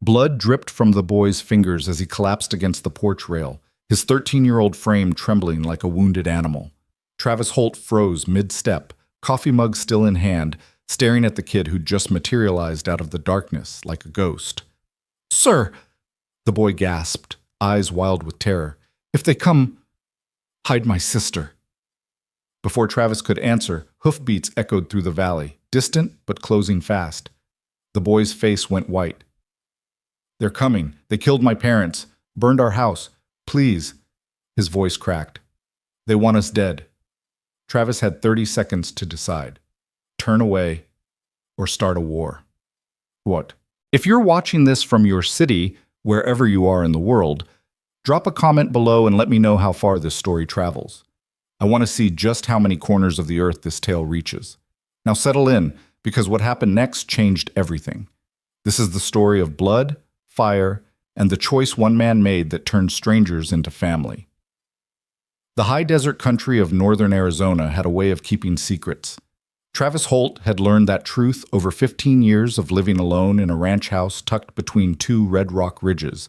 Blood dripped from the boy's fingers as he collapsed against the porch rail, his 13-year-old frame trembling like a wounded animal. Travis Holt froze mid-step, coffee mug still in hand, staring at the kid who'd just materialized out of the darkness like a ghost. "Sir!" the boy gasped, eyes wild with terror. "If they come, hide my sister." Before Travis could answer, hoofbeats echoed through the valley, distant but closing fast. The boy's face went white. "They're coming. They killed my parents. Burned our house. Please." His voice cracked. "They want us dead." Travis had 30 seconds to decide. Turn away or start a war. What? If you're watching this from your city, wherever you are in the world, drop a comment below and let me know how far this story travels. I want to see just how many corners of the earth this tale reaches. Now settle in, because what happened next changed everything. This is the story of blood, fire, and the choice one man made that turned strangers into family. The high desert country of northern Arizona had a way of keeping secrets. Travis Holt had learned that truth over 15 years of living alone in a ranch house tucked between two red rock ridges,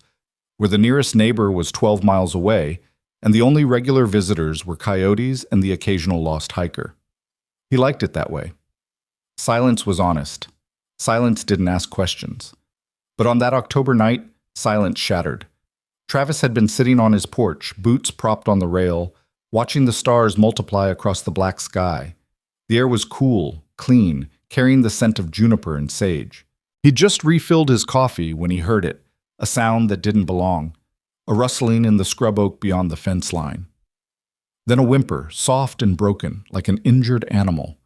where the nearest neighbor was 12 miles away, and the only regular visitors were coyotes and the occasional lost hiker. He liked it that way. Silence was honest. Silence didn't ask questions. But on that October night, silence shattered. Travis had been sitting on his porch, boots propped on the rail, watching the stars multiply across the black sky. The air was cool, clean, carrying the scent of juniper and sage. He'd just refilled his coffee when he heard it, a sound that didn't belong, a rustling in the scrub oak beyond the fence line. Then a whimper, soft and broken, like an injured animal.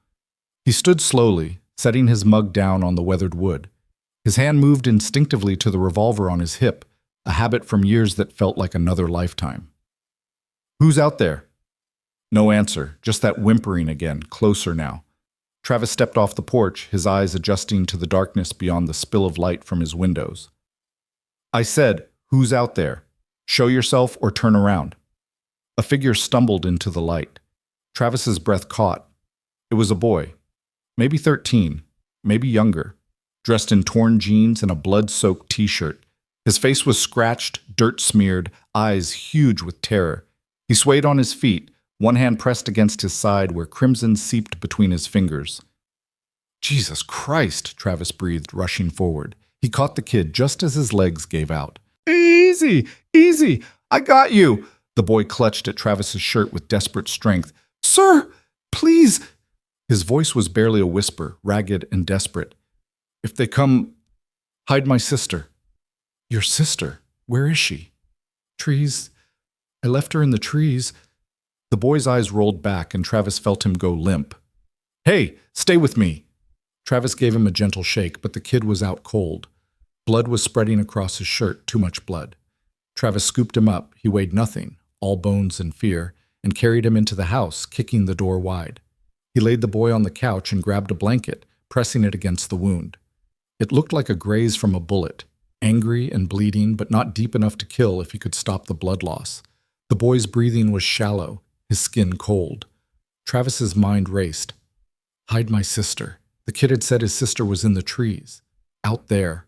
He stood slowly, setting his mug down on the weathered wood. His hand moved instinctively to the revolver on his hip, a habit from years that felt like another lifetime. "Who's out there?" No answer, just that whimpering again, closer now. Travis stepped off the porch, his eyes adjusting to the darkness beyond the spill of light from his windows. "I said, who's out there? Show yourself or turn around." A figure stumbled into the light. Travis's breath caught. It was a boy, maybe 13, maybe younger, dressed in torn jeans and a blood-soaked t-shirt. His face was scratched, dirt-smeared, eyes huge with terror. He swayed on his feet, one hand pressed against his side where crimson seeped between his fingers. "Jesus Christ," Travis breathed, rushing forward. He caught the kid just as his legs gave out. "Easy, easy, I got you." The boy clutched at Travis's shirt with desperate strength. "Sir, please." His voice was barely a whisper, ragged and desperate. "If they come, hide my sister." "Your sister? Where is she?" "Trees. I left her in the trees." The boy's eyes rolled back and Travis felt him go limp. "Hey, stay with me." Travis gave him a gentle shake, but the kid was out cold. Blood was spreading across his shirt, too much blood. Travis scooped him up. He weighed nothing, all bones and fear, and carried him into the house, kicking the door wide. He laid the boy on the couch and grabbed a blanket, pressing it against the wound. It looked like a graze from a bullet, angry and bleeding, but not deep enough to kill if he could stop the blood loss. The boy's breathing was shallow, his skin cold. Travis's mind raced. Hide my sister. The kid had said his sister was in the trees, out there,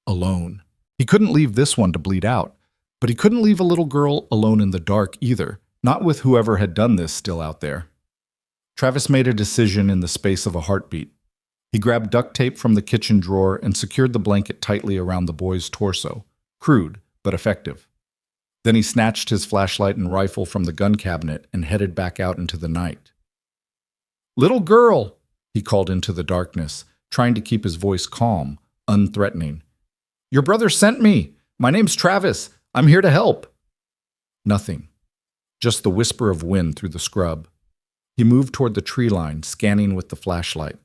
alone. He couldn't leave this one to bleed out, but he couldn't leave a little girl alone in the dark either, not with whoever had done this still out there. Travis made a decision in the space of a heartbeat. He grabbed duct tape from the kitchen drawer and secured the blanket tightly around the boy's torso, crude but effective. Then he snatched his flashlight and rifle from the gun cabinet and headed back out into the night. "Little girl," he called into the darkness, trying to keep his voice calm, unthreatening. "Your brother sent me. My name's Travis. I'm here to help." Nothing. Just the whisper of wind through the scrub. He moved toward the tree line, scanning with the flashlight.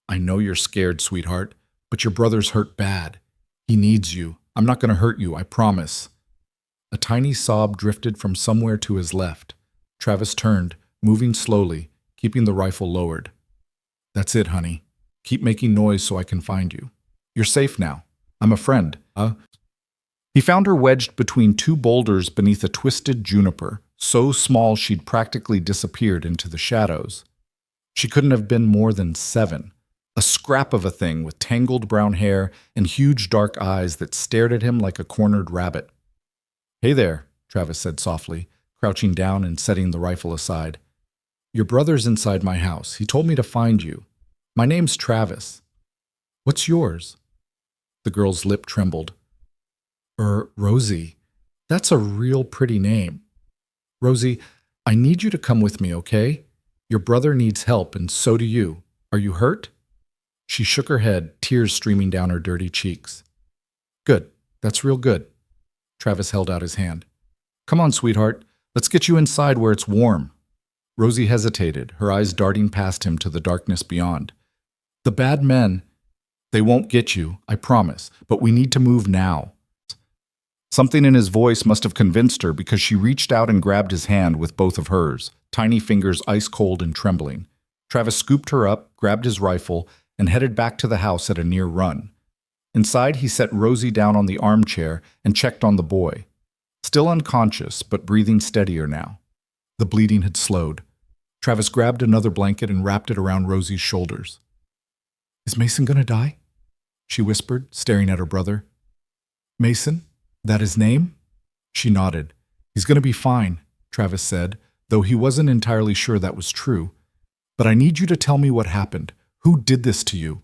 "I know you're scared, sweetheart, but your brother's hurt bad. He needs you. I'm not going to hurt you, I promise." A tiny sob drifted from somewhere to his left. Travis turned, moving slowly, keeping the rifle lowered. "That's it, honey. Keep making noise so I can find you. You're safe now. I'm a friend, He found her wedged between two boulders beneath a twisted juniper, so small she'd practically disappeared into the shadows. She couldn't have been more than 7. A scrap of a thing with tangled brown hair and huge dark eyes that stared at him like a cornered rabbit. "Hey there," Travis said softly, crouching down and setting the rifle aside. "Your brother's inside my house. He told me to find you. My name's Travis." "What's yours?" The girl's lip trembled. Rosie. That's a real pretty name. Rosie, I need you to come with me, okay? Your brother needs help, and so do you. Are you hurt?" She shook her head, tears streaming down her dirty cheeks. "Good. That's real good." Travis held out his hand. "Come on, sweetheart. Let's get you inside where it's warm." Rosie hesitated, her eyes darting past him to the darkness beyond. "The bad men, they won't get you, I promise, but we need to move now." Something in his voice must have convinced her because she reached out and grabbed his hand with both of hers, tiny fingers ice cold and trembling. Travis scooped her up, grabbed his rifle, and headed back to the house at a near run. Inside, he set Rosie down on the armchair and checked on the boy. Still unconscious, but breathing steadier now. The bleeding had slowed. Travis grabbed another blanket and wrapped it around Rosie's shoulders. "Is Mason gonna die?" she whispered, staring at her brother. "Mason? That his name?" She nodded. "He's gonna be fine," Travis said, though he wasn't entirely sure that was true. "But I need you to tell me what happened. Who did this to you?"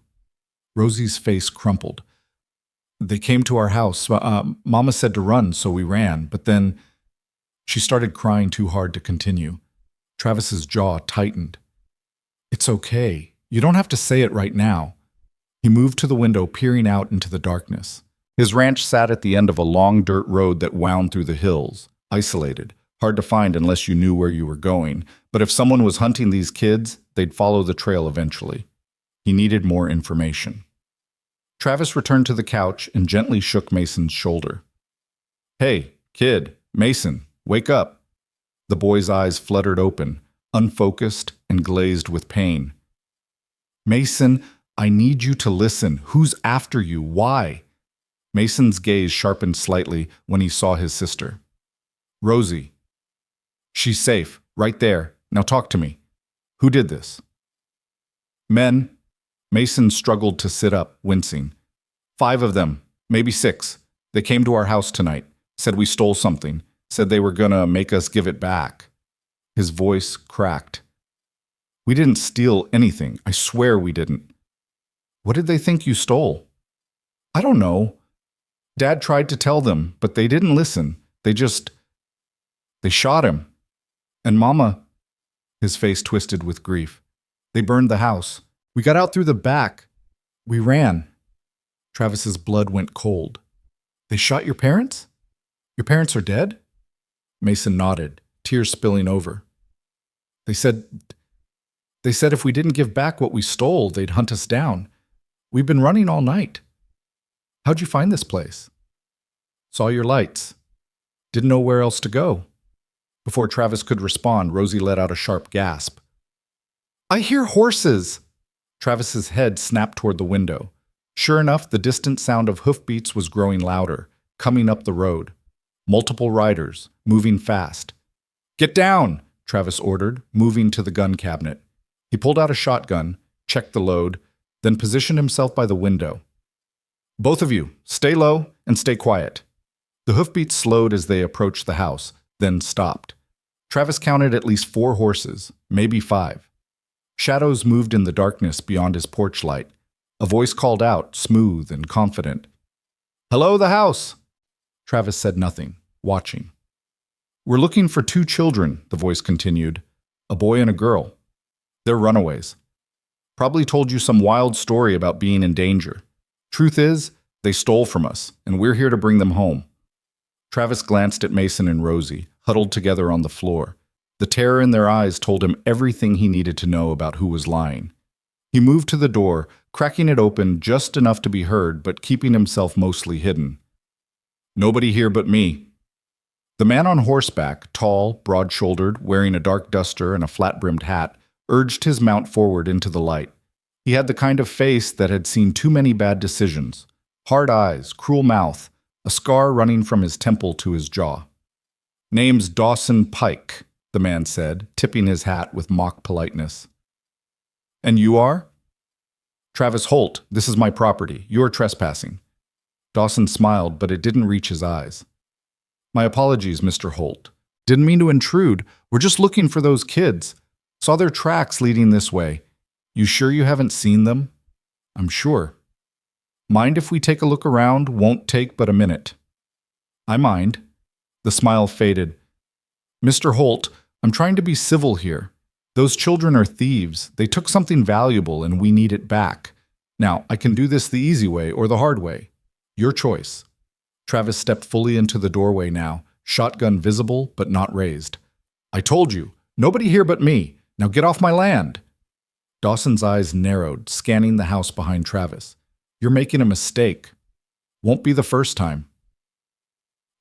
Rosie's face crumpled. "They came to our house. Mama said to run, so we ran, but then—" She started crying too hard to continue. Travis's jaw tightened. "It's okay. You don't have to say it right now." He moved to the window, peering out into the darkness. His ranch sat at the end of a long dirt road that wound through the hills, isolated, hard to find unless you knew where you were going. But if someone was hunting these kids, they'd follow the trail eventually. He needed more information. Travis returned to the couch and gently shook Mason's shoulder. "Hey, kid, Mason, wake up." The boy's eyes fluttered open, unfocused and glazed with pain. "Mason, I need you to listen. Who's after you? Why?" Mason's gaze sharpened slightly when he saw his sister. "Rosie. She's safe, right there. Now talk to me. Who did this?" "Men." Mason struggled to sit up, wincing. "5 of them, maybe 6. They came to our house tonight, said we stole something, said they were gonna make us give it back." His voice cracked. "We didn't steal anything. I swear we didn't." "What did they think you stole?" "I don't know. Dad tried to tell them, but they didn't listen. They shot him. And Mama," his face twisted with grief, "they burned the house. We got out through the back. We ran." Travis's blood went cold. "They shot your parents? Your parents are dead?" Mason nodded, tears spilling over. They said if we didn't give back what we stole, they'd hunt us down. We've been running all night." "How'd you find this place?" "Saw your lights. Didn't know where else to go." Before Travis could respond, Rosie let out a sharp gasp. "I hear horses!" Travis's head snapped toward the window. Sure enough, the distant sound of hoofbeats was growing louder, coming up the road. Multiple riders, moving fast. "Get down!" Travis ordered, moving to the gun cabinet. He pulled out a shotgun, checked the load, then positioned himself by the window. "Both of you, stay low and stay quiet." The hoofbeats slowed as they approached the house, then stopped. Travis counted at least 4 horses, maybe 5. Shadows moved in the darkness beyond his porch light. A voice called out, smooth and confident. "Hello, the house!" Travis said nothing, watching. "We're looking for 2 children," the voice continued. "A boy and a girl. They're runaways. Probably told you some wild story about being in danger. Truth is, they stole from us, and we're here to bring them home." Travis glanced at Mason and Rosie, huddled together on the floor. The terror in their eyes told him everything he needed to know about who was lying. He moved to the door, cracking it open just enough to be heard, but keeping himself mostly hidden. "Nobody here but me." The man on horseback, tall, broad-shouldered, wearing a dark duster and a flat-brimmed hat, urged his mount forward into the light. He had the kind of face that had seen too many bad decisions. Hard eyes, cruel mouth, a scar running from his temple to his jaw. "Name's Dawson Pike," the man said, tipping his hat with mock politeness. "And you are?" Travis Holt, this is my property. You're trespassing. Dawson smiled, but it didn't reach his eyes. My apologies, Mr. Holt. Didn't mean to intrude. We're just looking for those kids. Saw their tracks leading this way. You sure you haven't seen them? I'm sure. Mind if we take a look around? Won't take but a minute. I mind. The smile faded. Mr. Holt, I'm trying to be civil here. Those children are thieves. They took something valuable and we need it back. Now, I can do this the easy way or the hard way. Your choice. Travis stepped fully into the doorway now, shotgun visible but not raised. I told you, nobody here but me. Now get off my land. Dawson's eyes narrowed, scanning the house behind Travis. You're making a mistake. Won't be the first time.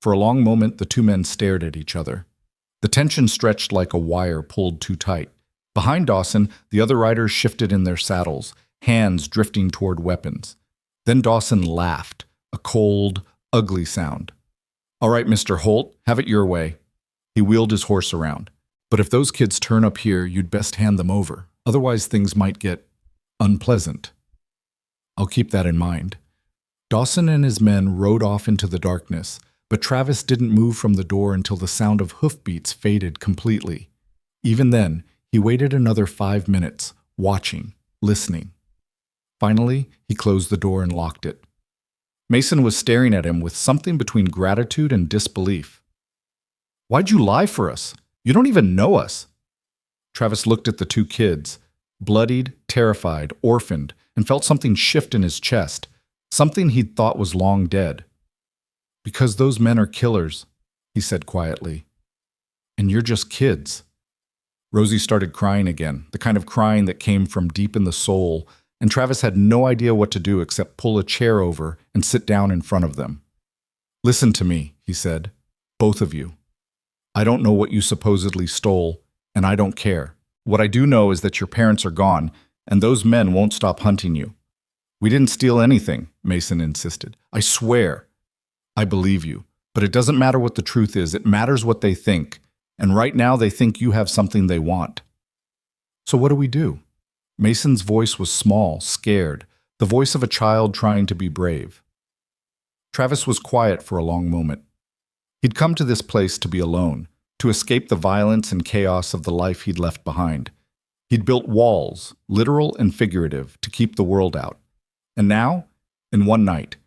For a long moment, the two men stared at each other. The tension stretched like a wire pulled too tight. Behind Dawson, the other riders shifted in their saddles, hands drifting toward weapons. Then Dawson laughed, a cold, ugly sound. All right, Mr. Holt, have it your way. He wheeled his horse around. But if those kids turn up here, you'd best hand them over. Otherwise, things might get unpleasant. I'll keep that in mind. Dawson and his men rode off into the darkness, but Travis didn't move from the door until the sound of hoofbeats faded completely. Even then, he waited another 5 minutes, watching, listening. Finally, he closed the door and locked it. Mason was staring at him with something between gratitude and disbelief. Why'd you lie for us? You don't even know us. Travis looked at the two kids, bloodied, terrified, orphaned, and felt something shift in his chest, something he'd thought was long dead. Because those men are killers, he said quietly. And you're just kids. Rosie started crying again, the kind of crying that came from deep in the soul, and Travis had no idea what to do except pull a chair over and sit down in front of them. Listen to me, he said, both of you. I don't know what you supposedly stole, and I don't care. What I do know is that your parents are gone, and those men won't stop hunting you. We didn't steal anything, Mason insisted. I swear. I believe you, but it doesn't matter what the truth is. It matters what they think, and right now they think you have something they want. So what do we do? Mason's voice was small, scared, the voice of a child trying to be brave. Travis was quiet for a long moment. He'd come to this place to be alone, to escape the violence and chaos of the life he'd left behind. He'd built walls, literal and figurative, to keep the world out. And now, in one night,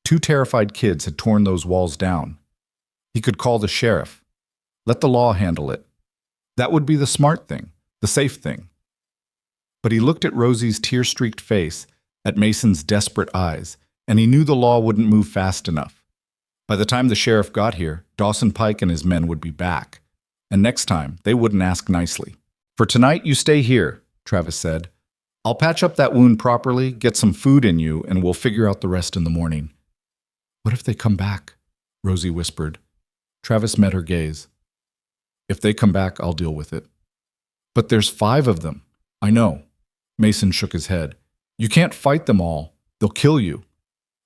2 terrified kids had torn those walls down. He could call the sheriff. Let the law handle it. That would be the smart thing, the safe thing. But he looked at Rosie's tear-streaked face, at Mason's desperate eyes, and he knew the law wouldn't move fast enough. By the time the sheriff got here, Dawson Pike and his men would be back. And next time, they wouldn't ask nicely. For tonight, you stay here, Travis said. I'll patch up that wound properly, get some food in you, and we'll figure out the rest in the morning. What if they come back? Rosie whispered. Travis met her gaze. If they come back, I'll deal with it. But there's 5 of them. I know. Mason shook his head. You can't fight them all. They'll kill you.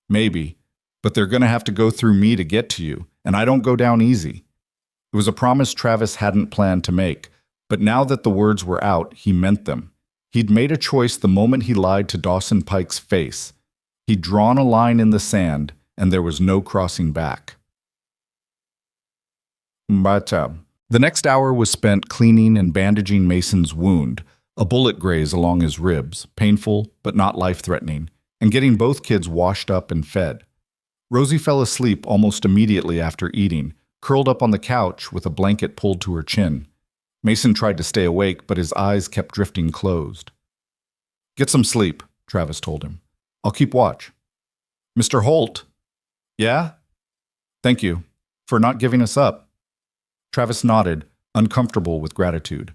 Maybe. But they're going to have to go through me to get to you, and I don't go down easy. It was a promise Travis hadn't planned to make, but now that the words were out, he meant them. He'd made a choice the moment he lied to Dawson Pike's face. He'd drawn a line in the sand, and there was no crossing back. But the next hour was spent cleaning and bandaging Mason's wound, a bullet graze along his ribs, painful but not life-threatening, and getting both kids washed up and fed. Rosie fell asleep almost immediately after eating, curled up on the couch with a blanket pulled to her chin. Mason tried to stay awake, but his eyes kept drifting closed. Get some sleep, Travis told him. I'll keep watch. Mr. Holt? Yeah? Thank you for not giving us up. Travis nodded, uncomfortable with gratitude.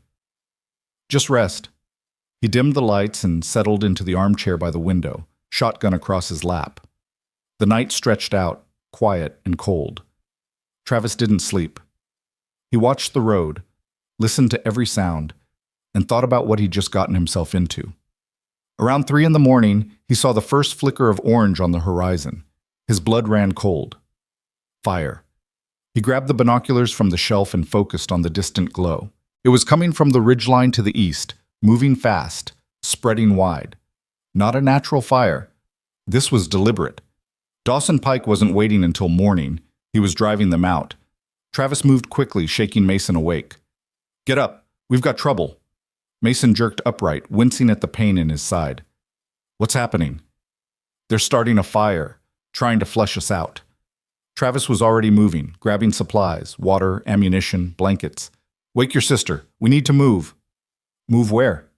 Just rest. He dimmed the lights and settled into the armchair by the window, shotgun across his lap. The night stretched out, quiet and cold. Travis didn't sleep. He watched the road, listened to every sound, and thought about what he'd just gotten himself into. Around 3 a.m, he saw the first flicker of orange on the horizon. His blood ran cold. Fire. He grabbed the binoculars from the shelf and focused on the distant glow. It was coming from the ridgeline to the east, moving fast, spreading wide. Not a natural fire. This was deliberate. Dawson Pike wasn't waiting until morning. He was driving them out. Travis moved quickly, shaking Mason awake. "Get up. We've got trouble." Mason jerked upright, wincing at the pain in his side. "What's happening?" "They're starting a fire, trying to flush us out." Travis was already moving, grabbing supplies, water, ammunition, blankets. "Wake your sister. We need to move." "Move where?"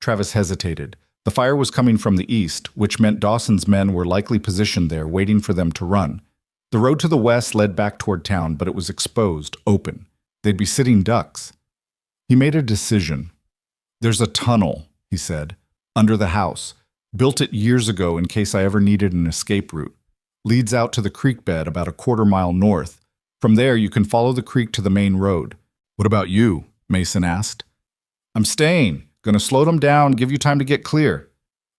Travis hesitated. The fire was coming from the east, which meant Dawson's men were likely positioned there, waiting for them to run. The road to the west led back toward town, but it was exposed, open. They'd be sitting ducks. He made a decision. "There's a tunnel," he said, "under the house. Built it years ago in case I ever needed an escape route. Leads out to the creek bed about a quarter-mile north. From there, you can follow the creek to the main road." "What about you?" Mason asked. "I'm staying. Gonna slow them down, give you time to get clear."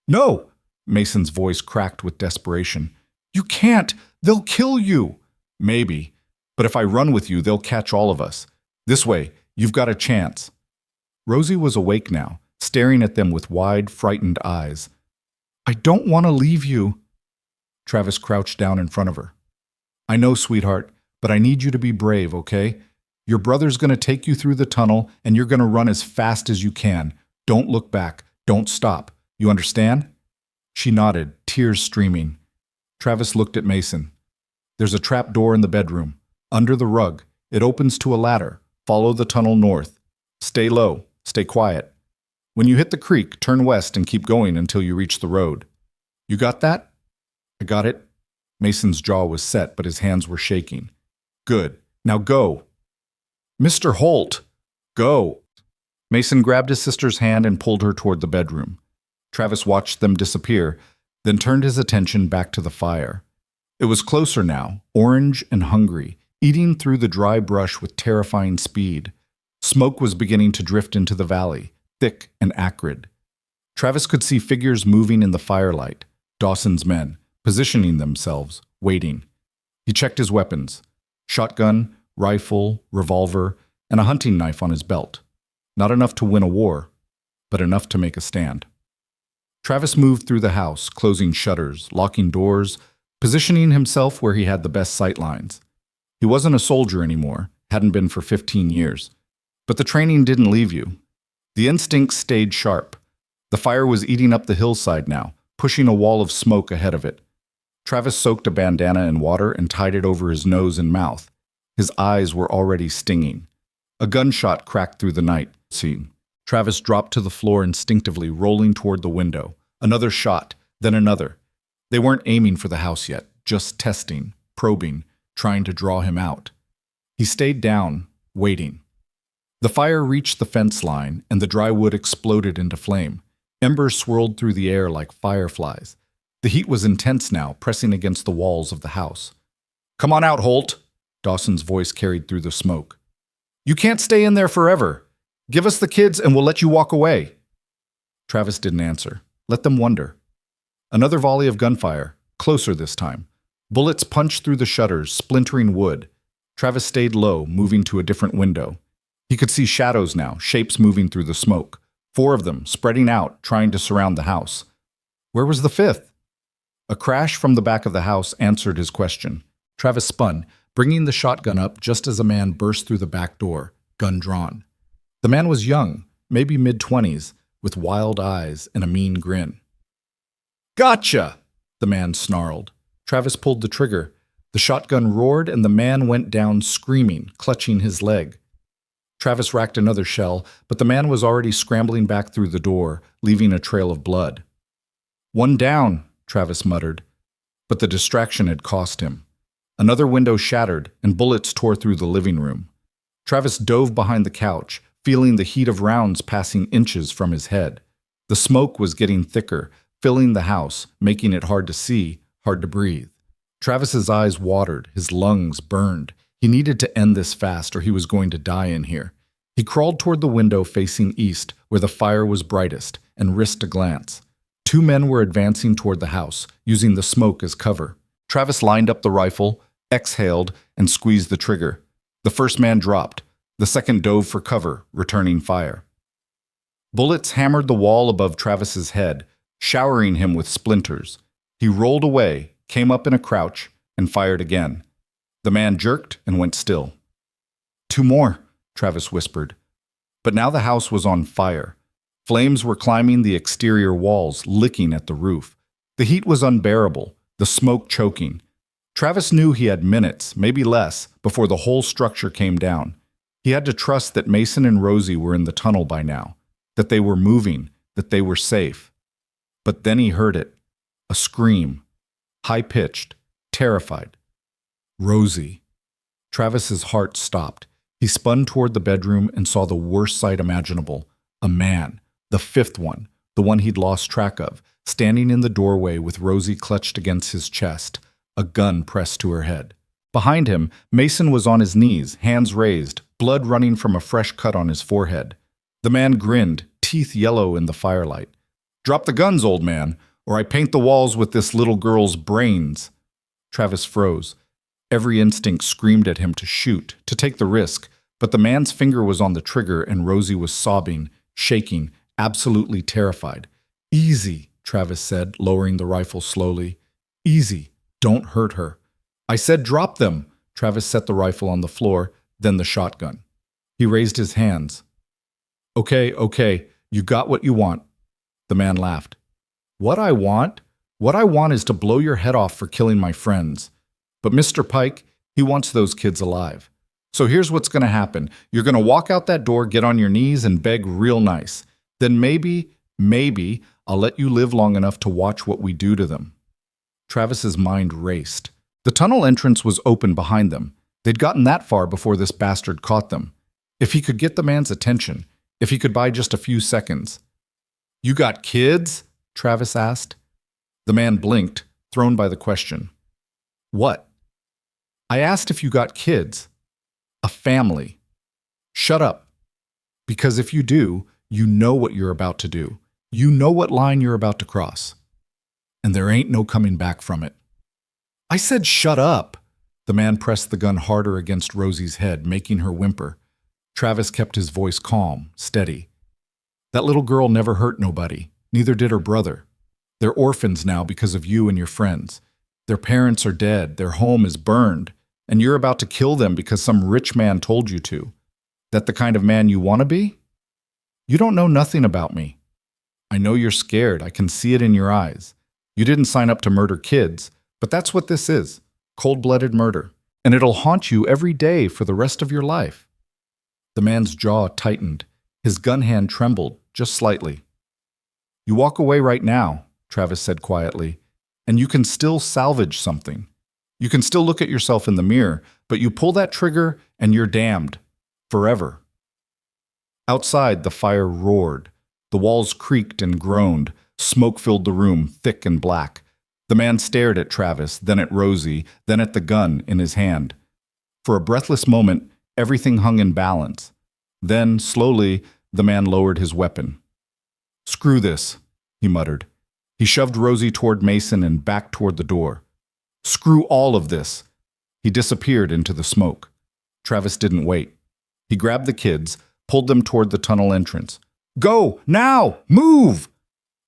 "No!" Mason's voice cracked with desperation. "You can't! They'll kill you!" "Maybe. But if I run with you, they'll catch all of us. This way, you've got a chance." Rosie was awake now, staring at them with wide, frightened eyes. "I don't want to leave you." Travis crouched down in front of her. "I know, sweetheart, but I need you to be brave, okay? Your brother's going to take you through the tunnel, and you're going to run as fast as you can. Don't look back. Don't stop. You understand?" She nodded, tears streaming. Travis looked at Mason. "There's a trap door in the bedroom. Under the rug. It opens to a ladder. Follow the tunnel north. Stay low. Stay quiet. When you hit the creek, turn west and keep going until you reach the road. You got that?" "I got it." Mason's jaw was set, but his hands were shaking. "Good. Now go." "Mr. Holt!" "Go!" Mason grabbed his sister's hand and pulled her toward the bedroom. Travis watched them disappear, then turned his attention back to the fire. It was closer now, orange and hungry, eating through the dry brush with terrifying speed. Smoke was beginning to drift into the valley, thick and acrid. Travis could see figures moving in the firelight, Dawson's men, positioning themselves, waiting. He checked his weapons: shotgun, rifle, revolver, and a hunting knife on his belt. Not enough to win a war, but enough to make a stand. Travis moved through the house, closing shutters, locking doors, positioning himself where he had the best sight lines. He wasn't a soldier anymore, hadn't been for 15 years. But the training didn't leave you. The instincts stayed sharp. The fire was eating up the hillside now, pushing a wall of smoke ahead of it. Travis soaked a bandana in water and tied it over his nose and mouth. His eyes were already stinging. A gunshot cracked through the night scene. Travis dropped to the floor instinctively, rolling toward the window. Another shot, then another. They weren't aiming for the house yet, just testing, probing, trying to draw him out. He stayed down, waiting. The fire reached the fence line, and the dry wood exploded into flame. Embers swirled through the air like fireflies. The heat was intense now, pressing against the walls of the house. "Come on out, Holt!" Dawson's voice carried through the smoke. "You can't stay in there forever. Give us the kids and we'll let you walk away." Travis didn't answer. Let them wonder. Another volley of gunfire, closer this time. Bullets punched through the shutters, splintering wood. Travis stayed low, moving to a different window. He could see shadows now, shapes moving through the smoke. 4 of them, spreading out, trying to surround the house. Where was the 5th? A crash from the back of the house answered his question. Travis spun, bringing the shotgun up just as a man burst through the back door, gun drawn. The man was young, maybe mid-20s, with wild eyes and a mean grin. "Gotcha!" the man snarled. Travis pulled the trigger. The shotgun roared and the man went down screaming, clutching his leg. Travis racked another shell, but the man was already scrambling back through the door, leaving a trail of blood. "One down," Travis muttered, but the distraction had cost him. Another window shattered, and bullets tore through the living room. Travis dove behind the couch, feeling the heat of rounds passing inches from his head. The smoke was getting thicker, filling the house, making it hard to see, hard to breathe. Travis's eyes watered, his lungs burned. He needed to end this fast or he was going to die in here. He crawled toward the window facing east, where the fire was brightest, and risked a glance. 2 men were advancing toward the house, using the smoke as cover. Travis lined up the rifle, exhaled, and squeezed the trigger. The first man dropped. The second dove for cover, returning fire. Bullets hammered the wall above Travis's head, showering him with splinters. He rolled away, came up in a crouch, and fired again. The man jerked and went still. "Two more," Travis whispered. But now the house was on fire. Flames were climbing the exterior walls, licking at the roof. The heat was unbearable, the smoke choking. Travis knew he had minutes, maybe less, before the whole structure came down. He had to trust that Mason and Rosie were in the tunnel by now, that they were moving, that they were safe. But then he heard it. A scream. High-pitched, terrified. Rosie. Travis's heart stopped. He spun toward the bedroom and saw the worst sight imaginable. A man, the fifth one, the one he'd lost track of, standing in the doorway with Rosie clutched against his chest, a gun pressed to her head. Behind him, Mason was on his knees, hands raised, blood running from a fresh cut on his forehead. The man grinned, teeth yellow in the firelight. "Drop the guns, old man, or I paint the walls with this little girl's brains." Travis froze. Every instinct screamed at him to shoot, to take the risk, but the man's finger was on the trigger and Rosie was sobbing, shaking, absolutely terrified. "Easy," Travis said, lowering the rifle slowly. "Easy. Don't hurt her." "I said drop them." Travis set the rifle on the floor, then the shotgun. He raised his hands. Okay, you got what you want." The man laughed. What I want is to blow your head off for killing my friends. But Mr. Pike, he wants those kids alive. So here's what's going to happen. You're going to walk out that door, get on your knees, and beg real nice. Then maybe, I'll let you live long enough to watch what we do to them." Travis's mind raced. The tunnel entrance was open behind them. They'd gotten that far before this bastard caught them. If he could get the man's attention, if he could buy just a few seconds. "You got kids?" Travis asked. The man blinked, thrown by the question. "What?" "I asked if you got kids. A family." "Shut up. Because if you do, you know what you're about to do. You know what line you're about to cross. And there ain't no coming back from it." "I said shut up." The man pressed the gun harder against Rosie's head, making her whimper. Travis kept his voice calm, steady. "That little girl never hurt nobody. Neither did her brother. They're orphans now because of you and your friends. Their parents are dead, their home is burned, and you're about to kill them because some rich man told you to. That the kind of man you want to be? You don't know nothing about me. I know you're scared, I can see it in your eyes. You didn't sign up to murder kids, but that's what this is, cold-blooded murder. And it'll haunt you every day for the rest of your life." The man's jaw tightened. His gun hand trembled, just slightly. "You walk away right now," Travis said quietly, "and you can still salvage something. You can still look at yourself in the mirror, but you pull that trigger and you're damned. Forever." Outside, the fire roared. The walls creaked and groaned. Smoke filled the room, thick and black. The man stared at Travis, then at Rosie, then at the gun in his hand. For a breathless moment, everything hung in balance. Then, slowly, the man lowered his weapon. "Screw this," he muttered. He shoved Rosie toward Mason and back toward the door. "Screw all of this." He disappeared into the smoke. Travis didn't wait. He grabbed the kids, pulled them toward the tunnel entrance. "Go! Now! Move!"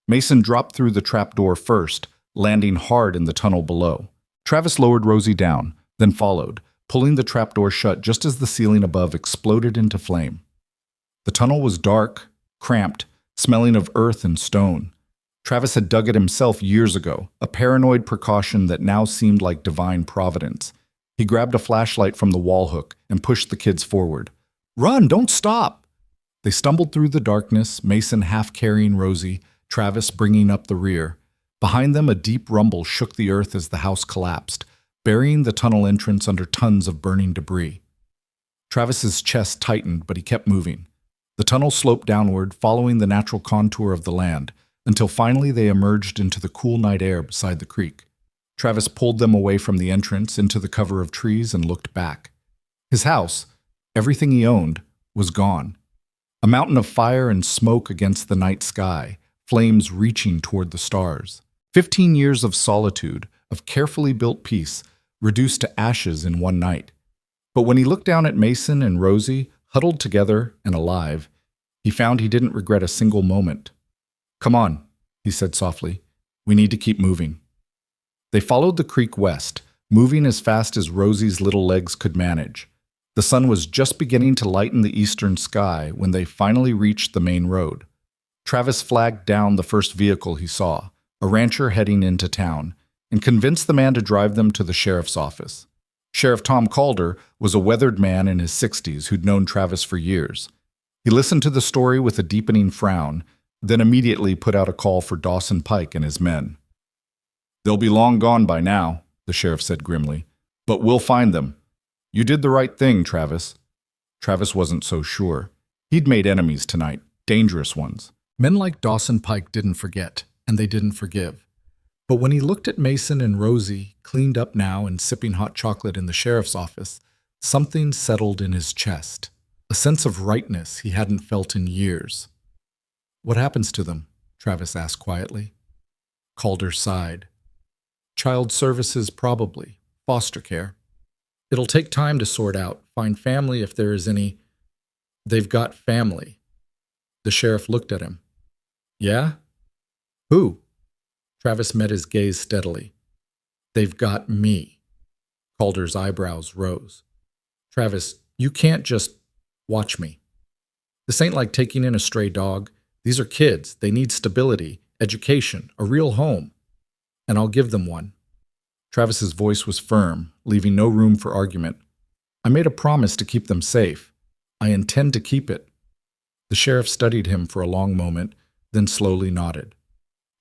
Mason dropped through the trapdoor first, landing hard in the tunnel below. Travis lowered Rosie down, then followed, pulling the trapdoor shut just as the ceiling above exploded into flame. The tunnel was dark, cramped, smelling of earth and stone. Travis had dug it himself years ago, a paranoid precaution that now seemed like divine providence. He grabbed a flashlight from the wall hook and pushed the kids forward. "Run, don't stop!" They stumbled through the darkness, Mason half carrying Rosie, Travis bringing up the rear. Behind them, a deep rumble shook the earth as the house collapsed, burying the tunnel entrance under tons of burning debris. Travis's chest tightened, but he kept moving. The tunnel sloped downward, following the natural contour of the land, until finally they emerged into the cool night air beside the creek. Travis pulled them away from the entrance into the cover of trees and looked back. His house, everything he owned, was gone. A mountain of fire and smoke against the night sky, flames reaching toward the stars. 15 years of solitude, of carefully built peace, reduced to ashes in one night. But when he looked down at Mason and Rosie, huddled together and alive, he found he didn't regret a single moment. "Come on," he said softly. We need to keep moving. They followed the creek west, moving as fast as Rosie's little legs could manage. The sun was just beginning to lighten the eastern sky when they finally reached the main road. Travis flagged down the first vehicle he saw, a rancher heading into town, and convinced the man to drive them to the sheriff's office. Sheriff Tom Calder was a weathered man in his 60s who'd known Travis for years. He listened to the story with a deepening frown, then immediately put out a call for Dawson Pike and his men. They'll be long gone by now, the sheriff said grimly, but we'll find them. You did the right thing, Travis. Travis wasn't so sure. He'd made enemies tonight, dangerous ones. Men like Dawson Pike didn't forget, and they didn't forgive. But when he looked at Mason and Rosie, cleaned up now and sipping hot chocolate in the sheriff's office, something settled in his chest, a sense of rightness he hadn't felt in years. What happens to them? Travis asked quietly. Calder sighed. Child services probably, foster care. It'll take time to sort out, find family if there is any. They've got family. The sheriff looked at him. Yeah? Who? Travis met his gaze steadily. They've got me. Calder's eyebrows rose. Travis, you can't just watch me. This ain't like taking in a stray dog. These are kids. They need stability, education, a real home. And I'll give them one. Travis's voice was firm, leaving no room for argument. I made a promise to keep them safe. I intend to keep it. The sheriff studied him for a long moment, then slowly nodded.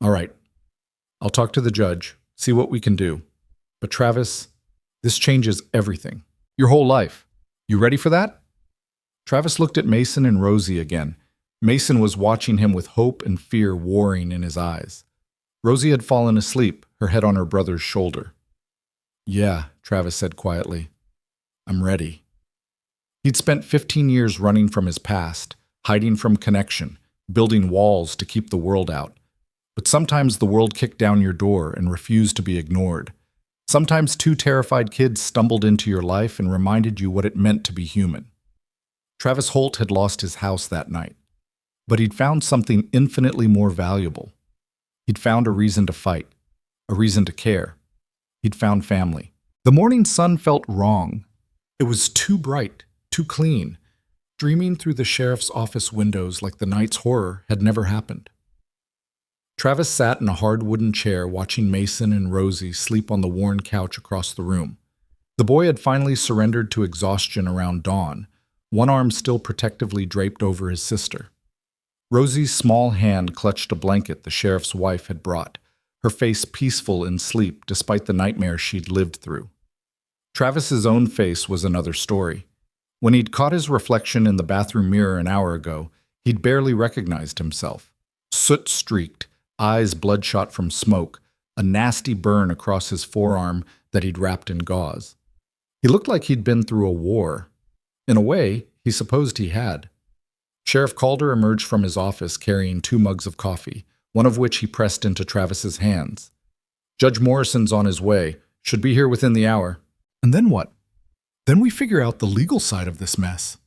All right. I'll talk to the judge, see what we can do. But Travis, this changes everything. Your whole life. You ready for that? Travis looked at Mason and Rosie again. Mason was watching him with hope and fear warring in his eyes. Rosie had fallen asleep, her head on her brother's shoulder. Yeah, Travis said quietly. I'm ready. He'd spent 15 years running from his past, hiding from connection, building walls to keep the world out. But sometimes the world kicked down your door and refused to be ignored. Sometimes two terrified kids stumbled into your life and reminded you what it meant to be human. Travis Holt had lost his house that night, but he'd found something infinitely more valuable. He'd found a reason to fight, a reason to care. He'd found family. The morning sun felt wrong. It was too bright, too clean, streaming through the sheriff's office windows like the night's horror had never happened. Travis sat in a hard wooden chair watching Mason and Rosie sleep on the worn couch across the room. The boy had finally surrendered to exhaustion around dawn, one arm still protectively draped over his sister. Rosie's small hand clutched a blanket the sheriff's wife had brought, her face peaceful in sleep despite the nightmare she'd lived through. Travis's own face was another story. When he'd caught his reflection in the bathroom mirror an hour ago, he'd barely recognized himself. Soot-streaked, eyes bloodshot from smoke, a nasty burn across his forearm that he'd wrapped in gauze. He looked like he'd been through a war. In a way, he supposed he had. Sheriff Calder emerged from his office carrying 2 mugs of coffee, one of which he pressed into Travis's hands. Judge Morrison's on his way, should be here within the hour. And then what? Then we figure out the legal side of this mess.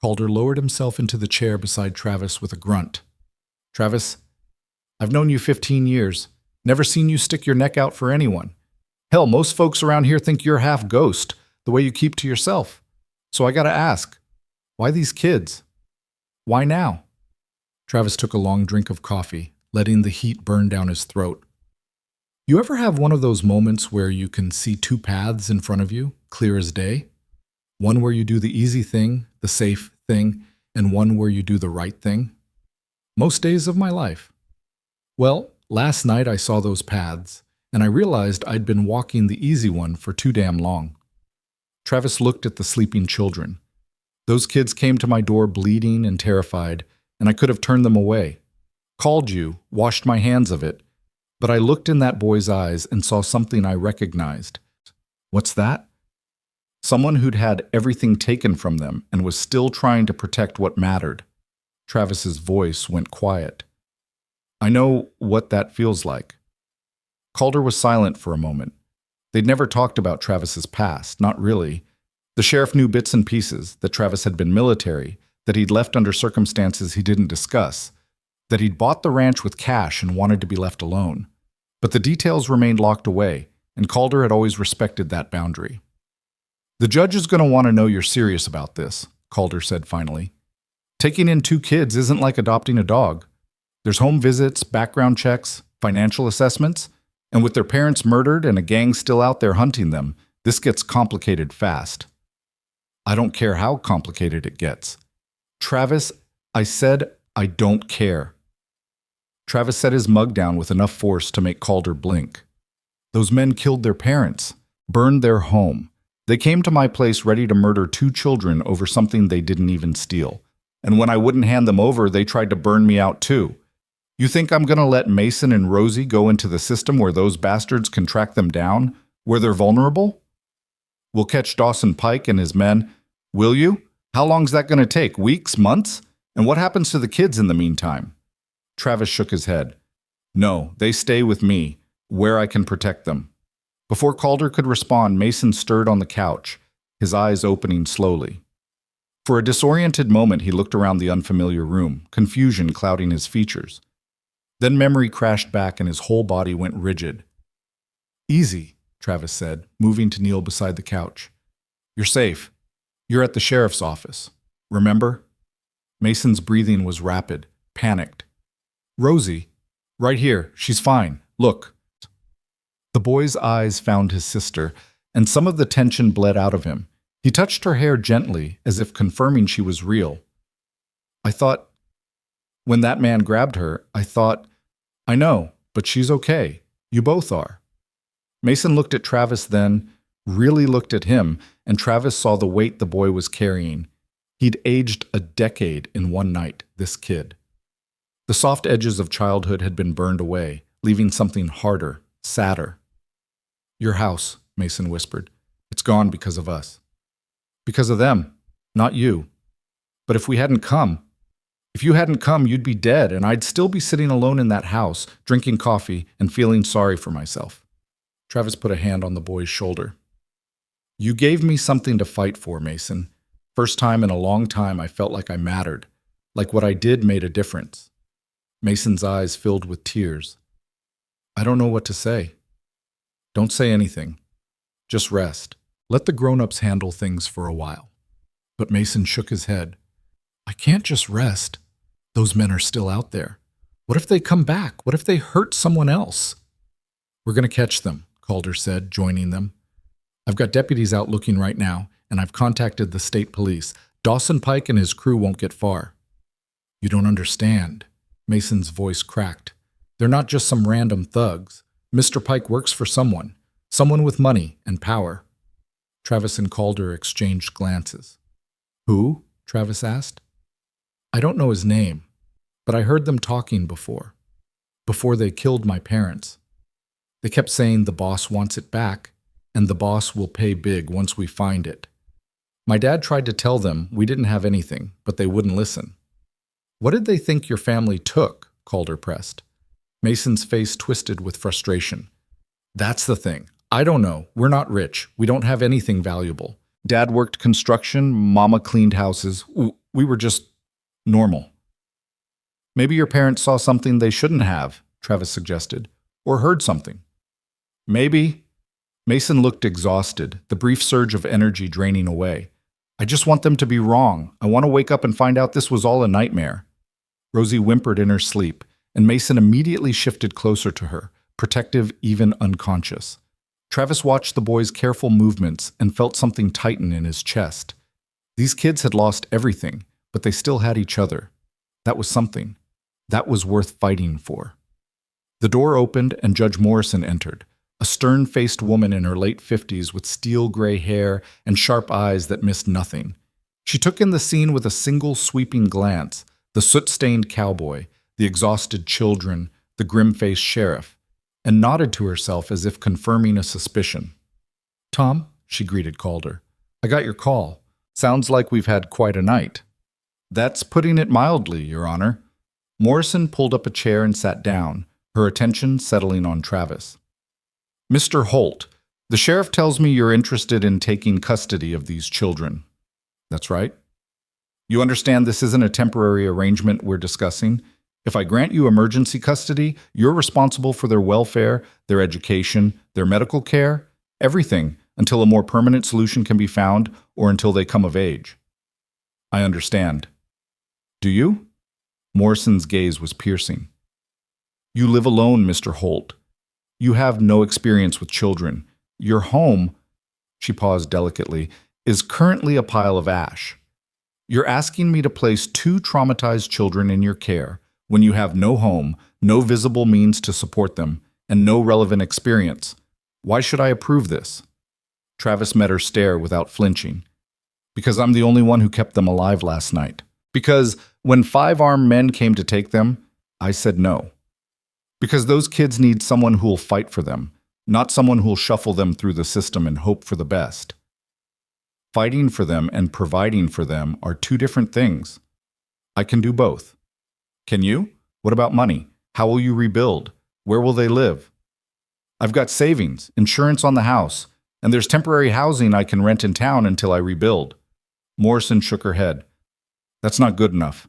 Calder lowered himself into the chair beside Travis with a grunt. Travis, I've known you 15 years, never seen you stick your neck out for anyone. Hell, most folks around here think you're half ghost, the way you keep to yourself. So I gotta ask, why these kids? Why now? Travis took a long drink of coffee, letting the heat burn down his throat. You ever have one of those moments where you can see 2 paths in front of you, clear as day? One where you do the easy thing, the safe thing, and one where you do the right thing? Most days of my life. Well, last night I saw those paths, and I realized I'd been walking the easy one for too damn long. Travis looked at the sleeping children. Those kids came to my door bleeding and terrified, and I could have turned them away. Called you, washed my hands of it, but I looked in that boy's eyes and saw something I recognized. What's that? Someone who'd had everything taken from them and was still trying to protect what mattered. Travis's voice went quiet. I know what that feels like. Calder was silent for a moment. They'd never talked about Travis's past, not really. The sheriff knew bits and pieces, that Travis had been military, that he'd left under circumstances he didn't discuss. that he'd bought the ranch with cash and wanted to be left alone. But the details remained locked away, and Calder had always respected that boundary. "The judge is going to want to know you're serious about this," Calder said finally. "Taking in 2 kids isn't like adopting a dog. There's home visits, background checks, financial assessments, and with their parents murdered and a gang still out there hunting them, this gets complicated fast." "I don't care how complicated it gets." "Travis, I said I don't care." Travis set his mug down with enough force to make Calder blink. "Those men killed their parents, burned their home. They came to my place ready to murder 2 children over something they didn't even steal. And when I wouldn't hand them over, they tried to burn me out too. You think I'm going to let Mason and Rosie go into the system where those bastards can track them down, where they're vulnerable? We'll catch Dawson Pike and his men. Will you? How long's that going to take? Weeks? Months? And what happens to the kids in the meantime?" Travis shook his head. "No, they stay with me, where I can protect them." Before Calder could respond, Mason stirred on the couch, his eyes opening slowly. For a disoriented moment, he looked around the unfamiliar room, confusion clouding his features. Then memory crashed back and his whole body went rigid. "Easy," Travis said, moving to kneel beside the couch. "You're safe. You're at the sheriff's office. Remember?" Mason's breathing was rapid, panicked. "Rosie, right here. She's fine. Look." The boy's eyes found his sister, and some of the tension bled out of him. He touched her hair gently, as if confirming she was real. "I thought, when that man grabbed her, I thought, I know, but she's okay. You both are." Mason looked at Travis then, really looked at him, and Travis saw the weight the boy was carrying. He'd aged a decade in one night, this kid. The soft edges of childhood had been burned away, leaving something harder, sadder. "Your house," Mason whispered. "It's gone because of us." "Because of them, not you. But if you hadn't come, you'd be dead, and I'd still be sitting alone in that house, drinking coffee and feeling sorry for myself." Travis put a hand on the boy's shoulder. "You gave me something to fight for, Mason. First time in a long time I felt like I mattered, like what I did made a difference." Mason's eyes filled with tears. "I don't know what to say." "Don't say anything. Just rest. Let the grown-ups handle things for a while." But Mason shook his head. "I can't just rest. Those men are still out there. What if they come back? What if they hurt someone else?" "We're going to catch them," Calder said, joining them. "I've got deputies out looking right now, and I've contacted the state police. Dawson Pike and his crew won't get far." "You don't understand." Mason's voice cracked. "They're not just some random thugs. Mr. Pike works for someone with money and power." Travis and Calder exchanged glances. "Who?" Travis asked. "I don't know his name, but I heard them talking before they killed my parents. They kept saying the boss wants it back, and the boss will pay big once we find it. My dad tried to tell them we didn't have anything, but they wouldn't listen." "What did they think your family took?" Calder pressed. Mason's face twisted with frustration. "That's the thing. I don't know. We're not rich. We don't have anything valuable. Dad worked construction, Mama cleaned houses. We were just normal." "Maybe your parents saw something they shouldn't have," Travis suggested, "or heard something." "Maybe." Mason looked exhausted, the brief surge of energy draining away. "I just want them to be wrong. I want to wake up and find out this was all a nightmare." Rosie whimpered in her sleep, and Mason immediately shifted closer to her, protective, even unconscious. Travis watched the boy's careful movements and felt something tighten in his chest. These kids had lost everything, but they still had each other. That was something. That was worth fighting for. The door opened and Judge Morrison entered, a stern-faced woman in her late 50s with steel-gray hair and sharp eyes that missed nothing. She took in the scene with a single sweeping glance, the soot-stained cowboy, the exhausted children, the grim-faced sheriff, and nodded to herself as if confirming a suspicion. "Tom," she greeted Calder, "I got your call. Sounds like we've had quite a night." "That's putting it mildly, Your Honor." Morrison pulled up a chair and sat down, her attention settling on Travis. "Mr. Holt, the sheriff tells me you're interested in taking custody of these children." "That's right." "You understand this isn't a temporary arrangement we're discussing? If I grant you emergency custody, you're responsible for their welfare, their education, their medical care, everything until a more permanent solution can be found or until they come of age. I understand. Do you? Morrison's gaze was piercing. You live alone, Mr. Holt. You have no experience with children. Your home, she paused delicately, is currently a pile of ash. You're asking me to place two traumatized children in your care when you have no home, no visible means to support them, and no relevant experience. Why should I approve this? Travis met her stare without flinching. Because I'm the only one who kept them alive last night. Because when 5 armed men came to take them, I said no. Because those kids need someone who'll fight for them, not someone who'll shuffle them through the system and hope for the best. Fighting for them and providing for them are two different things. I can do both. Can you? What about money? How will you rebuild? Where will they live? I've got savings, insurance on the house, and there's temporary housing I can rent in town until I rebuild. Morrison shook her head. That's not good enough.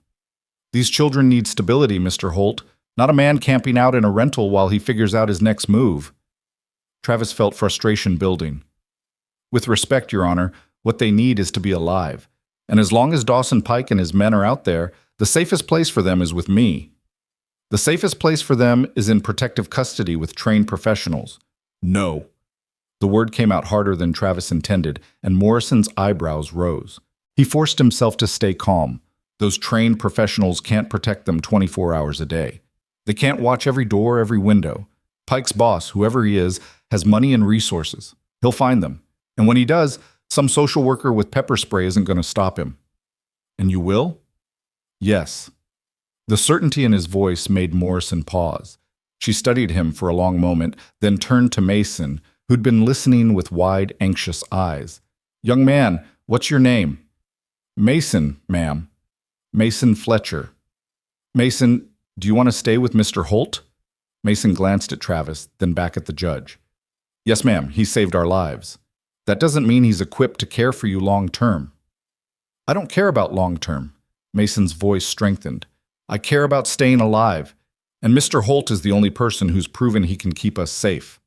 These children need stability, Mr. Holt, not a man camping out in a rental while he figures out his next move. Travis felt frustration building. With respect, Your Honor, what they need is to be alive. And as long as Dawson Pike and his men are out there, the safest place for them is with me. The safest place for them is in protective custody with trained professionals. No. The word came out harder than Travis intended, and Morrison's eyebrows rose. He forced himself to stay calm. Those trained professionals can't protect them 24 hours a day. They can't watch every door, every window. Pike's boss, whoever he is, has money and resources. He'll find them. And when he does, some social worker with pepper spray isn't going to stop him. And you will? Yes. The certainty in his voice made Morrison pause. She studied him for a long moment, then turned to Mason, who'd been listening with wide, anxious eyes. Young man, what's your name? Mason, ma'am. Mason Fletcher. Mason, do you want to stay with Mr. Holt? Mason glanced at Travis, then back at the judge. Yes, ma'am, he saved our lives. That doesn't mean he's equipped to care for you long term. I don't care about long term. Mason's voice strengthened. I care about staying alive, and Mr. Holt is the only person who's proven he can keep us safe.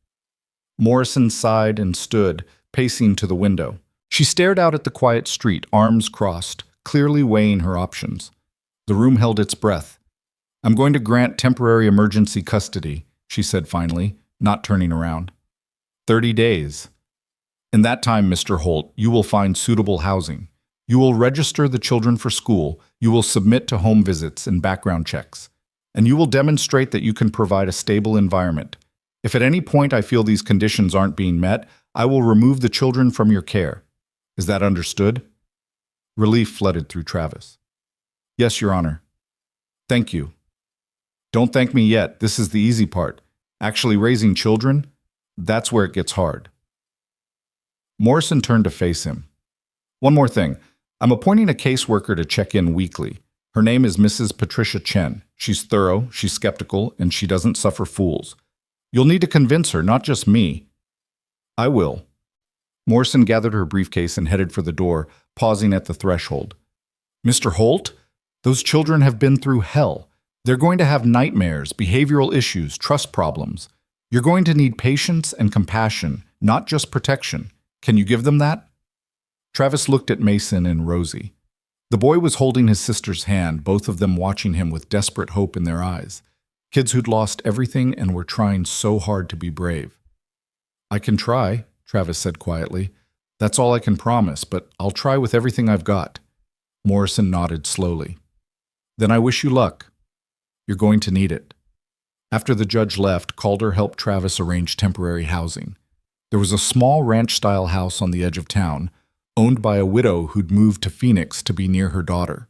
Morrison sighed and stood, pacing to the window. She stared out at the quiet street, arms crossed, clearly weighing her options. The room held its breath. I'm going to grant temporary emergency custody, she said finally, not turning around. 30 days. In that time, Mr. Holt, you will find suitable housing. You will register the children for school, you will submit to home visits and background checks, and you will demonstrate that you can provide a stable environment. If at any point I feel these conditions aren't being met, I will remove the children from your care. Is that understood? Relief flooded through Travis. Yes, Your Honor. Thank you. Don't thank me yet. This is the easy part. Actually raising children, that's where it gets hard. Morrison turned to face him. One more thing. I'm appointing a caseworker to check in weekly. Her name is Mrs. Patricia Chen. She's thorough, she's skeptical, and she doesn't suffer fools. You'll need to convince her, not just me. I will. Morrison gathered her briefcase and headed for the door, pausing at the threshold. Mr. Holt, those children have been through hell. They're going to have nightmares, behavioral issues, trust problems. You're going to need patience and compassion, not just protection. Can you give them that? Travis looked at Mason and Rosie. The boy was holding his sister's hand, both of them watching him with desperate hope in their eyes. Kids who'd lost everything and were trying so hard to be brave. I can try, Travis said quietly. That's all I can promise, but I'll try with everything I've got. Morrison nodded slowly. Then I wish you luck. You're going to need it. After the judge left, Calder helped Travis arrange temporary housing. There was a small ranch-style house on the edge of town, owned by a widow who'd moved to Phoenix to be near her daughter.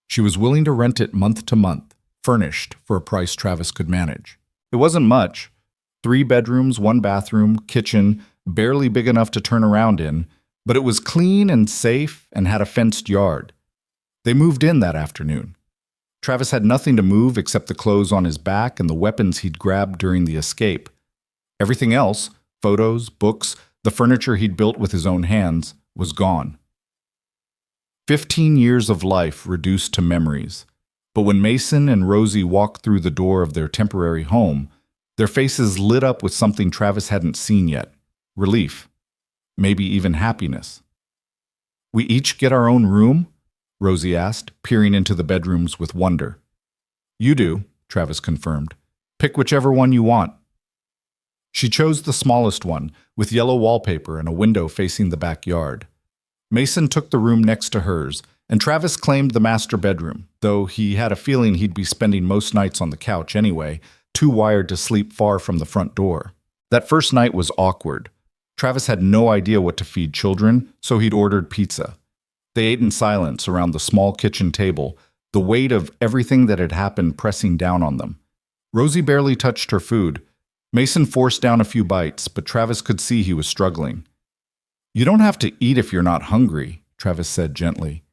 She was willing to rent it month to month, furnished for a price Travis could manage. It wasn't much. 3 bedrooms, 1 bathroom, kitchen, barely big enough to turn around in, but it was clean and safe and had a fenced yard. They moved in that afternoon. Travis had nothing to move except the clothes on his back and the weapons he'd grabbed during the escape. Everything else, photos, books, the furniture he'd built with his own hands, was gone. 15 years of life reduced to memories, But when Mason and Rosie walked through the door of their temporary home, their faces lit up with something Travis hadn't seen yet: relief, maybe even happiness. "We each get our own room?" Rosie asked, peering into the bedrooms with wonder. "You do," Travis confirmed. "Pick whichever one you want." She chose the smallest one, with yellow wallpaper and a window facing the backyard. Mason took the room next to hers, and Travis claimed the master bedroom, though he had a feeling he'd be spending most nights on the couch anyway, too wired to sleep far from the front door. That first night was awkward. Travis had no idea what to feed children, so he'd ordered pizza. They ate in silence around the small kitchen table, the weight of everything that had happened pressing down on them. Rosie barely touched her food. Mason forced down a few bites, but Travis could see he was struggling. "You don't have to eat if you're not hungry," Travis said gently.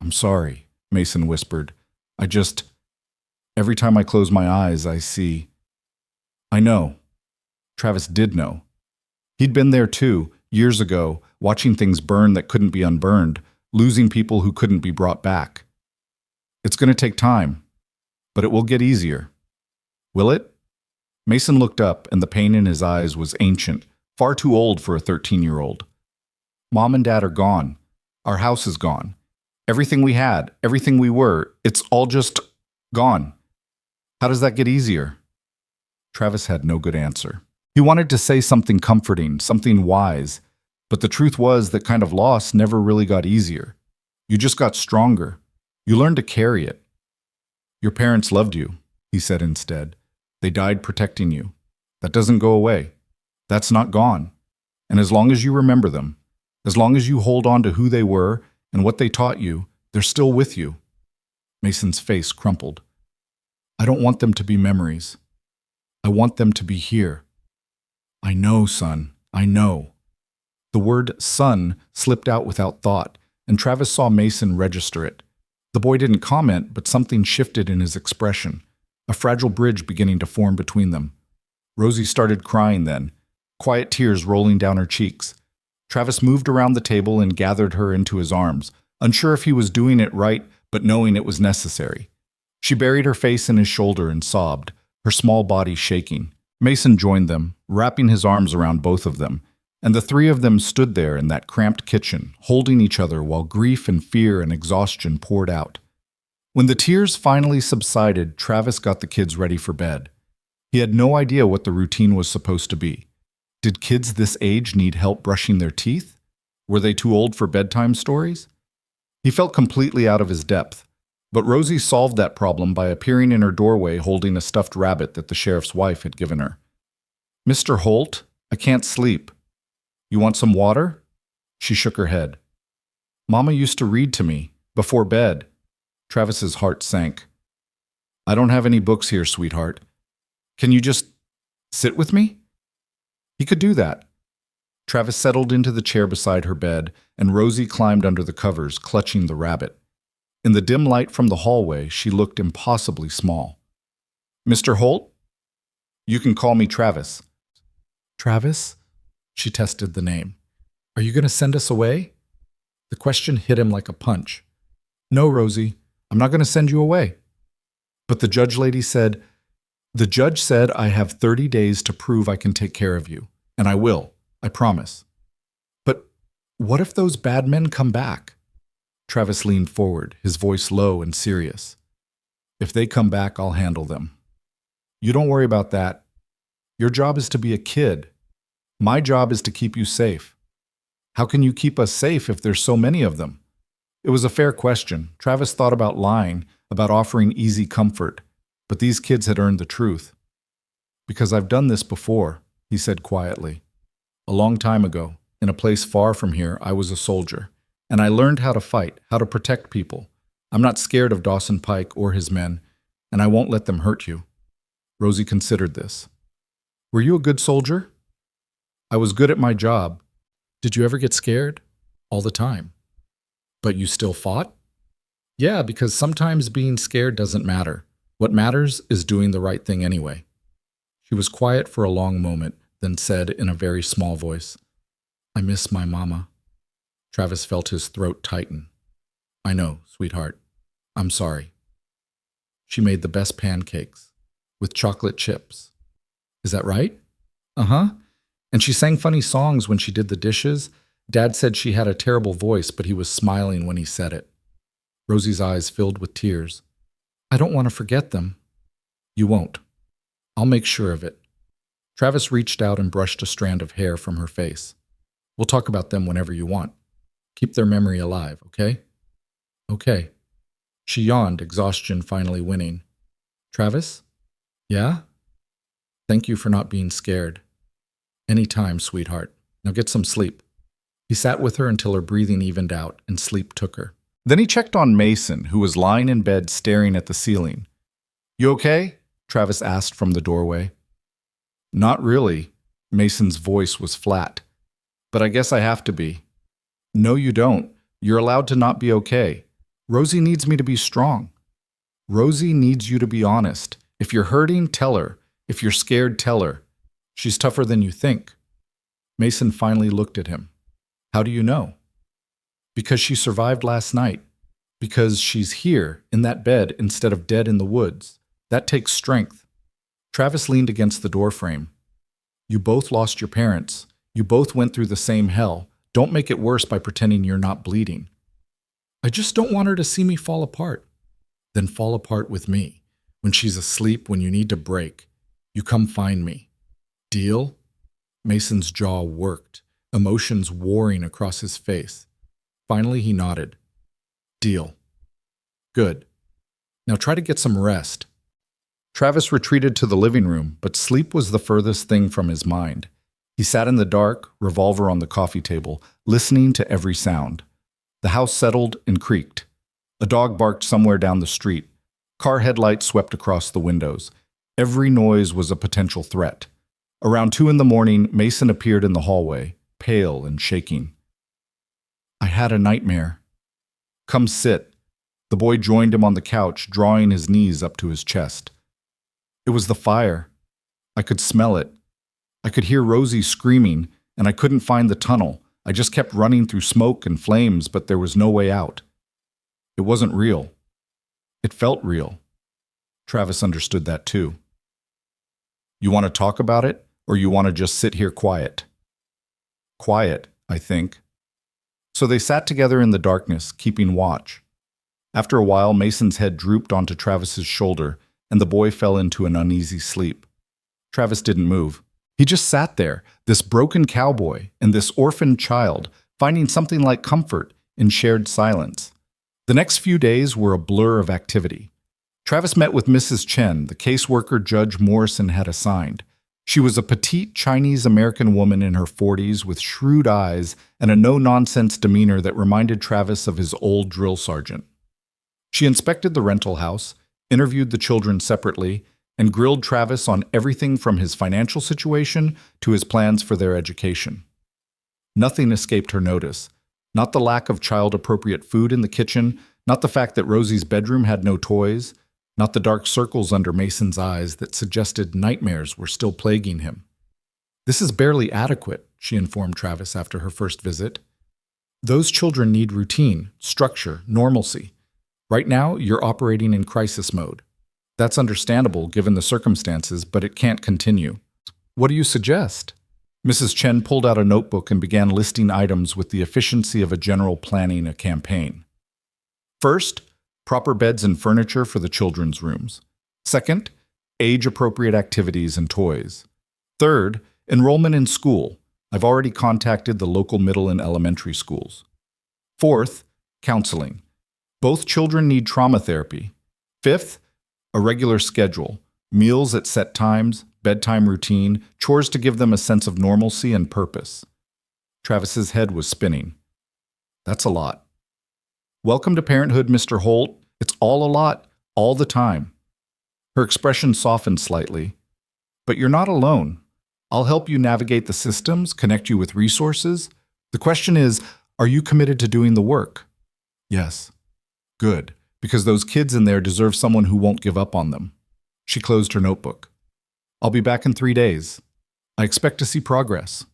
"I'm sorry," Mason whispered. Every time I close my eyes, I see." I know. Travis did know. He'd been there too, years ago, watching things burn that couldn't be unburned, losing people who couldn't be brought back. "It's going to take time, but it will get easier." "Will it?" Mason looked up, and the pain in his eyes was ancient, far too old for a 13-year-old. "Mom and Dad are gone. Our house is gone. Everything we had, everything we were, it's all just gone. How does that get easier?" Travis had no good answer. He wanted to say something comforting, something wise, but the truth was that kind of loss never really got easier. You just got stronger. You learned to carry it. "Your parents loved you," he said instead. "They died protecting you. That doesn't go away. That's not gone. And as long as you remember them, as long as you hold on to who they were and what they taught you, they're still with you." Mason's face crumpled. "I don't want them to be memories. I want them to be here." "I know, son. I know." The word "son" slipped out without thought, and Travis saw Mason register it. The boy didn't comment, but something shifted in his expression, a fragile bridge beginning to form between them. Rosie started crying then, quiet tears rolling down her cheeks. Travis moved around the table and gathered her into his arms, unsure if he was doing it right, but knowing it was necessary. She buried her face in his shoulder and sobbed, her small body shaking. Mason joined them, wrapping his arms around both of them, and the three of them stood there in that cramped kitchen, holding each other while grief and fear and exhaustion poured out. When the tears finally subsided, Travis got the kids ready for bed. He had no idea what the routine was supposed to be. Did kids this age need help brushing their teeth? Were they too old for bedtime stories? He felt completely out of his depth. But Rosie solved that problem by appearing in her doorway holding a stuffed rabbit that the sheriff's wife had given her. "Mr. Holt, I can't sleep. You want some water?" She shook her head. "Mama used to read to me, before bed." Travis's heart sank. "I don't have any books here, sweetheart. Can you just sit with me?" He could do that. Travis settled into the chair beside her bed, and Rosie climbed under the covers, clutching the rabbit. In the dim light from the hallway, she looked impossibly small. "Mr. Holt?" "You can call me Travis." "Travis?" She tested the name. "Are you going to send us away?" The question hit him like a punch. "No, Rosie, I'm not going to send you away." "But the judge said I have 30 days to prove I can take care of you, and I will, I promise." "But what if those bad men come back?" Travis leaned forward, his voice low and serious. "If they come back, I'll handle them. You don't worry about that. Your job is to be a kid. My job is to keep you safe. How can you keep us safe if there's so many of them?" It was a fair question. Travis thought about lying, about offering easy comfort, but these kids had earned the truth. "Because I've done this before," he said quietly. "A long time ago, in a place far from here, I was a soldier. And I learned how to fight, how to protect people. I'm not scared of Dawson Pike or his men, and I won't let them hurt you." Rosie considered this. "Were you a good soldier?" "I was good at my job." "Did you ever get scared?" "All the time." "But you still fought?" "Yeah, because sometimes being scared doesn't matter. What matters is doing the right thing anyway." She was quiet for a long moment, then said in a very small voice, "I miss my mama." Travis felt his throat tighten. "I know, sweetheart. I'm sorry." She made the best pancakes with chocolate chips. Is that right? Uh-huh. And she sang funny songs when she did the dishes. Dad said she had a terrible voice, but he was smiling when he said it. Rosie's eyes filled with tears. I don't want to forget them. You won't. I'll make sure of it. Travis reached out and brushed a strand of hair from her face. We'll talk about them whenever you want. Keep their memory alive, okay? Okay. She yawned, exhaustion finally winning. Travis? Yeah? Thank you for not being scared. Any time, sweetheart. Now get some sleep. He sat with her until her breathing evened out and sleep took her. Then he checked on Mason, who was lying in bed staring at the ceiling. You okay? Travis asked from the doorway. Not really. Mason's voice was flat. But I guess I have to be. No, you don't. You're allowed to not be okay. Rosie needs me to be strong. Rosie needs you to be honest. If you're hurting, tell her. If you're scared, tell her. She's tougher than you think. Mason finally looked at him. How do you know? Because she survived last night. Because she's here, in that bed, instead of dead in the woods. That takes strength. Travis leaned against the doorframe. You both lost your parents. You both went through the same hell. Don't make it worse by pretending you're not bleeding. I just don't want her to see me fall apart. Then fall apart with me. When she's asleep, when you need to break. You come find me. Deal? Mason's jaw worked, emotions warring across his face. Finally, he nodded. Deal. Good. Now try to get some rest. Travis retreated to the living room, but sleep was the furthest thing from his mind. He sat in the dark, revolver on the coffee table, listening to every sound. The house settled and creaked. A dog barked somewhere down the street. Car headlights swept across the windows. Every noise was a potential threat. Around 2 a.m, Mason appeared in the hallway, pale and shaking. I had a nightmare. Come sit. The boy joined him on the couch, drawing his knees up to his chest. It was the fire. I could smell it. I could hear Rosie screaming, and I couldn't find the tunnel. I just kept running through smoke and flames, but there was no way out. It wasn't real. It felt real. Travis understood that too. You want to talk about it, or you want to just sit here quiet? Quiet, I think. So they sat together in the darkness, keeping watch. After a while, Mason's head drooped onto Travis's shoulder, and the boy fell into an uneasy sleep. Travis didn't move. He just sat there, this broken cowboy and this orphaned child, finding something like comfort in shared silence. The next few days were a blur of activity. Travis met with Mrs. Chen, the caseworker Judge Morrison had assigned. She was a petite Chinese-American woman in her 40s with shrewd eyes and a no-nonsense demeanor that reminded Travis of his old drill sergeant. She inspected the rental house, interviewed the children separately, and grilled Travis on everything from his financial situation to his plans for their education. Nothing escaped her notice. Not the lack of child-appropriate food in the kitchen, not the fact that Rosie's bedroom had no toys, not the dark circles under Mason's eyes that suggested nightmares were still plaguing him. This is barely adequate, she informed Travis after her first visit. Those children need routine, structure, normalcy. Right now, you're operating in crisis mode. That's understandable given the circumstances, but it can't continue. What do you suggest? Mrs. Chen pulled out a notebook and began listing items with the efficiency of a general planning a campaign. First, proper beds and furniture for the children's rooms. Second, age-appropriate activities and toys. Third, enrollment in school. I've already contacted the local middle and elementary schools. Fourth, counseling. Both children need trauma therapy. Fifth, a regular schedule, meals at set times, bedtime routine, chores to give them a sense of normalcy and purpose. Travis's head was spinning. That's a lot. Welcome to parenthood, Mr. Holt. It's all a lot, all the time. Her expression softened slightly. But you're not alone. I'll help you navigate the systems, connect you with resources. The question is, are you committed to doing the work? Yes. Good, because those kids in there deserve someone who won't give up on them. She closed her notebook. I'll be back in 3 days. I expect to see progress.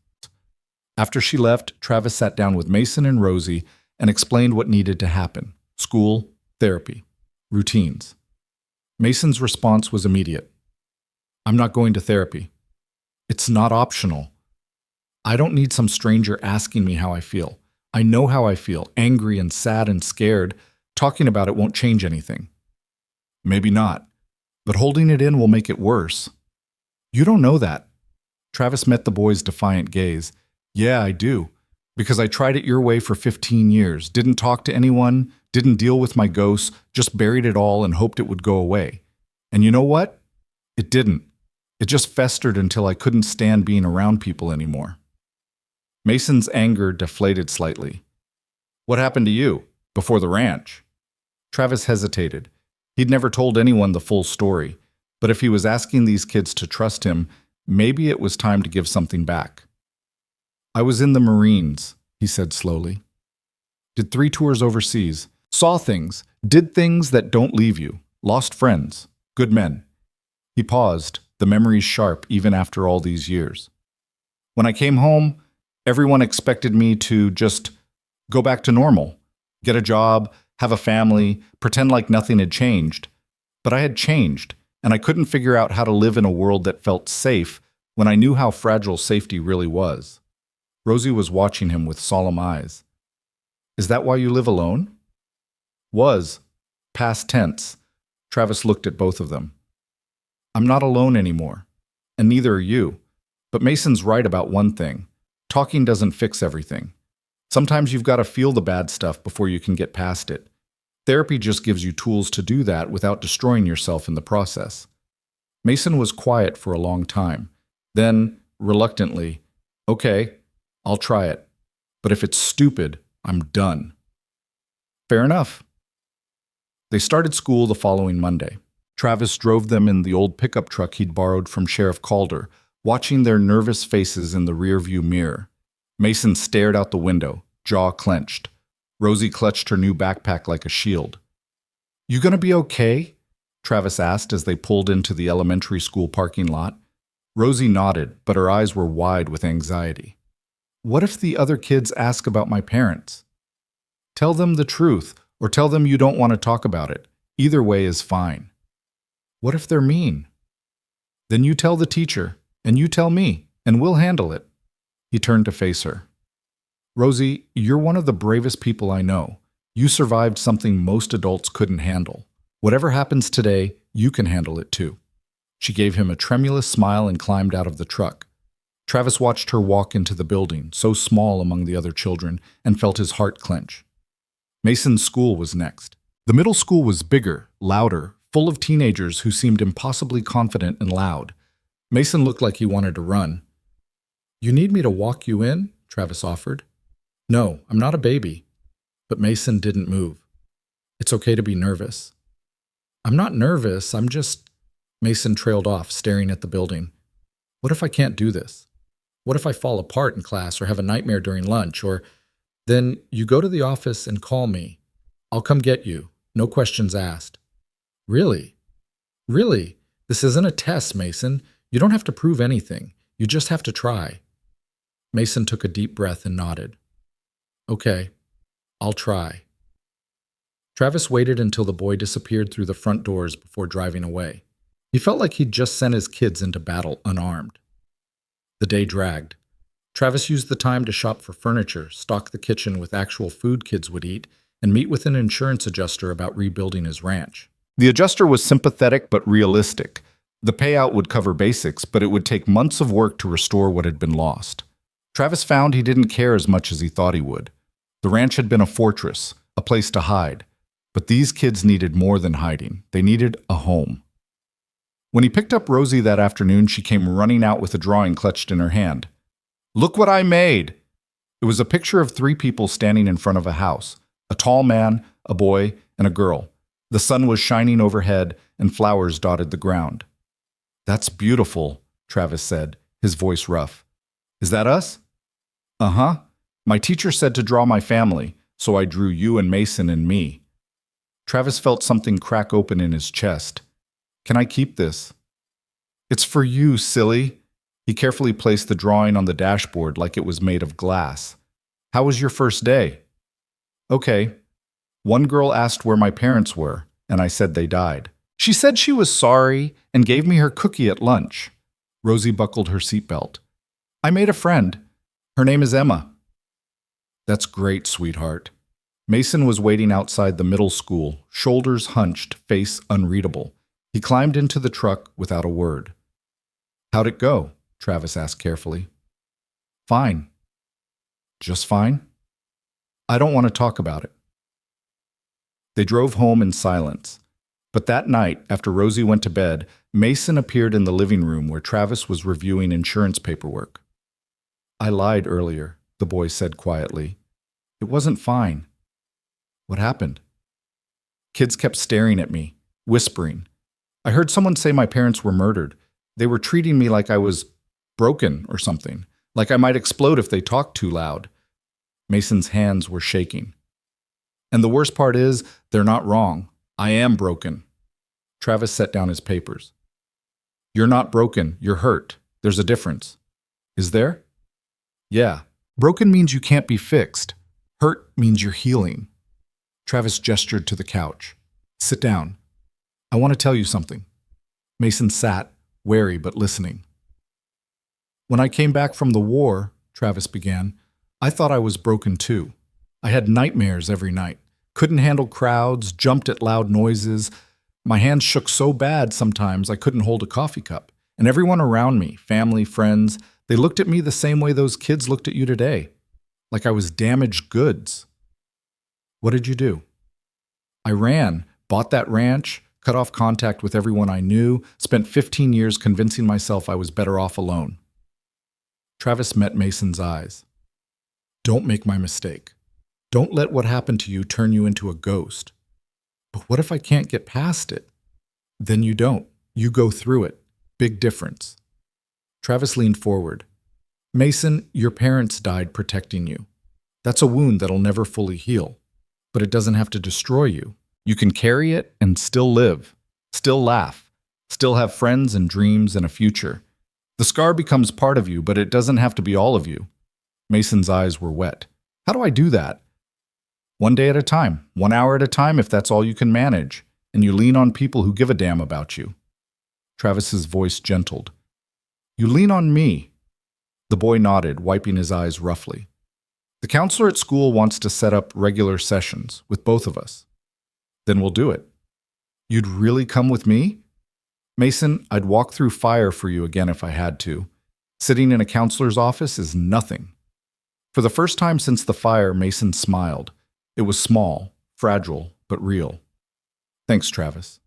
After she left, Travis sat down with Mason and Rosie and explained what needed to happen. School, therapy, routines. Mason's response was immediate. I'm not going to therapy. It's not optional. I don't need some stranger asking me how I feel. I know how I feel, angry and sad and scared. Talking about it won't change anything. Maybe not, but holding it in will make it worse. You don't know that. Travis met the boy's defiant gaze. Yeah, I do. Because I tried it your way for 15 years, didn't talk to anyone, didn't deal with my ghosts, just buried it all and hoped it would go away. And you know what? It didn't. It just festered until I couldn't stand being around people anymore. Mason's anger deflated slightly. What happened to you before the ranch? Travis hesitated. He'd never told anyone the full story, but if he was asking these kids to trust him, maybe it was time to give something back. I was in the Marines, he said slowly. Did 3 tours overseas, saw things, did things that don't leave you, lost friends, good men. He paused, the memories sharp even after all these years. When I came home, everyone expected me to just go back to normal, get a job, have a family, pretend like nothing had changed. But I had changed, and I couldn't figure out how to live in a world that felt safe when I knew how fragile safety really was. Rosie was watching him with solemn eyes. Is that why you live alone? Was. Past tense. Travis looked at both of them. I'm not alone anymore, and neither are you. But Mason's right about one thing. Talking doesn't fix everything. Sometimes you've got to feel the bad stuff before you can get past it. Therapy just gives you tools to do that without destroying yourself in the process. Mason was quiet for a long time. Then, reluctantly, okay, I'll try it. But if it's stupid, I'm done. Fair enough. They started school the following Monday. Travis drove them in the old pickup truck he'd borrowed from Sheriff Calder, watching their nervous faces in the rearview mirror. Mason stared out the window, jaw clenched. Rosie clutched her new backpack like a shield. You gonna be okay? Travis asked as they pulled into the elementary school parking lot. Rosie nodded, but her eyes were wide with anxiety. What if the other kids ask about my parents? Tell them the truth, or tell them you don't want to talk about it. Either way is fine. What if they're mean? Then you tell the teacher, and you tell me, and we'll handle it. He turned to face her. Rosie, you're one of the bravest people I know. You survived something most adults couldn't handle. Whatever happens today, you can handle it too. She gave him a tremulous smile and climbed out of the truck. Travis watched her walk into the building, so small among the other children, and felt his heart clench. Mason's school was next. The middle school was bigger, louder, full of teenagers who seemed impossibly confident and loud. Mason looked like he wanted to run. You need me to walk you in? Travis offered. No, I'm not a baby. But Mason didn't move. It's okay to be nervous. I'm not nervous, I'm just... Mason trailed off, staring at the building. What if I can't do this? What if I fall apart in class or have a nightmare during lunch? Or then you go to the office and call me. I'll come get you. No questions asked. Really? Really? This isn't a test, Mason. You don't have to prove anything. You just have to try. Mason took a deep breath and nodded. Okay, I'll try. Travis waited until the boy disappeared through the front doors before driving away. He felt like he'd just sent his kids into battle unarmed. The day dragged. Travis used the time to shop for furniture, stock the kitchen with actual food kids would eat, and meet with an insurance adjuster about rebuilding his ranch. The adjuster was sympathetic but realistic. The payout would cover basics, but it would take months of work to restore what had been lost. Travis found he didn't care as much as he thought he would. The ranch had been a fortress, a place to hide. But these kids needed more than hiding. They needed a home. When he picked up Rosie that afternoon, she came running out with a drawing clutched in her hand. Look what I made! It was a picture of 3 people standing in front of a house. A tall man, a boy, and a girl. The sun was shining overhead, and flowers dotted the ground. That's beautiful, Travis said, his voice rough. Is that us? Uh-huh. My teacher said to draw my family, so I drew you and Mason and me. Travis felt something crack open in his chest. Can I keep this? It's for you, silly. He carefully placed the drawing on the dashboard like it was made of glass. How was your first day? Okay. One girl asked where my parents were, and I said they died. She said she was sorry and gave me her cookie at lunch. Rosie buckled her seatbelt. I made a friend. Her name is Emma. That's great, sweetheart. Mason was waiting outside the middle school, shoulders hunched, face unreadable. He climbed into the truck without a word. How'd it go? Travis asked carefully. Fine. Just fine? I don't want to talk about it. They drove home in silence. But that night, after Rosie went to bed, Mason appeared in the living room where Travis was reviewing insurance paperwork. I lied earlier, the boy said quietly. It wasn't fine. What happened? Kids kept staring at me, whispering. I heard someone say my parents were murdered. They were treating me like I was broken or something, like I might explode if they talked too loud. Mason's hands were shaking. And the worst part is, they're not wrong. I am broken. Travis set down his papers. You're not broken, you're hurt. There's a difference. Is there? Yeah. Broken means you can't be fixed. Hurt means you're healing. Travis gestured to the couch. Sit down. I want to tell you something. Mason sat, wary but listening. When I came back from the war, Travis began, I thought I was broken too. I had nightmares every night. Couldn't handle crowds, jumped at loud noises. My hands shook so bad sometimes I couldn't hold a coffee cup. And everyone around me, family, friends, they looked at me the same way those kids looked at you today. Like I was damaged goods. What did you do? I ran, bought that ranch, cut off contact with everyone I knew, spent 15 years convincing myself I was better off alone. Travis met Mason's eyes. Don't make my mistake. Don't let what happened to you turn you into a ghost. But what if I can't get past it? Then you don't. You go through it. Big difference. Travis leaned forward. Mason, your parents died protecting you. That's a wound that'll never fully heal. But it doesn't have to destroy you. You can carry it and still live, still laugh, still have friends and dreams and a future. The scar becomes part of you, but it doesn't have to be all of you. Mason's eyes were wet. How do I do that? One day at a time, 1 hour at a time if that's all you can manage, and you lean on people who give a damn about you. Travis's voice gentled. You lean on me. The boy nodded, wiping his eyes roughly. The counselor at school wants to set up regular sessions with both of us. Then we'll do it. You'd really come with me? Mason, I'd walk through fire for you again if I had to. Sitting in a counselor's office is nothing. For the first time since the fire, Mason smiled. It was small, fragile, but real. Thanks, Travis.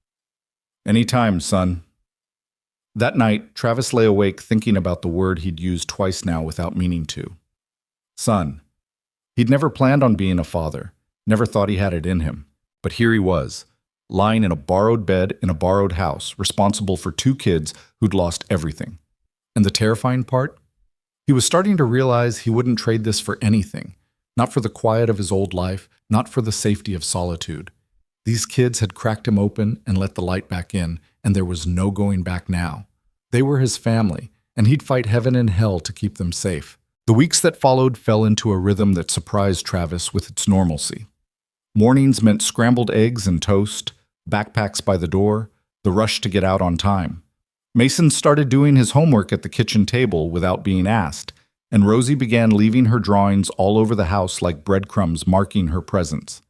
Anytime, son. That night, Travis lay awake thinking about the word he'd used twice now without meaning to. Son. He'd never planned on being a father, never thought he had it in him. But here he was, lying in a borrowed bed in a borrowed house, responsible for 2 kids who'd lost everything. And the terrifying part? He was starting to realize he wouldn't trade this for anything. Not for the quiet of his old life, not for the safety of solitude. These kids had cracked him open and let the light back in, and there was no going back now. They were his family, and he'd fight heaven and hell to keep them safe. The weeks that followed fell into a rhythm that surprised Travis with its normalcy. Mornings meant scrambled eggs and toast, backpacks by the door, the rush to get out on time. Mason started doing his homework at the kitchen table without being asked, and Rosie began leaving her drawings all over the house like breadcrumbs marking her presence.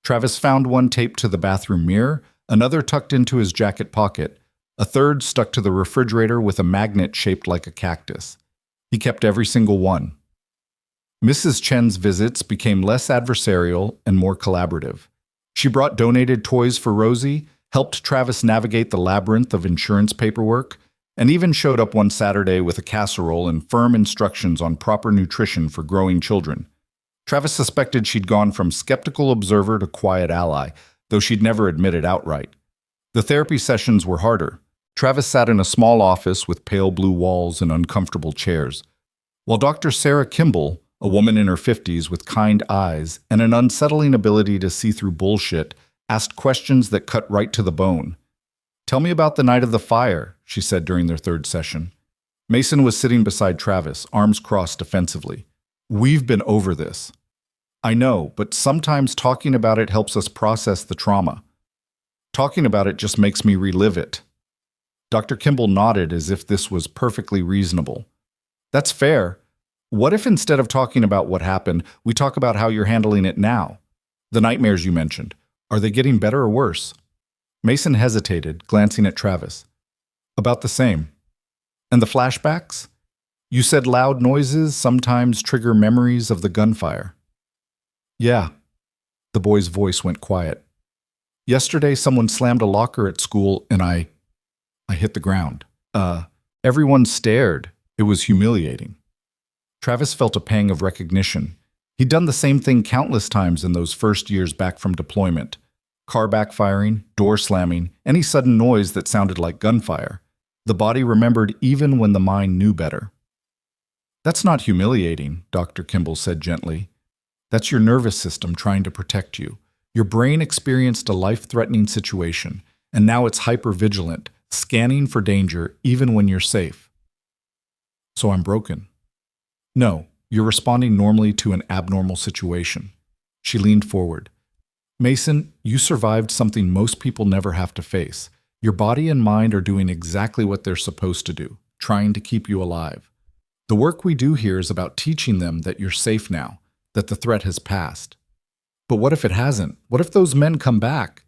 Travis found one taped to the bathroom mirror, another tucked into his jacket pocket, a third stuck to the refrigerator with a magnet shaped like a cactus. He kept every single one. Mrs. Chen's visits became less adversarial and more collaborative. She brought donated toys for Rosie, helped Travis navigate the labyrinth of insurance paperwork, and even showed up one Saturday with a casserole and firm instructions on proper nutrition for growing children. Travis suspected she'd gone from skeptical observer to quiet ally, though she'd never admit it outright. The therapy sessions were harder. Travis sat in a small office with pale blue walls and uncomfortable chairs, while Dr. Sarah Kimball, a woman in her 50s with kind eyes and an unsettling ability to see through bullshit, asked questions that cut right to the bone. Tell me about the night of the fire, she said during their third session. Mason was sitting beside Travis, arms crossed defensively. We've been over this. I know, but sometimes talking about it helps us process the trauma. Talking about it just makes me relive it. Dr. Kimball nodded as if this was perfectly reasonable. That's fair. What if instead of talking about what happened, we talk about how you're handling it now? The nightmares you mentioned, are they getting better or worse? Mason hesitated, glancing at Travis. About the same. And the flashbacks? You said loud noises sometimes trigger memories of the gunfire. Yeah. The boy's voice went quiet. Yesterday, someone slammed a locker at school and I hit the ground. Everyone stared. It was humiliating. Travis felt a pang of recognition. He'd done the same thing countless times in those first years back from deployment. Car backfiring, door slamming, any sudden noise that sounded like gunfire. The body remembered even when the mind knew better. That's not humiliating, Dr. Kimball said gently. That's your nervous system trying to protect you. Your brain experienced a life-threatening situation, and now it's hypervigilant, scanning for danger even when you're safe. So I'm broken. No, you're responding normally to an abnormal situation. She leaned forward. Mason, you survived something most people never have to face. Your body and mind are doing exactly what they're supposed to do, trying to keep you alive. The work we do here is about teaching them that you're safe now, that the threat has passed. But what if it hasn't? What if those men come back?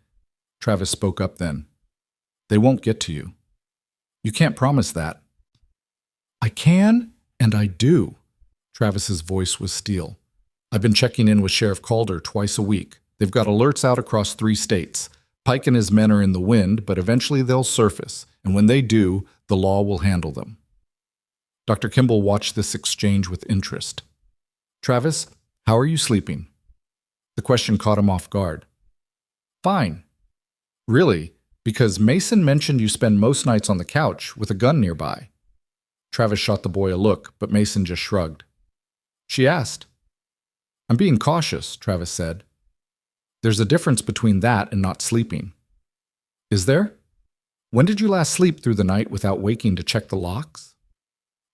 Travis spoke up then. They won't get to you. You can't promise that. I can, and I do. Travis's voice was steel. I've been checking in with Sheriff Calder twice a week. They've got alerts out across 3 states. Pike and his men are in the wind, but eventually they'll surface, and when they do, the law will handle them. Dr. Kimball watched this exchange with interest. Travis, how are you sleeping? The question caught him off guard. Fine. Really? Because Mason mentioned you spend most nights on the couch with a gun nearby. Travis shot the boy a look, but Mason just shrugged. She asked. I'm being cautious, Travis said. There's a difference between that and not sleeping. Is there? When did you last sleep through the night without waking to check the locks?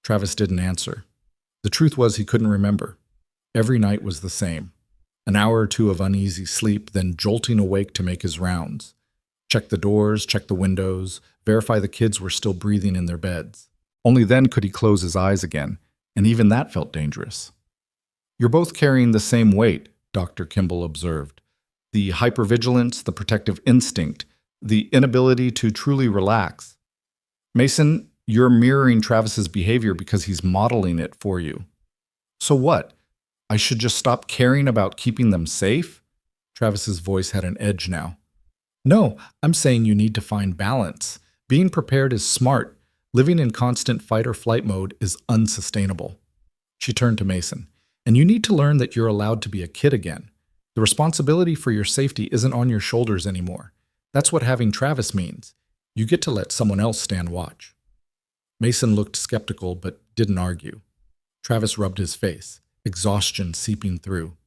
Travis didn't answer. The truth was he couldn't remember. Every night was the same. An hour or two of uneasy sleep, then jolting awake to make his rounds. Check the doors, check the windows, verify the kids were still breathing in their beds. Only then could he close his eyes again, and even that felt dangerous. You're both carrying the same weight, Dr. Kimball observed. The hypervigilance, the protective instinct, the inability to truly relax. Mason, you're mirroring Travis's behavior because he's modeling it for you. So what? I should just stop caring about keeping them safe? Travis's voice had an edge now. No, I'm saying you need to find balance. Being prepared is smart. Living in constant fight or flight mode is unsustainable. She turned to Mason. And you need to learn that you're allowed to be a kid again. The responsibility for your safety isn't on your shoulders anymore. That's what having Travis means. You get to let someone else stand watch. Mason looked skeptical but didn't argue. Travis rubbed his face, exhaustion seeping through.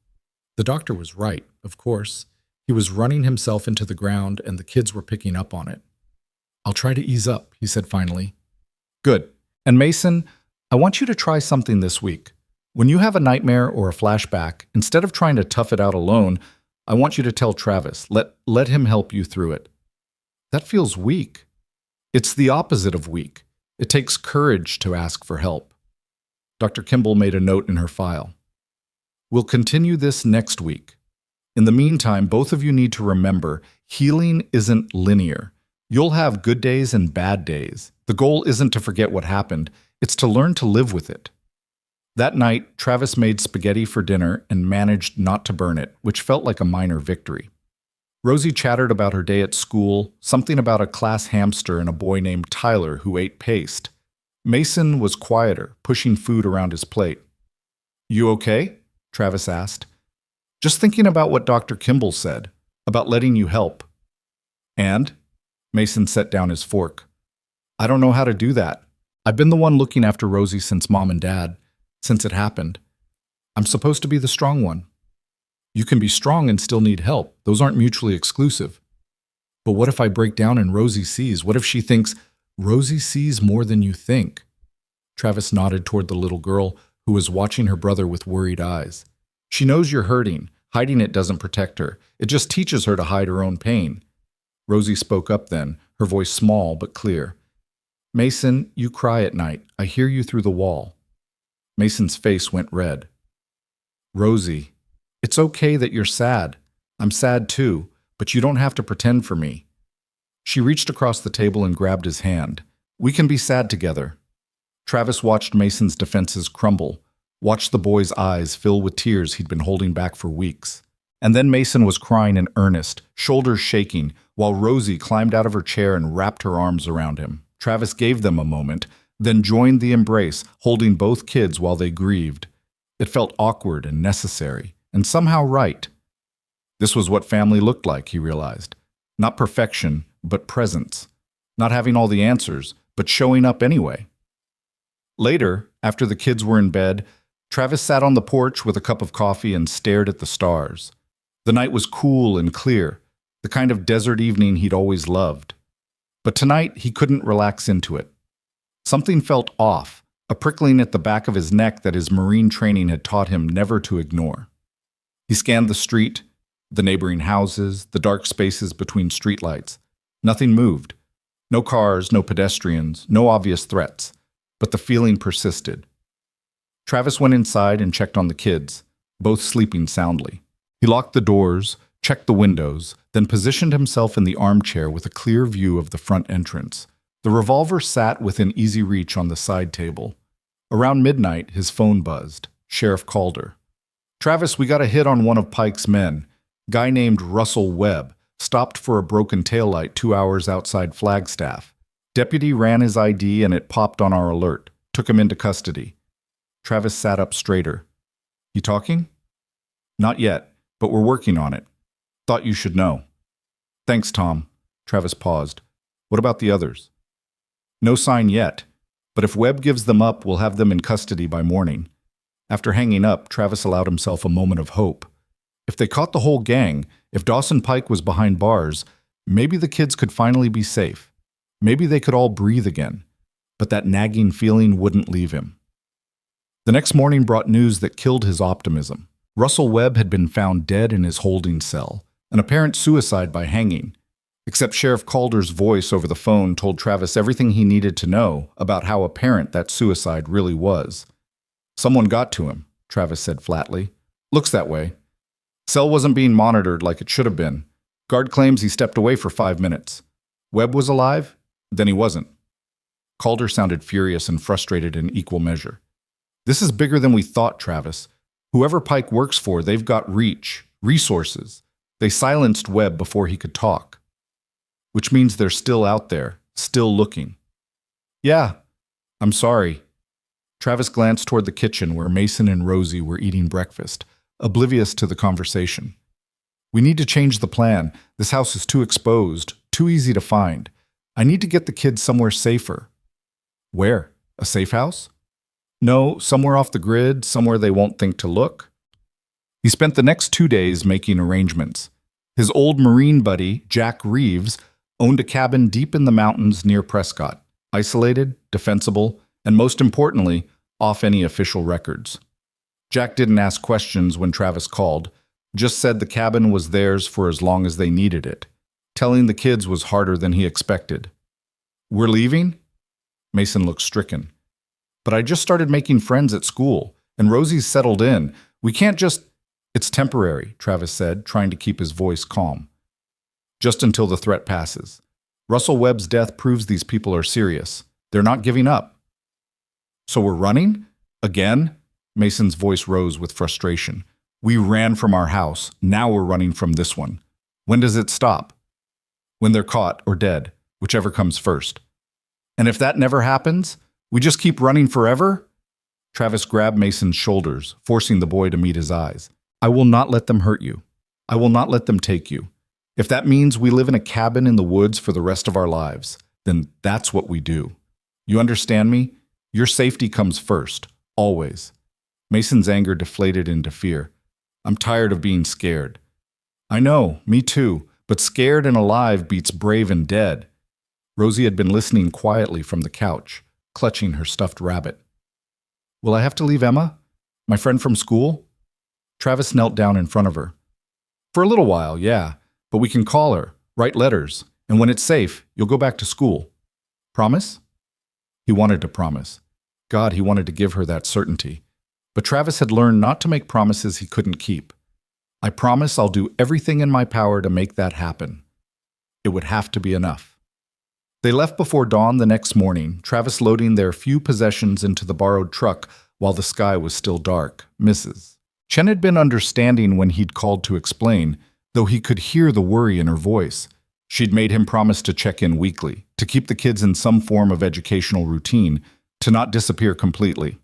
The doctor was right, of course. He was running himself into the ground and the kids were picking up on it. I'll try to ease up, he said finally. Good. And Mason, I want you to try something this week. When you have a nightmare or a flashback, instead of trying to tough it out alone, I want you to tell Travis. Let him help you through it. That feels weak. It's the opposite of weak. It takes courage to ask for help. Dr. Kimball made a note in her file. We'll continue this next week. In the meantime, both of you need to remember, healing isn't linear. You'll have good days and bad days. The goal isn't to forget what happened. It's to learn to live with it. That night, Travis made spaghetti for dinner and managed not to burn it, which felt like a minor victory. Rosie chattered about her day at school, something about a class hamster and a boy named Tyler who ate paste. Mason was quieter, pushing food around his plate. You okay? Travis asked. Just thinking about what Dr. Kimball said, about letting you help. And? Mason set down his fork. I don't know how to do that. I've been the one looking after Rosie since Mom and Dad, since it happened. I'm supposed to be the strong one. You can be strong and still need help. Those aren't mutually exclusive. But what if I break down and Rosie sees? What if she thinks, Rosie sees more than you think? Travis nodded toward the little girl who was watching her brother with worried eyes. She knows you're hurting. Hiding it doesn't protect her. It just teaches her to hide her own pain. Rosie spoke up then, her voice small but clear. Mason, you cry at night. I hear you through the wall. Mason's face went red. Rosie, it's okay that you're sad. I'm sad too, but you don't have to pretend for me. She reached across the table and grabbed his hand. We can be sad together. Travis watched Mason's defenses crumble, watched the boy's eyes fill with tears he'd been holding back for weeks. And then Mason was crying in earnest, shoulders shaking, while Rosie climbed out of her chair and wrapped her arms around him. Travis gave them a moment, then joined the embrace, holding both kids while they grieved. It felt awkward and necessary, and somehow right. This was what family looked like, he realized. Not perfection, but presence. Not having all the answers, but showing up anyway. Later, after the kids were in bed, Travis sat on the porch with a cup of coffee and stared at the stars. The night was cool and clear, the kind of desert evening he'd always loved. But tonight, he couldn't relax into it. Something felt off, a prickling at the back of his neck that his Marine training had taught him never to ignore. He scanned the street, the neighboring houses, the dark spaces between streetlights. Nothing moved. No cars, no pedestrians, no obvious threats. But the feeling persisted. Travis went inside and checked on the kids, both sleeping soundly. He locked the doors, checked the windows, then positioned himself in the armchair with a clear view of the front entrance. The revolver sat within easy reach on the side table. Around midnight, his phone buzzed. Sheriff Calder. Travis, we got a hit on one of Pike's men. Guy named Russell Webb. Stopped for a broken taillight 2 hours outside Flagstaff. Deputy ran his ID and it popped on our alert. Took him into custody. Travis sat up straighter. You talking? Not yet, but we're working on it. Thought you should know. Thanks, Tom. Travis paused. What about the others? No sign yet, but if Webb gives them up, we'll have them in custody by morning. After hanging up, Travis allowed himself a moment of hope. If they caught the whole gang, if Dawson Pike was behind bars, maybe the kids could finally be safe. Maybe they could all breathe again. But that nagging feeling wouldn't leave him. The next morning brought news that killed his optimism. Russell Webb had been found dead in his holding cell, an apparent suicide by hanging. Except Sheriff Calder's voice over the phone told Travis everything he needed to know about how apparent that suicide really was. Someone got to him, Travis said flatly. Looks that way. Cell wasn't being monitored like it should have been. Guard claims he stepped away for 5 minutes. Webb was alive? Then he wasn't. Calder sounded furious and frustrated in equal measure. This is bigger than we thought, Travis. Whoever Pike works for, they've got reach, resources. They silenced Webb before he could talk. Which means they're still out there, still looking. Yeah, I'm sorry. Travis glanced toward the kitchen where Mason and Rosie were eating breakfast, oblivious to the conversation. We need to change the plan. This house is too exposed, too easy to find. I need to get the kids somewhere safer. Where? A safe house? No, somewhere off the grid, somewhere they won't think to look. He spent the next 2 days making arrangements. His old Marine buddy, Jack Reeves, owned a cabin deep in the mountains near Prescott, isolated, defensible, and most importantly, off any official records. Jack didn't ask questions when Travis called, just said the cabin was theirs for as long as they needed it. Telling the kids was harder than he expected. We're leaving? Mason looked stricken. But I just started making friends at school, and Rosie's settled in. We can't just... It's temporary, Travis said, trying to keep his voice calm. Just until the threat passes. Russell Webb's death proves these people are serious. They're not giving up. So we're running? Again? Mason's voice rose with frustration. We ran from our house. Now we're running from this one. When does it stop? When they're caught or dead, whichever comes first. And if that never happens, we just keep running forever? Travis grabbed Mason's shoulders, forcing the boy to meet his eyes. I will not let them hurt you. I will not let them take you. If that means we live in a cabin in the woods for the rest of our lives, then that's what we do. You understand me? Your safety comes first, always. Mason's anger deflated into fear. I'm tired of being scared. I know, me too, but scared and alive beats brave and dead. Rosie had been listening quietly from the couch, clutching her stuffed rabbit. Will I have to leave Emma? My friend from school? Travis knelt down in front of her. For a little while, yeah, but we can call her, write letters. And when it's safe, you'll go back to school. Promise?" He wanted to promise. God, he wanted to give her that certainty. But Travis had learned not to make promises he couldn't keep. "I promise I'll do everything in my power to make that happen." It would have to be enough. They left before dawn the next morning, Travis loading their few possessions into the borrowed truck while the sky was still dark. Mrs. Chen had been understanding when he'd called to explain, though he could hear the worry in her voice. She'd made him promise to check in weekly, to keep the kids in some form of educational routine, to not disappear completely.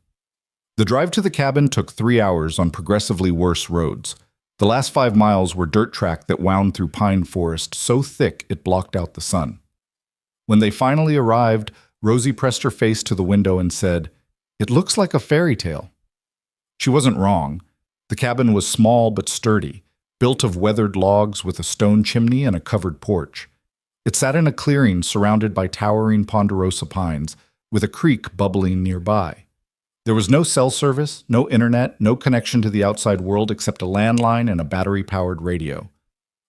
The drive to the cabin took 3 hours on progressively worse roads. The last 5 miles were dirt track that wound through pine forest so thick it blocked out the sun. When they finally arrived, Rosie pressed her face to the window and said, "It looks like a fairy tale." She wasn't wrong. The cabin was small but sturdy, built of weathered logs with a stone chimney and a covered porch. It sat in a clearing surrounded by towering ponderosa pines, with a creek bubbling nearby. There was no cell service, no internet, no connection to the outside world except a landline and a battery-powered radio.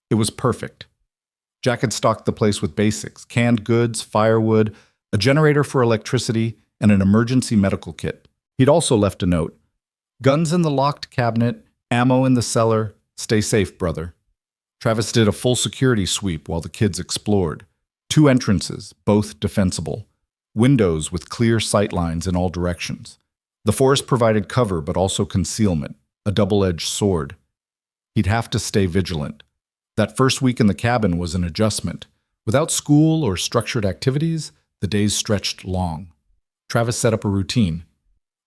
It was perfect. Jack had stocked the place with basics: canned goods, firewood, a generator for electricity, and an emergency medical kit. He'd also left a note: "Guns in the locked cabinet, ammo in the cellar, stay safe, brother." Travis did a full security sweep while the kids explored. 2 entrances, both defensible. Windows with clear sight lines in all directions. The forest provided cover but also concealment, a double-edged sword. He'd have to stay vigilant. That first week in the cabin was an adjustment. Without school or structured activities, the days stretched long. Travis set up a routine.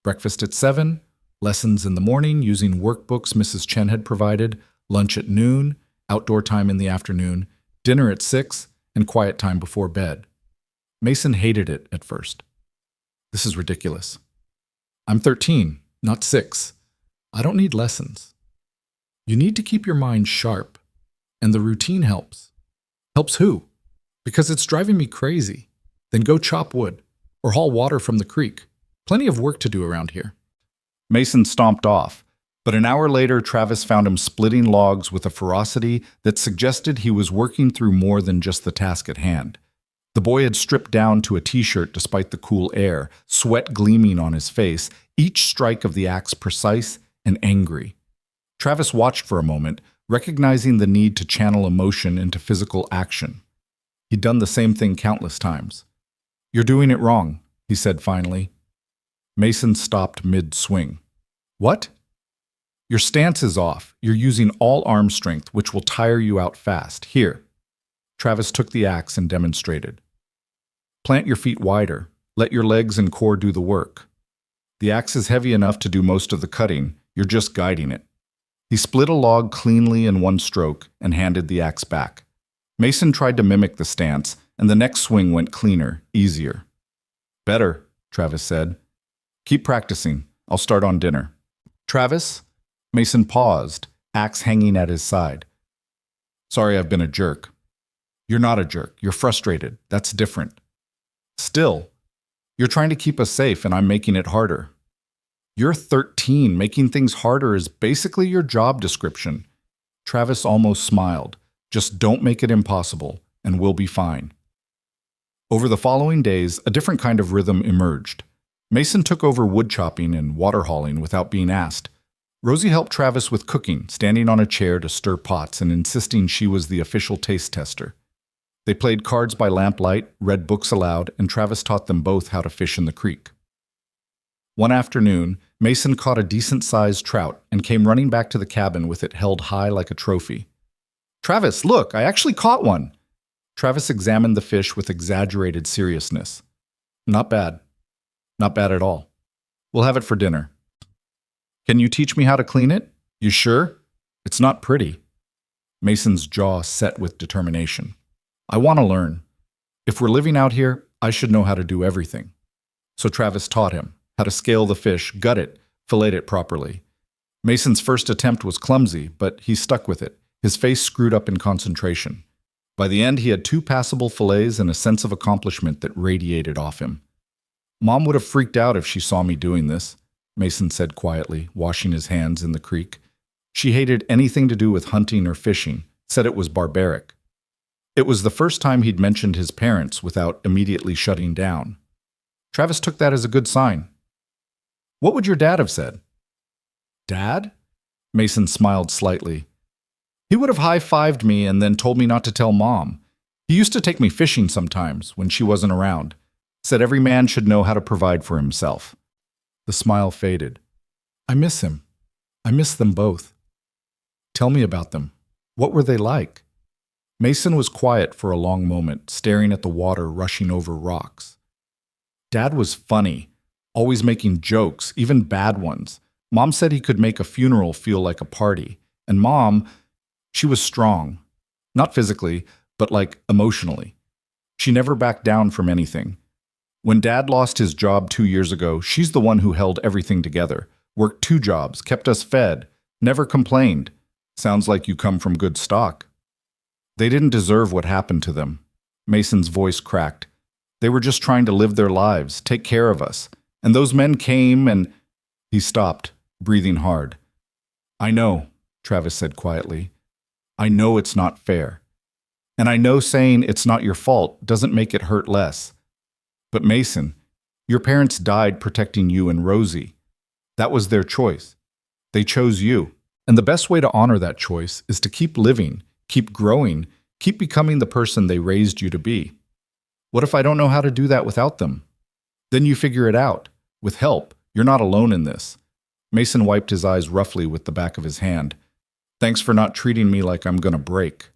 Breakfast at 7, lessons in the morning using workbooks Mrs. Chen had provided, lunch at noon, outdoor time in the afternoon, dinner at 6, and quiet time before bed. Mason hated it at first. "This is ridiculous. I'm 13, not 6. I don't need lessons." "You need to keep your mind sharp. And the routine helps." "Helps who?" "Because it's driving me crazy." "Then go chop wood or haul water from the creek. Plenty of work to do around here." Mason stomped off, but an hour later Travis found him splitting logs with a ferocity that suggested he was working through more than just the task at hand. The boy had stripped down to a t-shirt despite the cool air, sweat gleaming on his face, each strike of the axe precise and angry. Travis watched for a moment, recognizing the need to channel emotion into physical action. He'd done the same thing countless times. "You're doing it wrong," he said finally. Mason stopped mid-swing. "What?" "Your stance is off. You're using all arm strength, which will tire you out fast. Here." Travis took the axe and demonstrated. "Plant your feet wider. Let your legs and core do the work. The axe is heavy enough to do most of the cutting. You're just guiding it." He split a log cleanly in one stroke and handed the axe back. Mason tried to mimic the stance, and the next swing went cleaner, easier. "Better," Travis said. "Keep practicing. I'll start on dinner." "Travis?" Mason paused, axe hanging at his side. "Sorry I've been a jerk." "You're not a jerk. You're frustrated. That's different." "Still, you're trying to keep us safe and I'm making it harder." "You're 13. Making things harder is basically your job description." Travis almost smiled. "Just don't make it impossible, and we'll be fine." Over the following days, a different kind of rhythm emerged. Mason took over wood chopping and water hauling without being asked. Rosie helped Travis with cooking, standing on a chair to stir pots and insisting she was the official taste tester. They played cards by lamplight, read books aloud, and Travis taught them both how to fish in the creek. One afternoon, Mason caught a decent-sized trout and came running back to the cabin with it held high like a trophy. "Travis, look, I actually caught one!" Travis examined the fish with exaggerated seriousness. "Not bad. Not bad at all. We'll have it for dinner." "Can you teach me how to clean it? You sure? It's not pretty." Mason's jaw set with determination. "I want to learn. If we're living out here, I should know how to do everything." So Travis taught him how to scale the fish, gut it, fillet it properly. Mason's first attempt was clumsy, but he stuck with it, his face screwed up in concentration. By the end, he had 2 passable fillets and a sense of accomplishment that radiated off him. "Mom would have freaked out if she saw me doing this," Mason said quietly, washing his hands in the creek. "She hated anything to do with hunting or fishing, said it was barbaric." It was the first time he'd mentioned his parents without immediately shutting down. Travis took that as a good sign. What would your dad have said? Dad? Mason smiled slightly. He would have high-fived me and then told me not to tell Mom. He used to take me fishing sometimes when she wasn't around. Said every man should know how to provide for himself. The smile faded. I miss him. I miss them both. Tell me about them. What were they like? Mason was quiet for a long moment, staring at the water rushing over rocks. Dad was funny, always making jokes, even bad ones. Mom said he could make a funeral feel like a party. And Mom, she was strong. Not physically, but like emotionally. She never backed down from anything. When Dad lost his job 2 years ago, she's the one who held everything together. Worked 2 jobs, kept us fed, never complained. Sounds like you come from good stock. They didn't deserve what happened to them. Mason's voice cracked. They were just trying to live their lives, take care of us. And those men came and... He stopped, breathing hard. I know, Travis said quietly. I know it's not fair. And I know saying it's not your fault doesn't make it hurt less. But Mason, your parents died protecting you and Rosie. That was their choice. They chose you. And the best way to honor that choice is to keep living, keep growing, keep becoming the person they raised you to be. What if I don't know how to do that without them? Then you figure it out. With help, you're not alone in this. Mason wiped his eyes roughly with the back of his hand. Thanks for not treating me like I'm gonna break.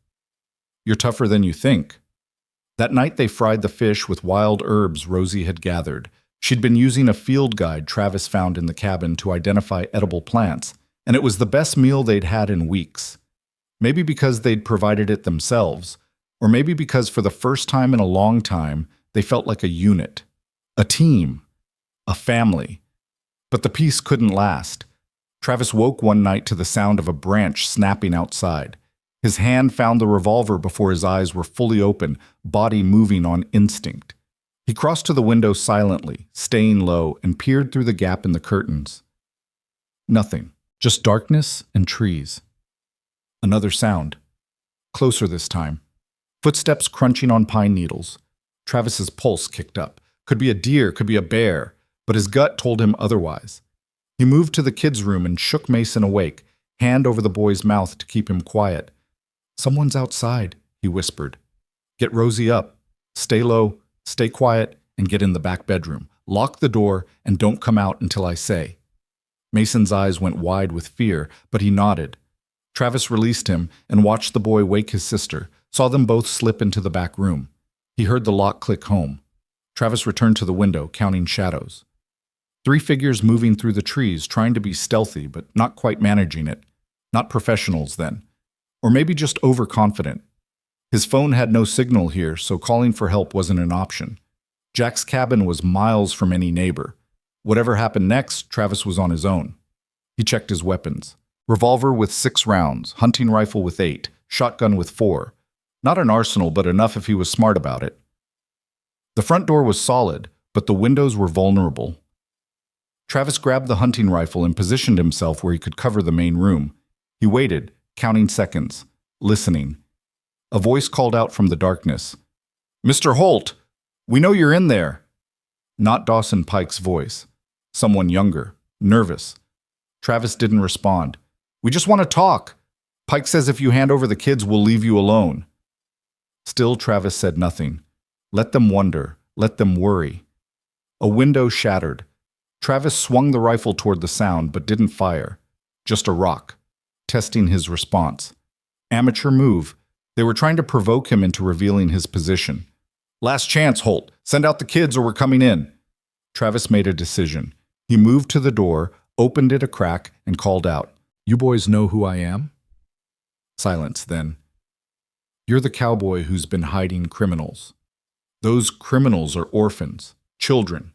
You're tougher than you think. That night they fried the fish with wild herbs Rosie had gathered. She'd been using a field guide Travis found in the cabin to identify edible plants, and it was the best meal they'd had in weeks. Maybe because they'd provided it themselves, or maybe because for the first time in a long time, they felt like a unit, a team, a family. But the peace couldn't last. Travis woke one night to the sound of a branch snapping outside. His hand found the revolver before his eyes were fully open, body moving on instinct. He crossed to the window silently, staying low, and peered through the gap in the curtains. Nothing, just darkness and trees. Another sound. Closer this time. Footsteps crunching on pine needles. Travis's pulse kicked up. Could be a deer, could be a bear, but his gut told him otherwise. He moved to the kids' room and shook Mason awake, hand over the boy's mouth to keep him quiet. Someone's outside, he whispered. Get Rosie up. Stay low, stay quiet, and get in the back bedroom. Lock the door and don't come out until I say. Mason's eyes went wide with fear, but he nodded. Travis released him and watched the boy wake his sister, saw them both slip into the back room. He heard the lock click home. Travis returned to the window, counting shadows. 3 figures moving through the trees, trying to be stealthy, but not quite managing it. Not professionals, then. Or maybe just overconfident. His phone had no signal here, so calling for help wasn't an option. Jack's cabin was miles from any neighbor. Whatever happened next, Travis was on his own. He checked his weapons. Revolver with 6 rounds, hunting rifle with 8, shotgun with 4. Not an arsenal, but enough if he was smart about it. The front door was solid, but the windows were vulnerable. Travis grabbed the hunting rifle and positioned himself where he could cover the main room. He waited, counting seconds, listening. A voice called out from the darkness. Mr. Holt, we know you're in there. Not Dawson Pike's voice. Someone younger, nervous. Travis didn't respond. We just want to talk. Pike says if you hand over the kids, we'll leave you alone. Still, Travis said nothing. Let them wonder. Let them worry. A window shattered. Travis swung the rifle toward the sound, but didn't fire. Just a rock. Testing his response. Amateur move. They were trying to provoke him into revealing his position. Last chance, Holt. Send out the kids or we're coming in. Travis made a decision. He moved to the door, opened it a crack, and called out. You boys know who I am? Silence then. You're the cowboy who's been hiding criminals. Those criminals are orphans, children.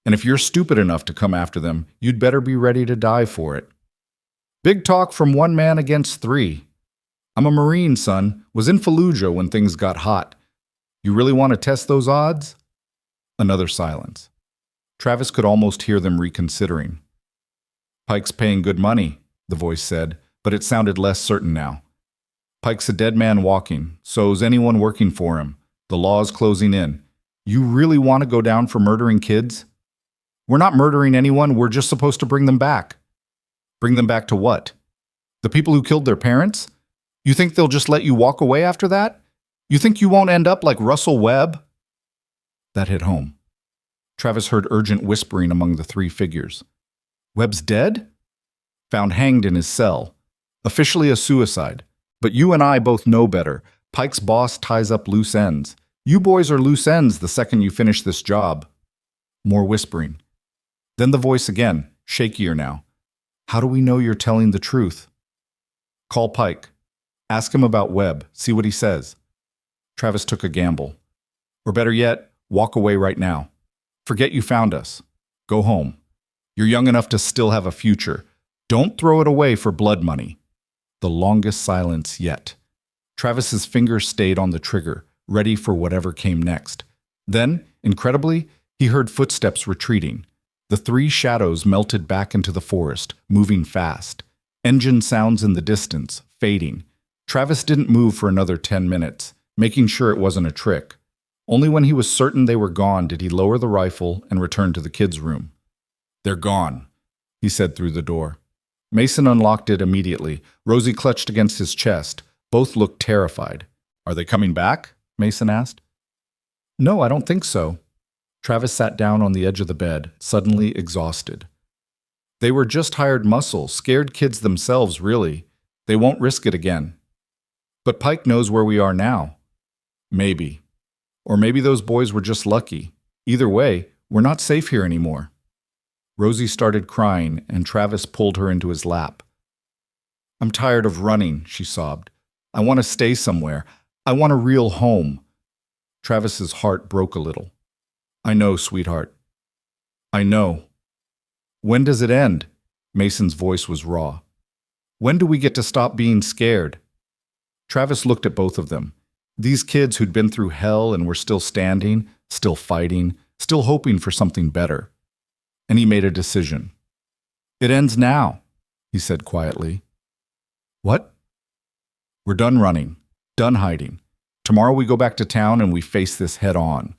And if you're stupid enough to come after them, you'd better be ready to die for it. Big talk from 1 man against 3. I'm a Marine, son. Was in Fallujah when things got hot. You really want to test those odds? Another silence. Travis could almost hear them reconsidering. Pike's paying good money, the voice said, but it sounded less certain now. Pike's a dead man walking, so's anyone working for him. The law's closing in. You really want to go down for murdering kids? We're not murdering anyone, we're just supposed to bring them back. Bring them back to what? The people who killed their parents? You think they'll just let you walk away after that? You think you won't end up like Russell Webb? That hit home. Travis heard urgent whispering among the three figures. Webb's dead? Found hanged in his cell. Officially a suicide. But you and I both know better. Pike's boss ties up loose ends. You boys are loose ends the second you finish this job. More whispering. Then the voice again, shakier now. How do we know you're telling the truth? Call Pike. Ask him about Webb. See what he says. Travis took a gamble. Or better yet, walk away right now. Forget you found us. Go home. You're young enough to still have a future. Don't throw it away for blood money. The longest silence yet. Travis's fingers stayed on the trigger, ready for whatever came next. Then, incredibly, he heard footsteps retreating. The three shadows melted back into the forest, moving fast. Engine sounds in the distance, fading. Travis didn't move for another 10 minutes, making sure it wasn't a trick. Only when he was certain they were gone did he lower the rifle and return to the kids' room. They're gone, he said through the door. Mason unlocked it immediately. Rosie clutched against his chest. Both looked terrified. Are they coming back? Mason asked. No, I don't think so. Travis sat down on the edge of the bed, suddenly exhausted. They were just hired muscle, scared kids themselves, really. They won't risk it again. But Pike knows where we are now. Maybe. Or maybe those boys were just lucky. Either way, we're not safe here anymore. Rosie started crying, and Travis pulled her into his lap. I'm tired of running, she sobbed. I want to stay somewhere. I want a real home. Travis's heart broke a little. I know, sweetheart. I know. When does it end? Mason's voice was raw. When do we get to stop being scared? Travis looked at both of them. These kids who'd been through hell and were still standing, still fighting, still hoping for something better. And he made a decision. It ends now, he said quietly. What? We're done running, done hiding. Tomorrow we go back to town and we face this head on.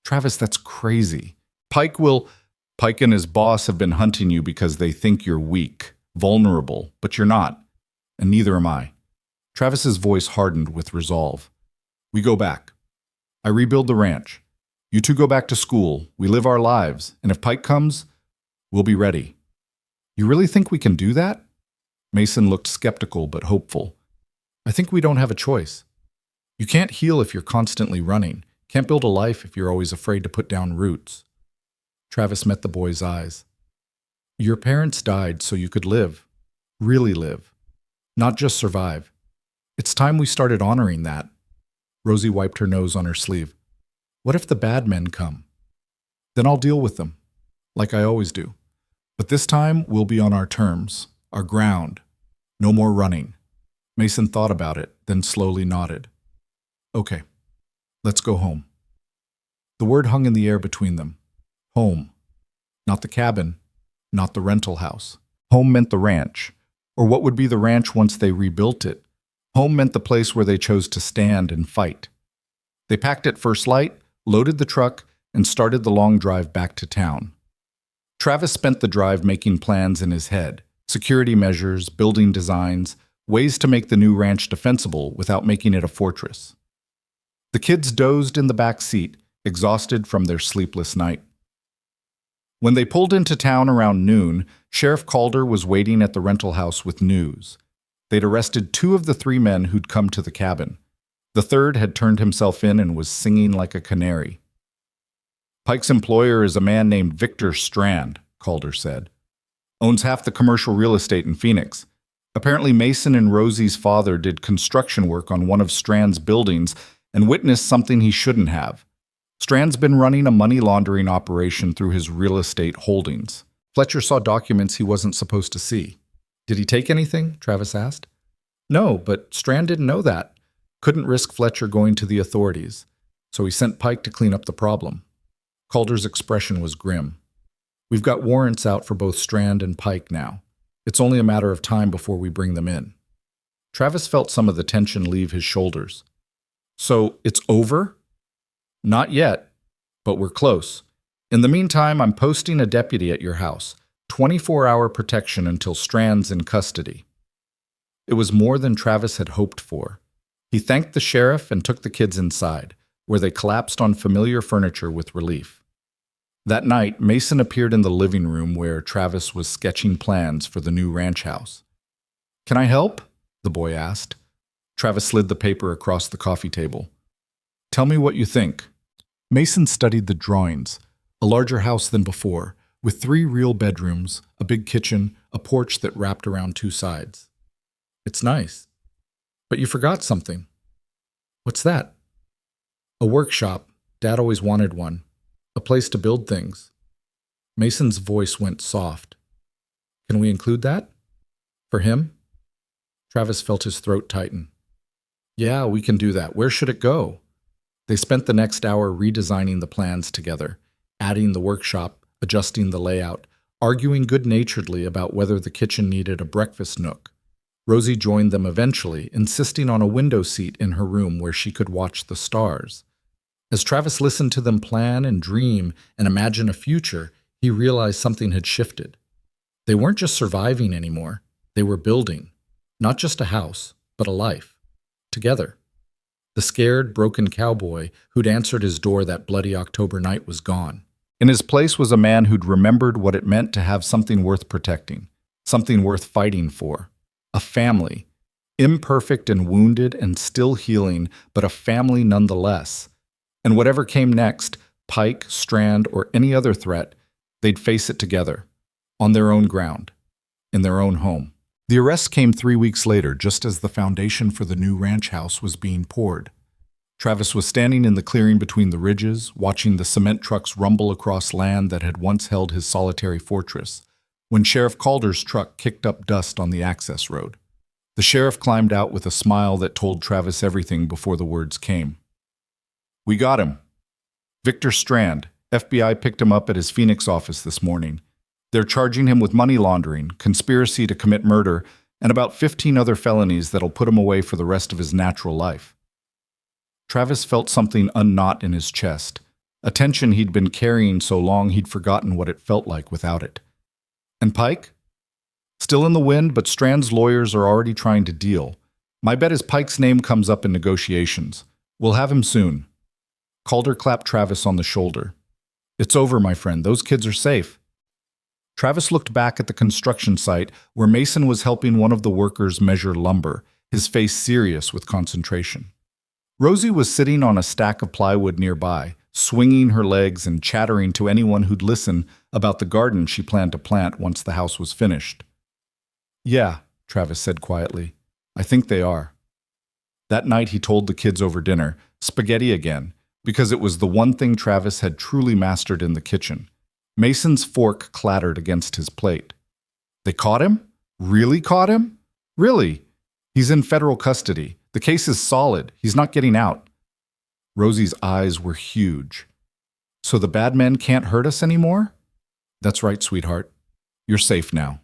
Travis, that's crazy. Pike and his boss have been hunting you because they think you're weak, vulnerable, but you're not. And neither am I. Travis's voice hardened with resolve. We go back. I rebuild the ranch. You two go back to school. We live our lives. And if Pike comes, we'll be ready. You really think we can do that? Mason looked skeptical but hopeful. I think we don't have a choice. You can't heal if you're constantly running. Can't build a life if you're always afraid to put down roots. Travis met the boy's eyes. Your parents died so you could live. Really live. Not just survive. It's time we started honoring that. Rosie wiped her nose on her sleeve. What if the bad men come? Then I'll deal with them, like I always do. But this time we'll be on our terms, our ground. No more running. Mason thought about it, then slowly nodded. Okay, let's go home. The word hung in the air between them. Home. Not the cabin, not the rental house. Home meant the ranch, or what would be the ranch once they rebuilt it. Home meant the place where they chose to stand and fight. They packed at first light, loaded the truck, and started the long drive back to town. Travis spent the drive making plans in his head, security measures, building designs, ways to make the new ranch defensible without making it a fortress. The kids dozed in the back seat, exhausted from their sleepless night. When they pulled into town around noon, Sheriff Calder was waiting at the rental house with news. They'd arrested 2 of the 3 men who'd come to the cabin. The third had turned himself in and was singing like a canary. Pike's employer is a man named Victor Strand, Calder said. Owns half the commercial real estate in Phoenix. Apparently Mason and Rosie's father did construction work on one of Strand's buildings and witnessed something he shouldn't have. Strand's been running a money laundering operation through his real estate holdings. Fletcher saw documents he wasn't supposed to see. Did he take anything? Travis asked. No, but Strand didn't know that. Couldn't risk Fletcher going to the authorities, so he sent Pike to clean up the problem. Calder's expression was grim. We've got warrants out for both Strand and Pike now. It's only a matter of time before we bring them in. Travis felt some of the tension leave his shoulders. So, it's over? Not yet, but we're close. In the meantime, I'm posting a deputy at your house. 24-hour protection until Strand's in custody. It was more than Travis had hoped for. He thanked the sheriff and took the kids inside, where they collapsed on familiar furniture with relief. That night, Mason appeared in the living room where Travis was sketching plans for the new ranch house. "Can I help?" the boy asked. Travis slid the paper across the coffee table. "Tell me what you think." Mason studied the drawings, a larger house than before, with 3 real bedrooms, a big kitchen, a porch that wrapped around 2 sides. "It's nice. But you forgot something." "What's that?" "A workshop. Dad always wanted one. A place to build things." Mason's voice went soft. "Can we include that? For him?" Travis felt his throat tighten. "Yeah, we can do that. Where should it go?" They spent the next hour redesigning the plans together, adding the workshop, adjusting the layout, arguing good-naturedly about whether the kitchen needed a breakfast nook. Rosie joined them eventually, insisting on a window seat in her room where she could watch the stars. As Travis listened to them plan and dream and imagine a future, he realized something had shifted. They weren't just surviving anymore. They were building. Not just a house, but a life. Together. The scared, broken cowboy who'd answered his door that bloody October night was gone. In his place was a man who'd remembered what it meant to have something worth protecting, something worth fighting for. A family. Imperfect and wounded and still healing, but a family nonetheless. And whatever came next, Pike, Strand, or any other threat, they'd face it together, on their own ground, in their own home. The arrest came 3 weeks later, just as the foundation for the new ranch house was being poured. Travis was standing in the clearing between the ridges, watching the cement trucks rumble across land that had once held his solitary fortress, when Sheriff Calder's truck kicked up dust on the access road. The sheriff climbed out with a smile that told Travis everything before the words came. "We got him. Victor Strand. FBI picked him up at his Phoenix office this morning. They're charging him with money laundering, conspiracy to commit murder, and about 15 other felonies that'll put him away for the rest of his natural life." Travis felt something unknot in his chest, a tension he'd been carrying so long he'd forgotten what it felt like without it. "And Pike?" "Still in the wind, but Strand's lawyers are already trying to deal. My bet is Pike's name comes up in negotiations. We'll have him soon." Calder clapped Travis on the shoulder. "It's over, my friend. Those kids are safe." Travis looked back at the construction site where Mason was helping one of the workers measure lumber, his face serious with concentration. Rosie was sitting on a stack of plywood nearby, swinging her legs and chattering to anyone who'd listen about the garden she planned to plant once the house was finished. "Yeah," Travis said quietly. "I think they are." That night he told the kids over dinner, spaghetti again, because it was the one thing Travis had truly mastered in the kitchen. Mason's fork clattered against his plate. "They caught him? Really caught him? Really? He's in federal custody. The case is solid. He's not getting out." Rosie's eyes were huge. "So the bad men can't hurt us anymore?" "That's right, sweetheart. You're safe now."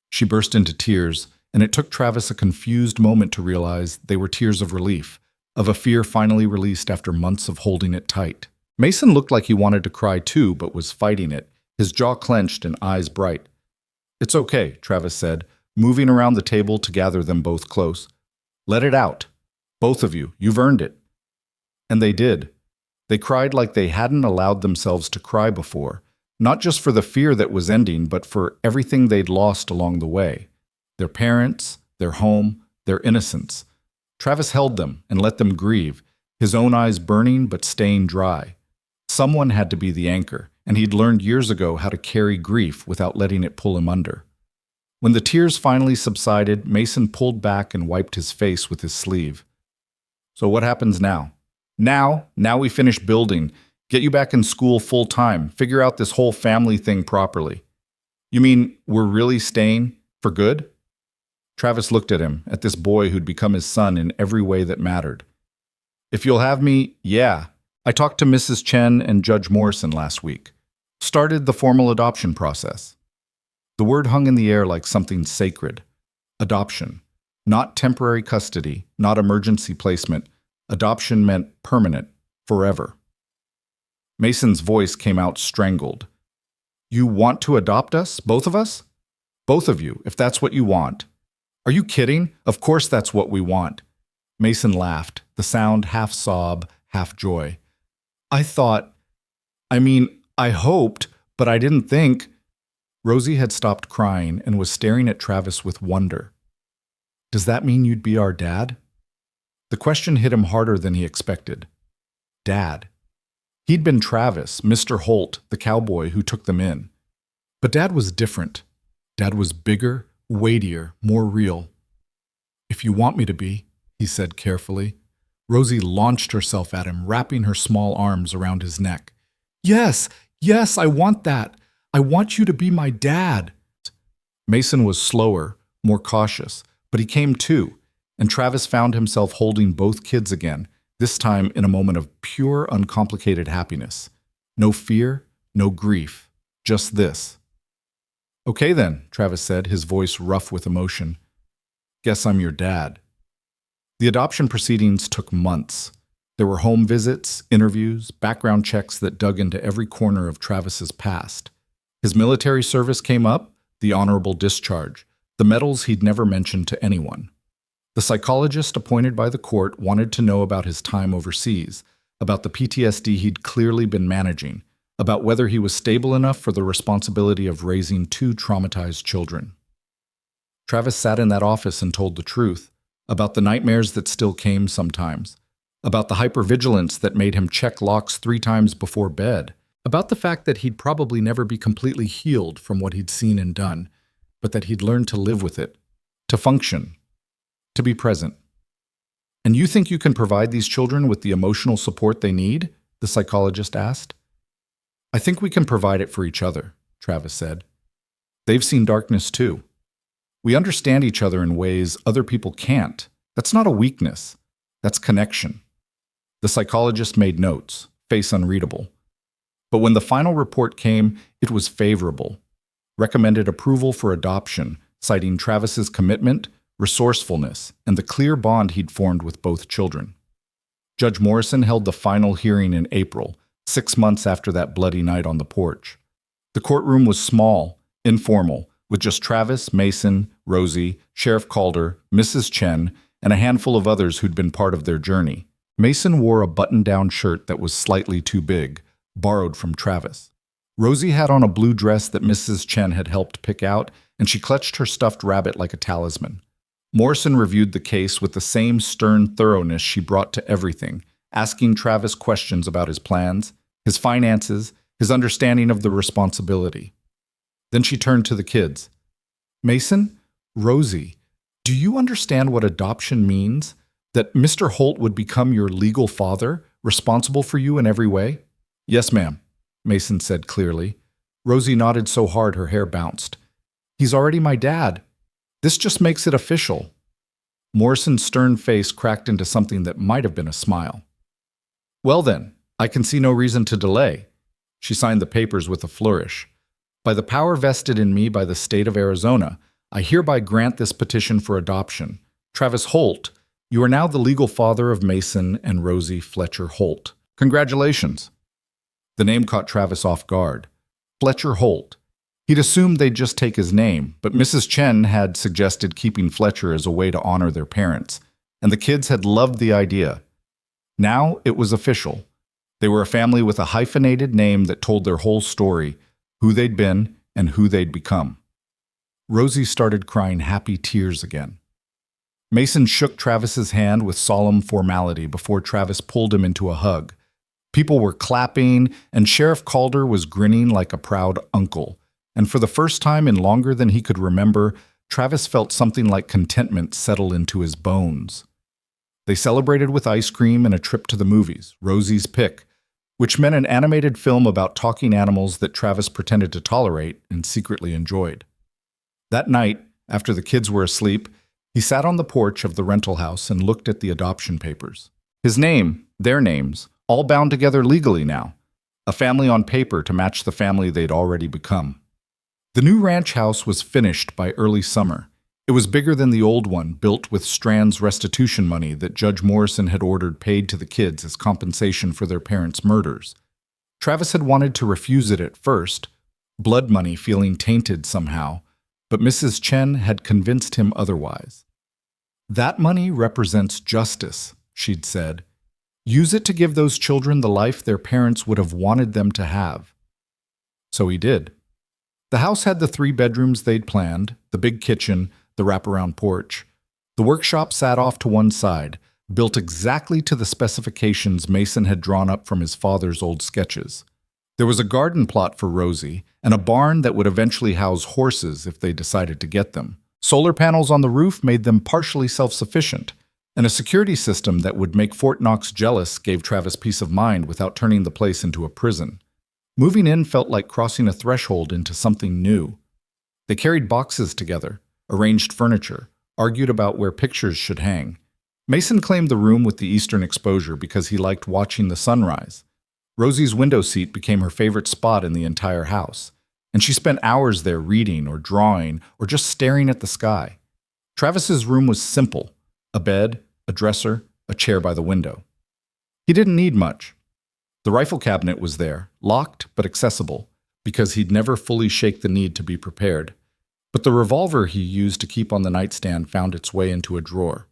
She burst into tears, and it took Travis a confused moment to realize they were tears of relief, of a fear finally released after months of holding it tight. Mason looked like he wanted to cry too, but was fighting it, his jaw clenched and eyes bright. "It's okay," Travis said, moving around the table to gather them both close. "Let it out. Both of you. You've earned it." And they did. They cried like they hadn't allowed themselves to cry before, not just for the fear that was ending, but for everything they'd lost along the way. Their parents, their home, their innocence. Travis held them and let them grieve, his own eyes burning but staying dry. Someone had to be the anchor, and he'd learned years ago how to carry grief without letting it pull him under. When the tears finally subsided, Mason pulled back and wiped his face with his sleeve. "So what happens now?" Now we finish building, get you back in school full time, figure out this whole family thing properly." "You mean we're really staying for good?" Travis looked at him, at this boy who'd become his son in every way that mattered. "If you'll have me, yeah. I talked to Mrs. Chen and Judge Morrison last week. Started the formal adoption process." The word hung in the air like something sacred. Adoption. Not temporary custody, not emergency placement. Adoption meant permanent, forever. Mason's voice came out strangled. You want to adopt us, both of us? Both of you, if that's what you want. Are you kidding? Of course that's what we want. Mason laughed, the sound half sob, half joy. I hoped, but I didn't think. Rosie had stopped crying and was staring at Travis with wonder. Does that mean you'd be our dad? The question hit him harder than he expected. Dad. He'd been Travis, Mr. Holt, the cowboy who took them in. But Dad was different. Dad was bigger, weightier, more real. If you want me to be, he said carefully. Rosie launched herself at him, wrapping her small arms around his neck. Yes, I want that. I want you to be my dad. Mason was slower, more cautious, but he came too, and Travis found himself holding both kids again, this time in a moment of pure, uncomplicated happiness. No fear, no grief, just this. Okay then, Travis said, his voice rough with emotion. Guess I'm your dad. The adoption proceedings took months. There were home visits, interviews, background checks that dug into every corner of Travis's past. His military service came up, the honorable discharge, the medals he'd never mentioned to anyone. The psychologist appointed by the court wanted to know about his time overseas, about the PTSD he'd clearly been managing, about whether he was stable enough for the responsibility of raising two traumatized children. Travis sat in that office and told the truth, about the nightmares that still came sometimes, about the hypervigilance that made him check locks 3 times before bed, about the fact that he'd probably never be completely healed from what he'd seen and done, but that he'd learned to live with it, to function, to be present. And you think you can provide these children with the emotional support they need? The psychologist asked. I think we can provide it for each other, Travis said. They've seen darkness too. We understand each other in ways other people can't. That's not a weakness. That's connection. The psychologist made notes, face unreadable. But when the final report came, it was favorable. Recommended approval for adoption, citing Travis's commitment, resourcefulness, and the clear bond he'd formed with both children. Judge Morrison held the final hearing in April, 6 months after that bloody night on the porch. The courtroom was small, informal, with just Travis, Mason, Rosie, Sheriff Calder, Mrs. Chen, and a handful of others who'd been part of their journey. Mason wore a button-down shirt that was slightly too big, borrowed from Travis. Rosie had on a blue dress that Mrs. Chen had helped pick out, and she clutched her stuffed rabbit like a talisman. Morrison reviewed the case with the same stern thoroughness she brought to everything, asking Travis questions about his plans, his finances, his understanding of the responsibility. Then she turned to the kids. Mason, Rosie, do you understand what adoption means? That Mr. Holt would become your legal father, responsible for you in every way? Yes, ma'am, Mason said clearly. Rosie nodded so hard her hair bounced. He's already my dad. This just makes it official. Morrison's stern face cracked into something that might have been a smile. Well then, I can see no reason to delay. She signed the papers with a flourish. By the power vested in me by the state of Arizona, I hereby grant this petition for adoption. Travis Holt, you are now the legal father of Mason and Rosie Fletcher Holt. Congratulations. The name caught Travis off guard. Fletcher Holt. He'd assumed they'd just take his name, but Mrs. Chen had suggested keeping Fletcher as a way to honor their parents, and the kids had loved the idea. Now it was official. They were a family with a hyphenated name that told their whole story, who they'd been and who they'd become. Rosie started crying happy tears again. Mason shook Travis's hand with solemn formality before Travis pulled him into a hug. People were clapping, and Sheriff Calder was grinning like a proud uncle. And for the first time in longer than he could remember, Travis felt something like contentment settle into his bones. They celebrated with ice cream and a trip to the movies, Rosie's pick, which meant an animated film about talking animals that Travis pretended to tolerate and secretly enjoyed. That night, after the kids were asleep, he sat on the porch of the rental house and looked at the adoption papers. His name, their names, all bound together legally now. A family on paper to match the family they'd already become. The new ranch house was finished by early summer. It was bigger than the old one, built with Strand's restitution money that Judge Morrison had ordered paid to the kids as compensation for their parents' murders. Travis had wanted to refuse it at first, blood money feeling tainted somehow, but Mrs. Chen had convinced him otherwise. "That money represents justice," she'd said. "Use it to give those children the life their parents would have wanted them to have." So he did. The house had the 3 bedrooms they'd planned, the big kitchen, the wraparound porch. The workshop sat off to one side, built exactly to the specifications Mason had drawn up from his father's old sketches. There was a garden plot for Rosie, and a barn that would eventually house horses if they decided to get them. Solar panels on the roof made them partially self-sufficient, and a security system that would make Fort Knox jealous gave Travis peace of mind without turning the place into a prison. Moving in felt like crossing a threshold into something new. They carried boxes together, arranged furniture, argued about where pictures should hang. Mason claimed the room with the eastern exposure because he liked watching the sunrise. Rosie's window seat became her favorite spot in the entire house, and she spent hours there reading or drawing or just staring at the sky. Travis's room was simple: a bed, a dresser, a chair by the window. He didn't need much. The rifle cabinet was there, locked but accessible, because he'd never fully shake the need to be prepared. But the revolver he used to keep on the nightstand found its way into a drawer.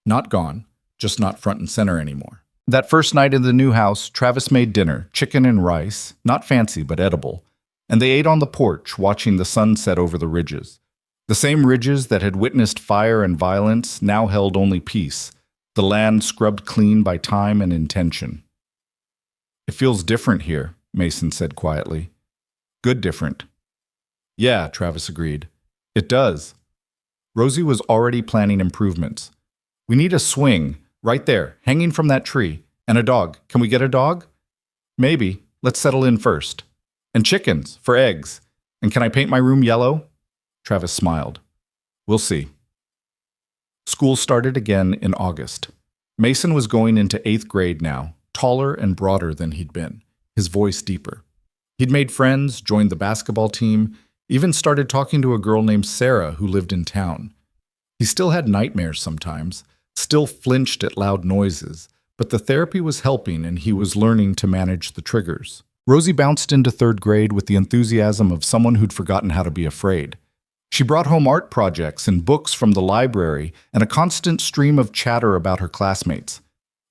Not gone, just not front and center anymore. That first night in the new house, Travis made dinner, chicken and rice, not fancy but edible, and they ate on the porch, watching the sun set over the ridges. The same ridges that had witnessed fire and violence now held only peace, the land scrubbed clean by time and intention. "It feels different here," Mason said quietly. "Good different." "Yeah," Travis agreed. "It does." Rosie was already planning improvements. "We need a swing, right there, hanging from that tree. And a dog. Can we get a dog?" "Maybe. Let's settle in first. And chickens, for eggs. And can I paint my room yellow?" Travis smiled. "We'll see." School started again in August. Mason was going into 8th grade now, taller and broader than he'd been, his voice deeper. He'd made friends, joined the basketball team, even started talking to a girl named Sarah who lived in town. He still had nightmares sometimes, still flinched at loud noises, but the therapy was helping and he was learning to manage the triggers. Rosie bounced into 3rd grade with the enthusiasm of someone who'd forgotten how to be afraid. She brought home art projects and books from the library and a constant stream of chatter about her classmates.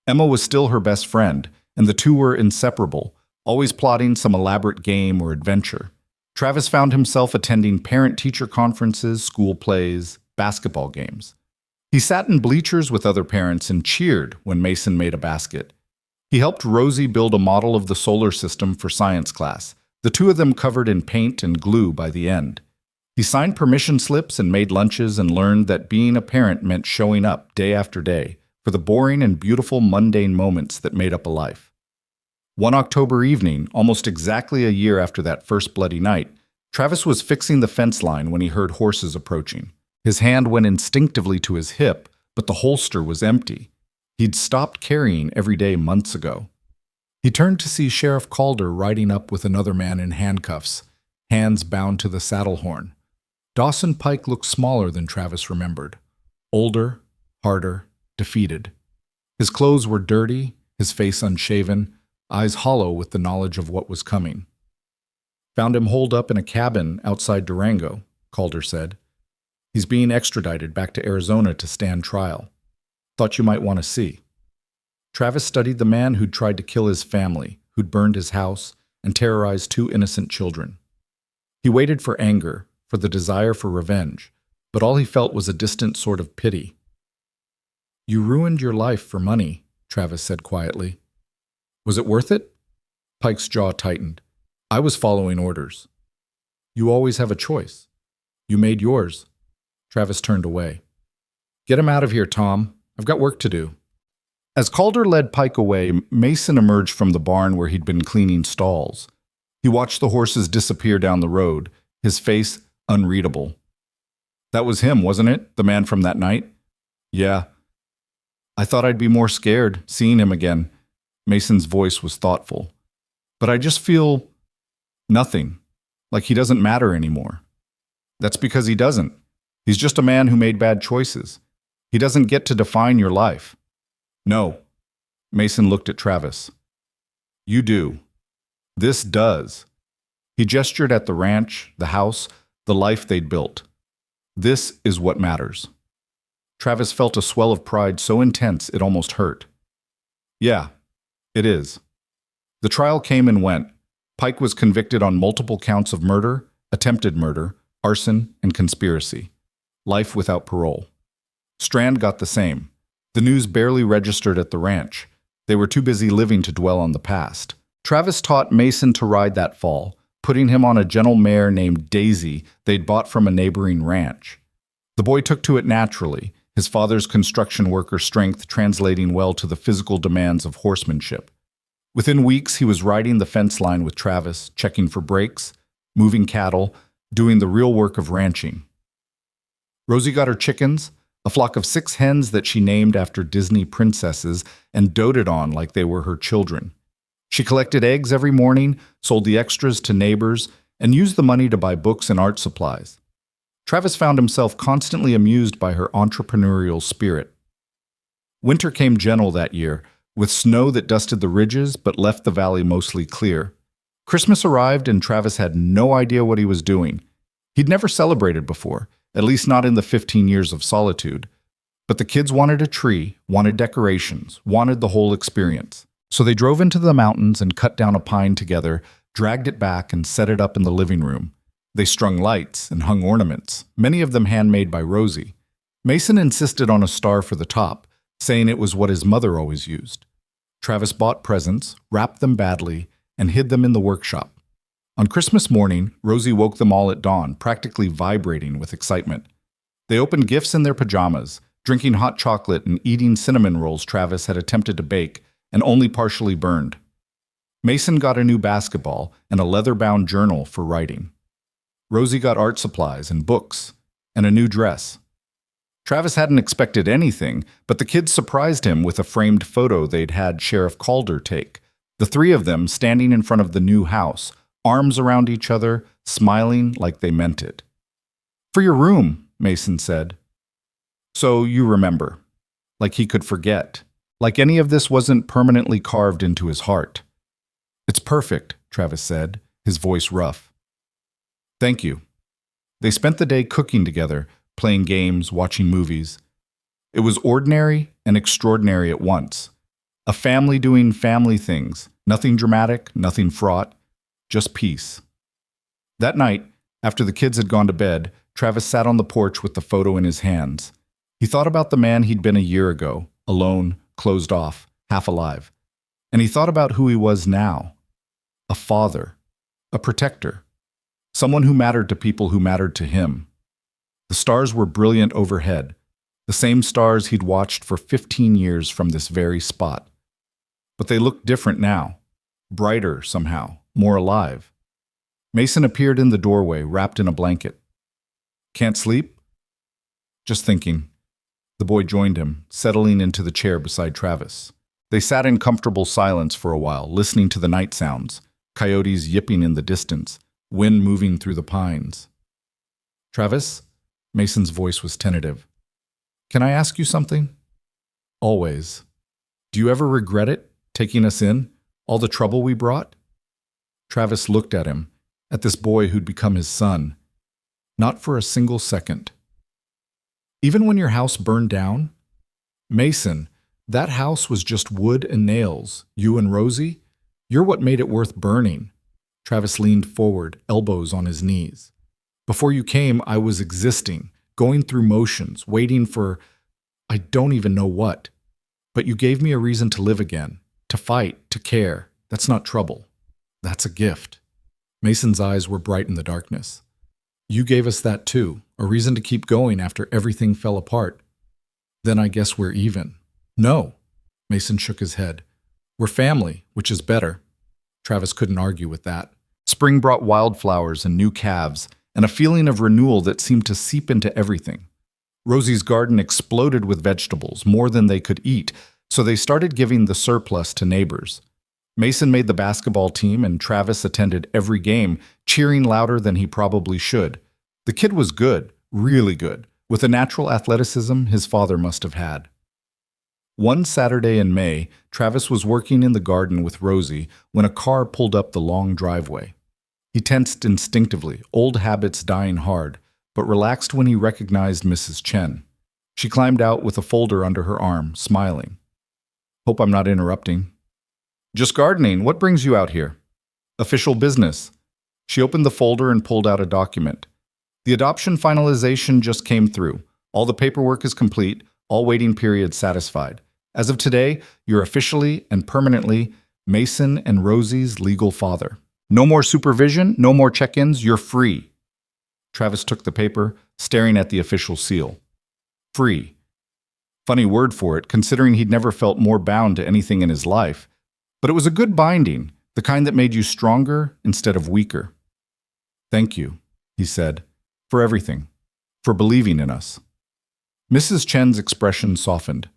Emma was still her best friend, and the two were inseparable, always plotting some elaborate game or adventure. Travis found himself attending parent-teacher conferences, school plays, basketball games. He sat in bleachers with other parents and cheered when Mason made a basket. He helped Rosie build a model of the solar system for science class, the two of them covered in paint and glue by the end. He signed permission slips and made lunches and learned that being a parent meant showing up day after day for the boring and beautiful mundane moments that made up a life. One October evening, almost exactly a year after that first bloody night, Travis was fixing the fence line when he heard horses approaching. His hand went instinctively to his hip, but the holster was empty. He'd stopped carrying every day months ago. He turned to see Sheriff Calder riding up with another man in handcuffs, hands bound to the saddle horn. Dawson Pike looked smaller than Travis remembered. Older, harder, defeated. His clothes were dirty, his face unshaven, eyes hollow with the knowledge of what was coming. "Found him holed up in a cabin outside Durango," Calder said. "He's being extradited back to Arizona to stand trial. Thought you might want to see." Travis studied the man who'd tried to kill his family, who'd burned his house, and terrorized 2 innocent children. He waited for anger, for the desire for revenge, but all he felt was a distant sort of pity. "You ruined your life for money," Travis said quietly. "Was it worth it?" Pike's jaw tightened. "I was following orders." "You always have a choice. You made yours." Travis turned away. "Get him out of here, Tom. I've got work to do." As Calder led Pike away, Mason emerged from the barn where he'd been cleaning stalls. He watched the horses disappear down the road, his face unreadable. "That was him, wasn't it? The man from that night?" "Yeah." "I thought I'd be more scared, seeing him again." Mason's voice was thoughtful. "But I just feel nothing, like he doesn't matter anymore." "That's because he doesn't. He's just a man who made bad choices. He doesn't get to define your life. No. Mason looked at Travis. You do. This does. He gestured at the ranch, the house, the life they'd built. This is what matters. Travis felt a swell of pride so intense it almost hurt. Yeah, it is. The trial came and went. Pike was convicted on multiple counts of murder, attempted murder, arson, and conspiracy. Life without parole. Strand got the same. The news barely registered at the ranch. They were too busy living to dwell on the past. Travis taught Mason to ride that fall, putting him on a gentle mare named Daisy they'd bought from a neighboring ranch. The boy took to it naturally, his father's construction worker strength translating well to the physical demands of horsemanship. Within weeks, he was riding the fence line with Travis, checking for breaks, moving cattle, doing the real work of ranching. Rosie got her chickens, a flock of 6 hens that she named after Disney princesses and doted on like they were her children. She collected eggs every morning, sold the extras to neighbors, and used the money to buy books and art supplies. Travis found himself constantly amused by her entrepreneurial spirit. Winter came gentle that year, with snow that dusted the ridges but left the valley mostly clear. Christmas arrived and Travis had no idea what he was doing. He'd never celebrated before, at least not in the 15 years of solitude. But the kids wanted a tree, wanted decorations, wanted the whole experience. So they drove into the mountains and cut down a pine together, dragged it back and set it up in the living room. They strung lights and hung ornaments, many of them handmade by Rosie. Mason insisted on a star for the top, saying it was what his mother always used. Travis bought presents, wrapped them badly, and hid them in the workshop. On Christmas morning, Rosie woke them all at dawn, practically vibrating with excitement. They opened gifts in their pajamas, drinking hot chocolate and eating cinnamon rolls Travis had attempted to bake and only partially burned. Mason got a new basketball and a leather-bound journal for writing. Rosie got art supplies and books and a new dress. Travis hadn't expected anything, but the kids surprised him with a framed photo they'd had Sheriff Calder take. The 3 of them standing in front of the new house, arms around each other, smiling like they meant it. "For your room," Mason said. "So you remember." Like he could forget. Like any of this wasn't permanently carved into his heart. "It's perfect," Travis said, his voice rough. "Thank you." They spent the day cooking together, playing games, watching movies. It was ordinary and extraordinary at once. A family doing family things, nothing dramatic, nothing fraught, just peace. That night, after the kids had gone to bed, Travis sat on the porch with the photo in his hands. He thought about the man he'd been a year ago, alone, closed off, half alive. And he thought about who he was now. A father, a protector, someone who mattered to people who mattered to him. The stars were brilliant overhead, the same stars he'd watched for 15 years from this very spot. But they looked different now, brighter somehow, more alive. Mason appeared in the doorway, wrapped in a blanket. "Can't sleep?" "Just thinking." The boy joined him, settling into the chair beside Travis. They sat in comfortable silence for a while, listening to the night sounds, coyotes yipping in the distance, wind moving through the pines. "Travis?" Mason's voice was tentative. "Can I ask you something?" "Always." "Do you ever regret it, taking us in, all the trouble we brought?" Travis looked at him, at this boy who'd become his son. "Not for a single second." "Even when your house burned down?" "Mason, that house was just wood and nails. You and Rosie, you're what made it worth burning." Travis leaned forward, elbows on his knees. "Before you came, I was existing, going through motions, waiting for I don't even know what. But you gave me a reason to live again, to fight, to care. That's not trouble. That's a gift." Mason's eyes were bright in the darkness. "You gave us that too, a reason to keep going after everything fell apart. Then I guess we're even." "No." Mason shook his head. "We're family, which is better." Travis couldn't argue with that. Spring brought wildflowers and new calves, and a feeling of renewal that seemed to seep into everything. Rosie's garden exploded with vegetables, more than they could eat, so they started giving the surplus to neighbors. Mason made the basketball team, and Travis attended every game, cheering louder than he probably should. The kid was good, really good, with a natural athleticism his father must have had. One Saturday in May, Travis was working in the garden with Rosie when a car pulled up the long driveway. He tensed instinctively, old habits dying hard, but relaxed when he recognized Mrs. Chen. She climbed out with a folder under her arm, smiling. "Hope I'm not interrupting." "Just gardening. What brings you out here?" "Official business." She opened the folder and pulled out a document. "The adoption finalization just came through. All the paperwork is complete, all waiting periods satisfied. As of today, you're officially and permanently Mason and Rosie's legal father. No more supervision, no more check-ins, you're free." Travis took the paper, staring at the official seal. Free. Funny word for it, considering he'd never felt more bound to anything in his life. But it was a good binding, the kind that made you stronger instead of weaker. "Thank you," he said, "for everything, for believing in us." Mrs. Chen's expression softened.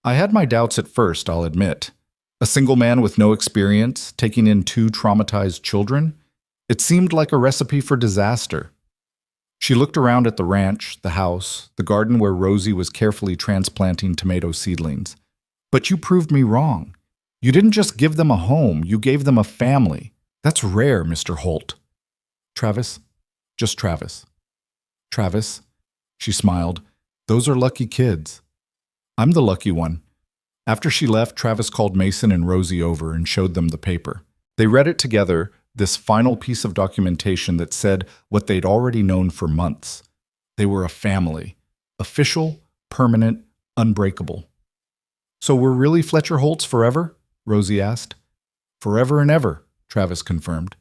"I had my doubts at first, I'll admit. A single man with no experience, taking in 2 traumatized children? It seemed like a recipe for disaster." She looked around at the ranch, the house, the garden where Rosie was carefully transplanting tomato seedlings. "But you proved me wrong. You didn't just give them a home, you gave them a family. That's rare, Mr. Holt." "Travis, just Travis." "Travis," she smiled, "those are lucky kids." "I'm the lucky one." After she left, Travis called Mason and Rosie over and showed them the paper. They read it together, this final piece of documentation that said what they'd already known for months. They were a family. Official, permanent, unbreakable. "So we're really Fletcher Holts forever?" Rosie asked. "Forever and ever," Travis confirmed.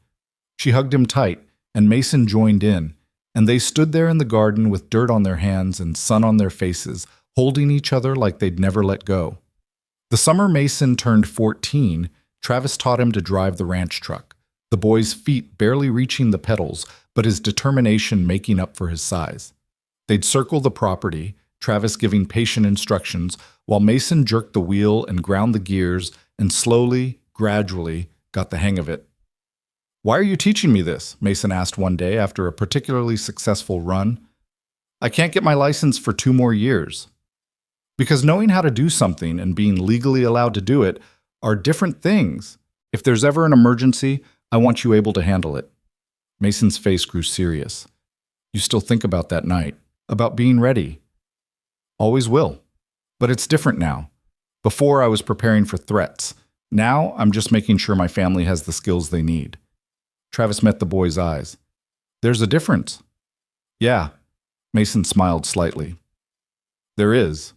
She hugged him tight, and Mason joined in, and they stood there in the garden with dirt on their hands and sun on their faces, holding each other like they'd never let go. The summer Mason turned 14, Travis taught him to drive the ranch truck, the boy's feet barely reaching the pedals, but his determination making up for his size. They'd circle the property, Travis giving patient instructions, while Mason jerked the wheel and ground the gears and slowly, gradually, got the hang of it. "Why are you teaching me this?" Mason asked one day after a particularly successful run. "I can't get my license for 2 more years." "Because knowing how to do something and being legally allowed to do it are different things. If there's ever an emergency, I want you able to handle it." Mason's face grew serious. "You still think about that night, about being ready?" "Always will. But it's different now. Before I was preparing for threats. Now I'm just making sure my family has the skills they need." Travis met the boy's eyes. "There's a difference." "Yeah." Mason smiled slightly. "There is."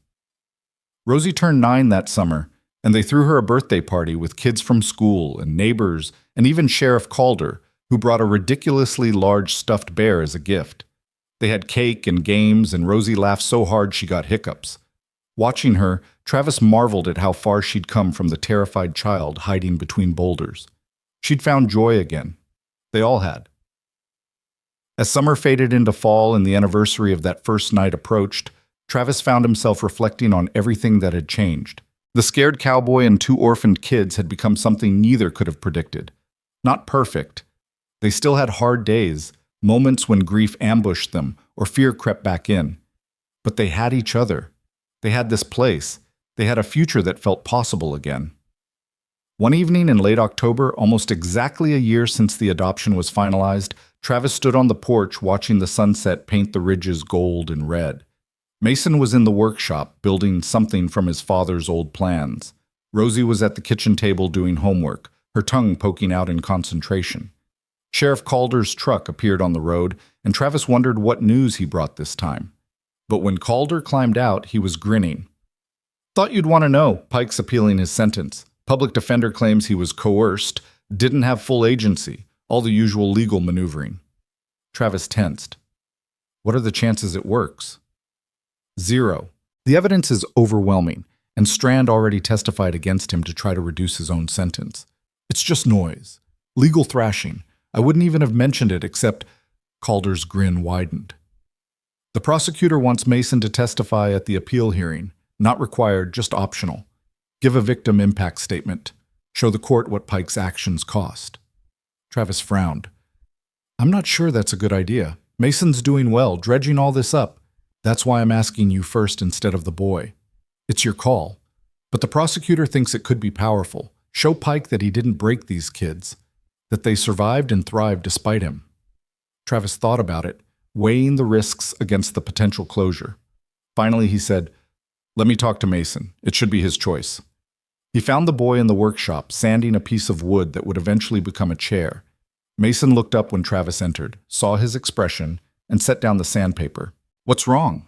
Rosie turned 9 that summer, and they threw her a birthday party with kids from school and neighbors and even Sheriff Calder, who brought a ridiculously large stuffed bear as a gift. They had cake and games, and Rosie laughed so hard she got hiccups. Watching her, Travis marveled at how far she'd come from the terrified child hiding between boulders. She'd found joy again. They all had. As summer faded into fall and the anniversary of that first night approached, Travis found himself reflecting on everything that had changed. The scared cowboy and 2 orphaned kids had become something neither could have predicted. Not perfect. They still had hard days, moments when grief ambushed them or fear crept back in. But they had each other. They had this place. They had a future that felt possible again. One evening in late October, almost exactly a year since the adoption was finalized, Travis stood on the porch watching the sunset paint the ridges gold and red. Mason was in the workshop, building something from his father's old plans. Rosie was at the kitchen table doing homework, her tongue poking out in concentration. Sheriff Calder's truck appeared on the road, and Travis wondered what news he brought this time. But when Calder climbed out, he was grinning. "Thought you'd want to know," Pike's appealing his sentence. "Public defender claims he was coerced, didn't have full agency, all the usual legal maneuvering." Travis tensed. "What are the chances it works?" 0. The evidence is overwhelming, and Strand already testified against him to try to reduce his own sentence. "It's just noise. Legal thrashing. I wouldn't even have mentioned it except—" Calder's grin widened. "The prosecutor wants Mason to testify at the appeal hearing. Not required, just optional. Give a victim impact statement. Show the court what Pike's actions cost." Travis frowned. "I'm not sure that's a good idea. Mason's doing well, dredging all this up. That's why I'm asking you first instead of the boy. It's your call. But the prosecutor thinks it could be powerful. Show Pike that he didn't break these kids, that they survived and thrived despite him. Travis thought about it, weighing the risks against the potential closure. Finally, he said, "Let me talk to Mason. It should be his choice." He found the boy in the workshop, sanding a piece of wood that would eventually become a chair. Mason looked up when Travis entered, saw his expression, and set down the sandpaper. "What's wrong?"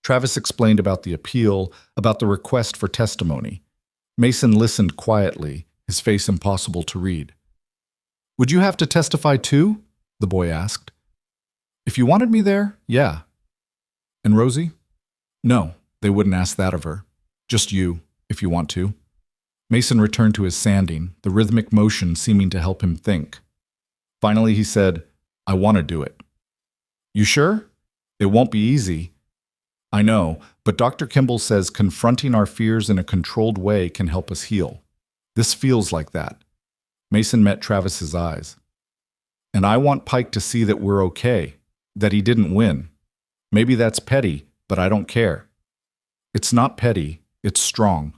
Travis explained about the appeal, about the request for testimony. Mason listened quietly, his face impossible to read. "Would you have to testify too?" the boy asked. "If you wanted me there, yeah." "And Rosie?" "No, they wouldn't ask that of her. Just you, if you want to." Mason returned to his sanding, the rhythmic motion seeming to help him think. Finally, he said, "I want to do it." "You sure? It won't be easy." "I know, but Dr. Kimball says confronting our fears in a controlled way can help us heal. This feels like that." Mason met Travis's eyes. "And I want Pike to see that we're okay, that he didn't win. Maybe that's petty, but I don't care." "It's not petty, it's strong."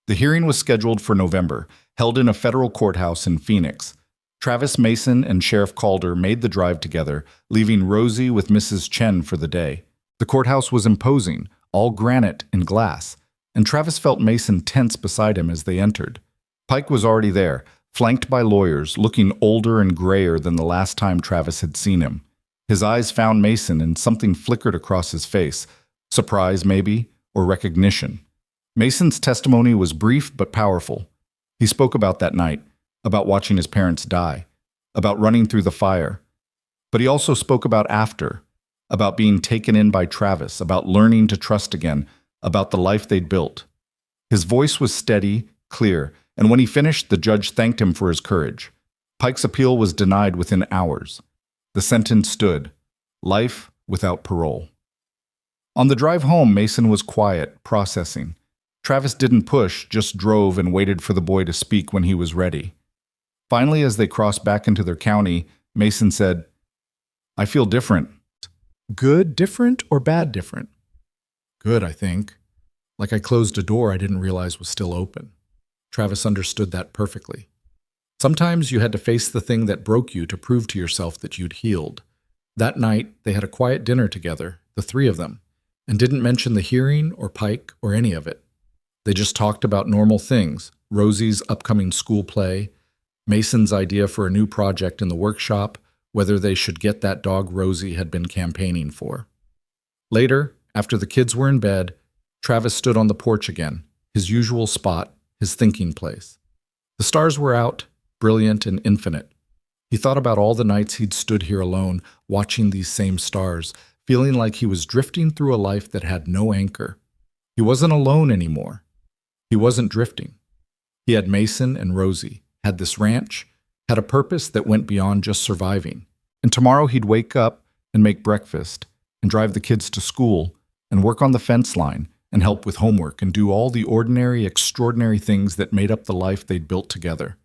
The hearing was scheduled for November, held in a federal courthouse in Phoenix. Travis, Mason, and Sheriff Calder made the drive together, leaving Rosie with Mrs. Chen for the day. The courthouse was imposing, all granite and glass, and Travis felt Mason tense beside him as they entered. Pike was already there, flanked by lawyers, looking older and grayer than the last time Travis had seen him. His eyes found Mason and something flickered across his face. Surprise, maybe, or recognition. Mason's testimony was brief but powerful. He spoke about that night, about watching his parents die, about running through the fire. But he also spoke about after, about being taken in by Travis, about learning to trust again, about the life they'd built. His voice was steady, clear, and when he finished, the judge thanked him for his courage. Pike's appeal was denied within hours. The sentence stood, life without parole. On the drive home, Mason was quiet, processing. Travis didn't push, just drove and waited for the boy to speak when he was ready. Finally, as they crossed back into their county, Mason said, "I feel different." "Good different or bad different?" "Good, I think. Like I closed a door I didn't realize was still open." Travis understood that perfectly. Sometimes you had to face the thing that broke you to prove to yourself that you'd healed. That night, they had a quiet dinner together, the three of them, and didn't mention the hearing or Pike or any of it. They just talked about normal things, Rosie's upcoming school play, Mason's idea for a new project in the workshop, whether they should get that dog Rosie had been campaigning for. Later, after the kids were in bed, Travis stood on the porch again, his usual spot, his thinking place. The stars were out, brilliant and infinite. He thought about all the nights he'd stood here alone, watching these same stars, feeling like he was drifting through a life that had no anchor. He wasn't alone anymore. He wasn't drifting. He had Mason and Rosie, had this ranch, had a purpose that went beyond just surviving. And tomorrow he'd wake up and make breakfast and drive the kids to school and work on the fence line and help with homework and do all the ordinary, extraordinary things that made up the life they'd built together.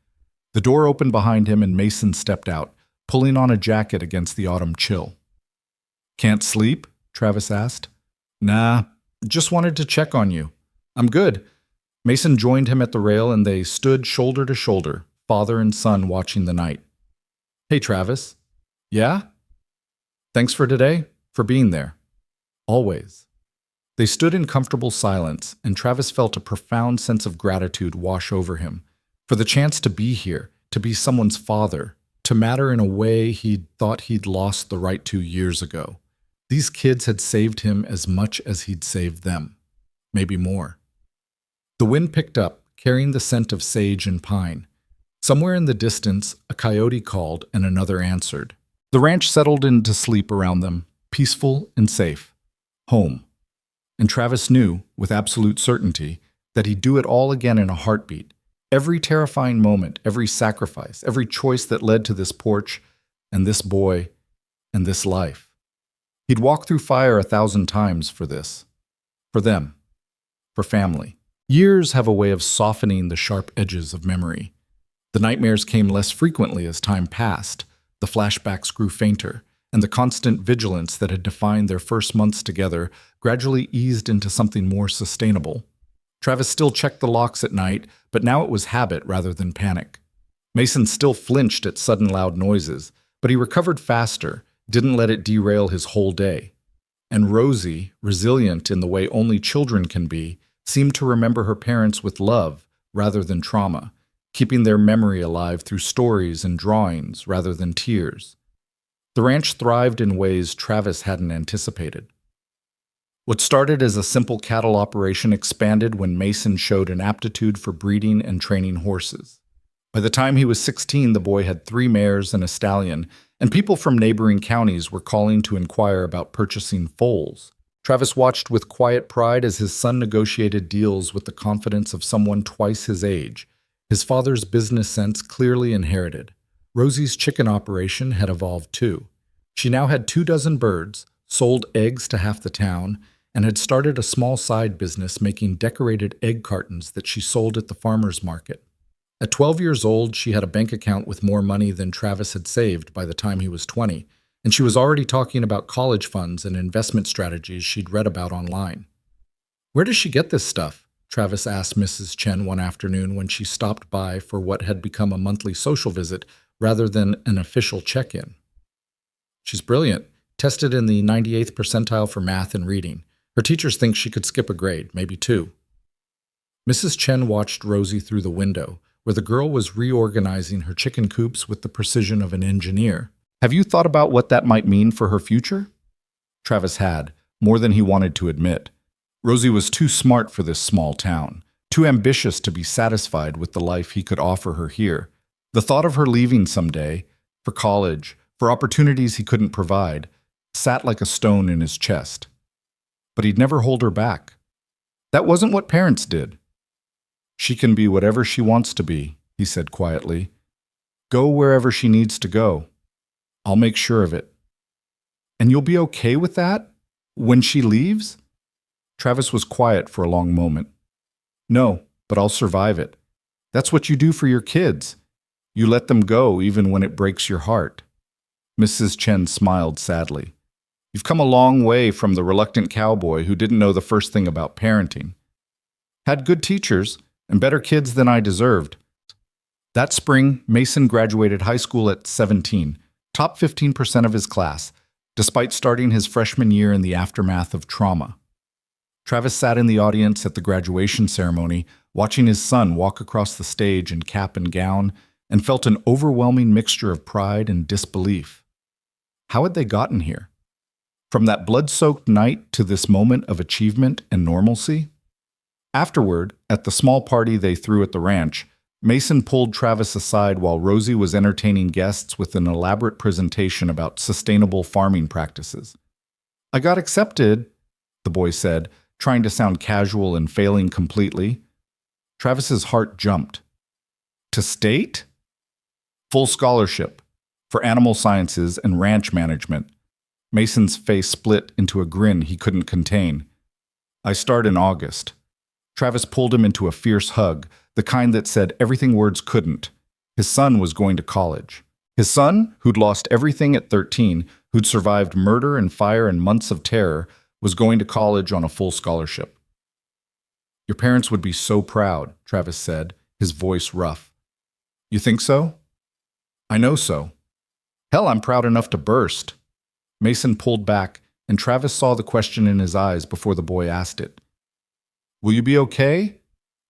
The door opened behind him and Mason stepped out, pulling on a jacket against the autumn chill. "Can't sleep?" Travis asked. "Nah, just wanted to check on you." "I'm good." Mason joined him at the rail and they stood shoulder to shoulder, father and son watching the night. "Hey, Travis." "Yeah?" "Thanks for today, for being there." "Always." They stood in comfortable silence, and Travis felt a profound sense of gratitude wash over him, for the chance to be here, to be someone's father, to matter in a way he'd thought he'd lost the right to years ago. These kids had saved him as much as he'd saved them, maybe more. The wind picked up, carrying the scent of sage and pine. Somewhere in the distance, a coyote called and another answered. The ranch settled into sleep around them, peaceful and safe. Home. And Travis knew, with absolute certainty, that he'd do it all again in a heartbeat. Every terrifying moment, every sacrifice, every choice that led to this porch and this boy and this life. He'd walk through fire 1,000 times for this. For them. For family. Years have a way of softening the sharp edges of memory. The nightmares came less frequently as time passed. The flashbacks grew fainter, and the constant vigilance that had defined their first months together gradually eased into something more sustainable. Travis still checked the locks at night, but now it was habit rather than panic. Mason still flinched at sudden loud noises, but he recovered faster, didn't let it derail his whole day. And Rosie, resilient in the way only children can be, seemed to remember her parents with love rather than trauma, keeping their memory alive through stories and drawings rather than tears. The ranch thrived in ways Travis hadn't anticipated. What started as a simple cattle operation expanded when Mason showed an aptitude for breeding and training horses. By the time he was 16, the boy had 3 mares and a stallion, and people from neighboring counties were calling to inquire about purchasing foals. Travis watched with quiet pride as his son negotiated deals with the confidence of someone twice his age, his father's business sense clearly inherited. Rosie's chicken operation had evolved too. She now had 24 birds, sold eggs to half the town, and had started a small side business making decorated egg cartons that she sold at the farmer's market. At 12 years old, she had a bank account with more money than Travis had saved by the time he was 20, and she was already talking about college funds and investment strategies she'd read about online. "Where does she get this stuff?" Travis asked Mrs. Chen one afternoon when she stopped by for what had become a monthly social visit rather than an official check-in. "She's brilliant, tested in the 98th percentile for math and reading. Her teachers think she could skip a grade, maybe 2. Mrs. Chen watched Rosie through the window, where the girl was reorganizing her chicken coops with the precision of an engineer. "Have you thought about what that might mean for her future?" Travis had, more than he wanted to admit. Rosie was too smart for this small town, too ambitious to be satisfied with the life he could offer her here. The thought of her leaving someday, for college, for opportunities he couldn't provide, sat like a stone in his chest. But he'd never hold her back. That wasn't what parents did. "She can be whatever she wants to be," he said quietly. "Go wherever she needs to go. I'll make sure of it." "And you'll be okay with that? When she leaves?" Travis was quiet for a long moment. "No, but I'll survive it. That's what you do for your kids. You let them go even when it breaks your heart." Mrs. Chen smiled sadly. "You've come a long way from the reluctant cowboy who didn't know the first thing about parenting. Had good teachers and better kids than I deserved." That spring, Mason graduated high school at 17, top 15% of his class, despite starting his freshman year in the aftermath of trauma. Travis sat in the audience at the graduation ceremony, watching his son walk across the stage in cap and gown, and felt an overwhelming mixture of pride and disbelief. How had they gotten here? From that blood-soaked night to this moment of achievement and normalcy? Afterward, at the small party they threw at the ranch, Mason pulled Travis aside while Rosie was entertaining guests with an elaborate presentation about sustainable farming practices. "I got accepted," the boy said, trying to sound casual and failing completely. Travis's heart jumped. "To state?" "Full scholarship, for animal sciences and ranch management." Mason's face split into a grin he couldn't contain. "I start in August." Travis pulled him into a fierce hug, the kind that said everything words couldn't. His son was going to college. His son, who'd lost everything at 13, who'd survived murder and fire and months of terror, was going to college on a full scholarship. "Your parents would be so proud," Travis said, his voice rough. "You think so?" "I know so. Hell, I'm proud enough to burst." Mason pulled back, and Travis saw the question in his eyes before the boy asked it. "Will you be okay?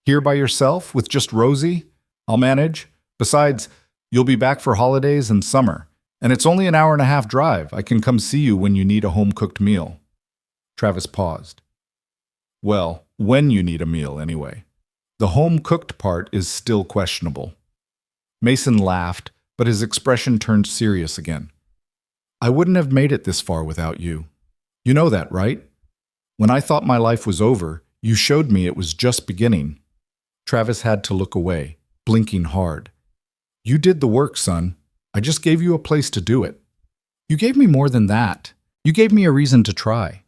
Here by yourself, with just Rosie? I'll manage. Besides, you'll be back for holidays and summer, and it's only an hour-and-a-half drive. I can come see you when you need a home-cooked meal." Travis paused. "Well, when you need a meal, anyway. The home-cooked part is still questionable." Mason laughed, but his expression turned serious again. "I wouldn't have made it this far without you. You know that, right? When I thought my life was over, you showed me it was just beginning." Travis had to look away, blinking hard. "You did the work, son. I just gave you a place to do it." "You gave me more than that. You gave me a reason to try."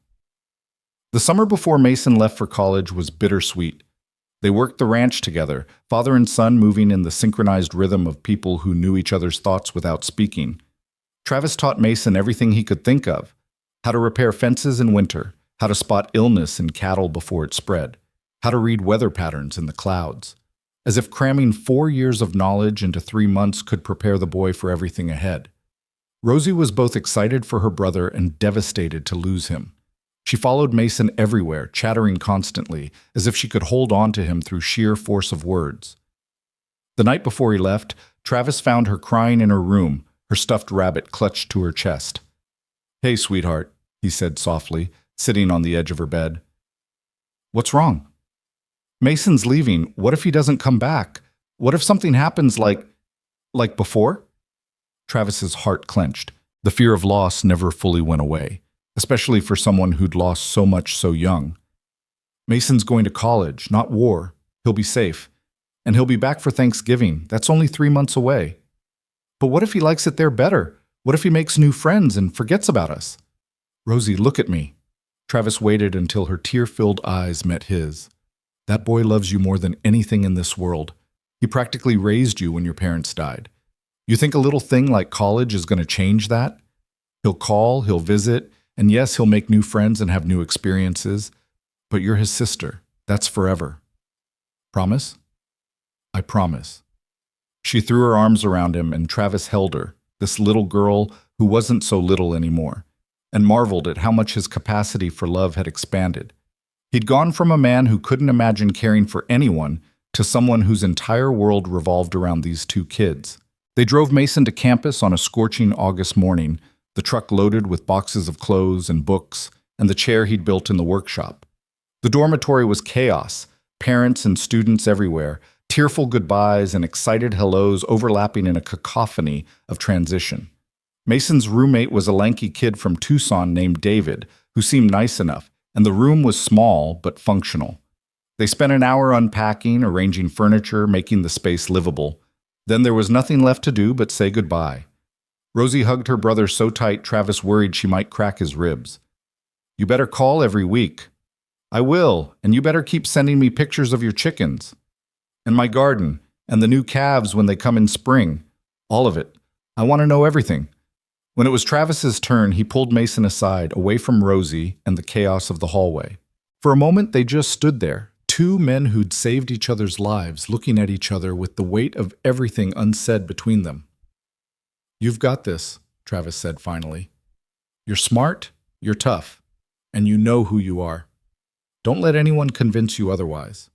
The summer before Mason left for college was bittersweet. They worked the ranch together, father and son moving in the synchronized rhythm of people who knew each other's thoughts without speaking. Travis taught Mason everything he could think of: how to repair fences in winter, how to spot illness in cattle before it spread, how to read weather patterns in the clouds. As if cramming 4 years of knowledge into 3 months could prepare the boy for everything ahead. Rosie was both excited for her brother and devastated to lose him. She followed Mason everywhere, chattering constantly, as if she could hold on to him through sheer force of words. The night before he left, Travis found her crying in her room, her stuffed rabbit clutched to her chest. "Hey, sweetheart," he said softly, sitting on the edge of her bed. "What's wrong?" "Mason's leaving. What if he doesn't come back? What if something happens like before?" Travis's heart clenched. The fear of loss never fully went away, especially for someone who'd lost so much so young. "Mason's going to college, not war. He'll be safe. And he'll be back for Thanksgiving. That's only 3 months away." "But what if he likes it there better? What if he makes new friends and forgets about us?" "Rosie, look at me." Travis waited until her tear-filled eyes met his. "That boy loves you more than anything in this world. He practically raised you when your parents died. You think a little thing like college is going to change that? He'll call, he'll visit, and yes, he'll make new friends and have new experiences. But you're his sister. That's forever. Promise?" "I promise." She threw her arms around him and Travis held her, this little girl who wasn't so little anymore, and marveled at how much his capacity for love had expanded. He'd gone from a man who couldn't imagine caring for anyone to someone whose entire world revolved around these 2 kids. They drove Mason to campus on a scorching August morning, the truck loaded with boxes of clothes and books, and the chair he'd built in the workshop. The dormitory was chaos, parents and students everywhere, tearful goodbyes and excited hellos overlapping in a cacophony of transition. Mason's roommate was a lanky kid from Tucson named David, who seemed nice enough, and the room was small but functional. They spent an hour unpacking, arranging furniture, making the space livable. Then there was nothing left to do but say goodbye. Rosie hugged her brother so tight Travis worried she might crack his ribs. "You better call every week." "I will, and you better keep sending me pictures of your chickens. And my garden, and the new calves when they come in spring. All of it. I want to know everything." When it was Travis's turn, he pulled Mason aside, away from Rosie and the chaos of the hallway. For a moment, they just stood there, 2 men who'd saved each other's lives, looking at each other with the weight of everything unsaid between them. "You've got this," Travis said finally. "You're smart, you're tough, and you know who you are. Don't let anyone convince you otherwise."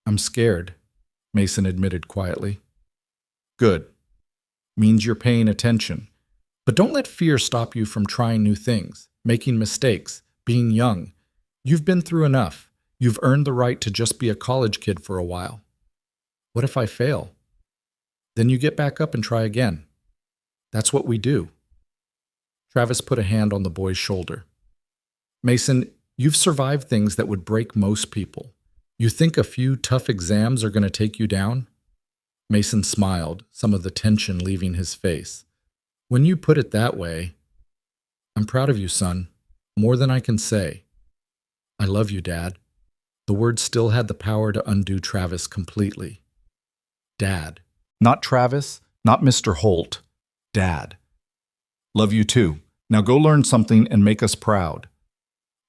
"I'm scared," Mason admitted quietly. "Good. Means you're paying attention. But don't let fear stop you from trying new things, making mistakes, being young. You've been through enough. You've earned the right to just be a college kid for a while. What if I fail? Then you get back up and try again. That's what we do." Travis put a hand on the boy's shoulder. "Mason, you've survived things that would break most people. You think a few tough exams are going to take you down?" Mason smiled, some of the tension leaving his face. "When you put it that way, I'm proud of you, son. More than I can say. I love you, Dad." The words still had the power to undo Travis completely. Dad. Not Travis, not Mr. Holt. Dad. "Love you too. Now go learn something and make us proud."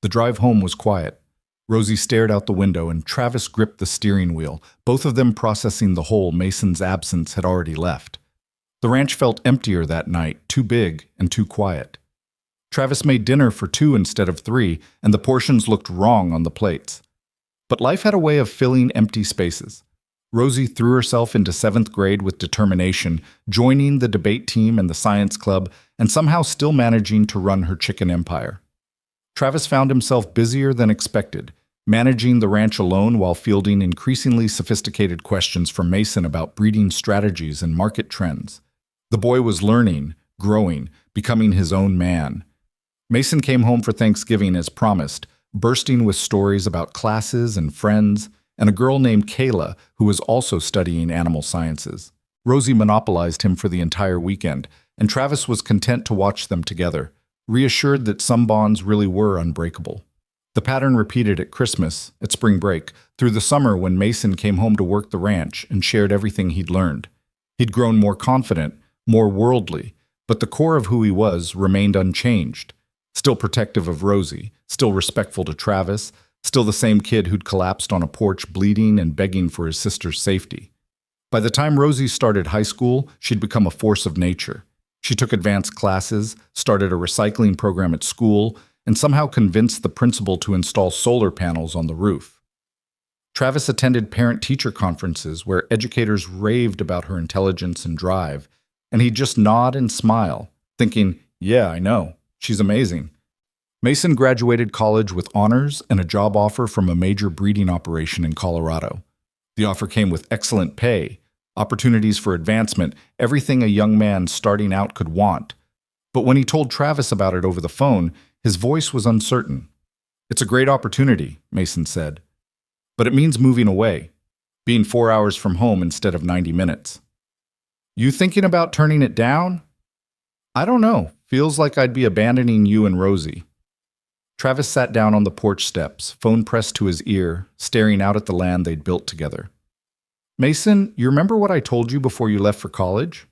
The drive home was quiet. Rosie stared out the window and Travis gripped the steering wheel, both of them processing the hole Mason's absence had already left. The ranch felt emptier that night, too big and too quiet. Travis made dinner for 2 instead of 3, and the portions looked wrong on the plates. But life had a way of filling empty spaces. Rosie threw herself into 7th grade with determination, joining the debate team and the science club, and somehow still managing to run her chicken empire. Travis found himself busier than expected, managing the ranch alone while fielding increasingly sophisticated questions from Mason about breeding strategies and market trends. The boy was learning, growing, becoming his own man. Mason came home for Thanksgiving as promised, bursting with stories about classes and friends, and a girl named Kayla who was also studying animal sciences. Rosie monopolized him for the entire weekend, and Travis was content to watch them together, reassured that some bonds really were unbreakable. The pattern repeated at Christmas, at spring break, through the summer when Mason came home to work the ranch and shared everything he'd learned. He'd grown more confident, more worldly, But the core of who he was remained unchanged. Still protective of Rosie, still respectful to Travis, still the same kid who'd collapsed on a porch bleeding and begging for his sister's safety. By the time Rosie started high school, she'd become a force of nature. She took advanced classes, started a recycling program at school, and somehow convinced the principal to install solar panels on the roof. Travis attended parent-teacher conferences where educators raved about her intelligence and drive, and he'd just nod and smile, thinking, yeah, I know, she's amazing. Mason graduated college with honors and a job offer from a major breeding operation in Colorado. The offer came with excellent pay, opportunities for advancement, everything a young man starting out could want. But when he told Travis about it over the phone, his voice was uncertain. It's a great opportunity, Mason said. But it means moving away, being 4 hours from home instead of 90 minutes. You thinking about turning it down? I don't know. Feels like I'd be abandoning you and Rosie. Travis sat down on the porch steps, phone pressed to his ear, staring out at the land they'd built together. Mason, you remember what I told you before you left for college?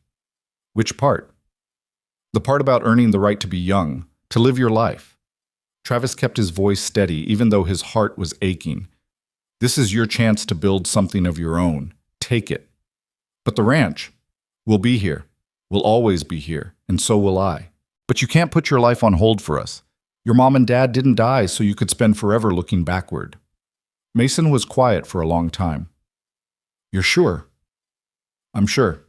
Which part? The part about earning the right to be young, to live your life. Travis kept his voice steady, even though his heart was aching. This is your chance to build something of your own. Take it. But the ranch, we'll be here. We'll always be here, and so will I. But you can't put your life on hold for us. Your mom and dad didn't die so you could spend forever looking backward. Mason was quiet for a long time. You're sure? I'm sure.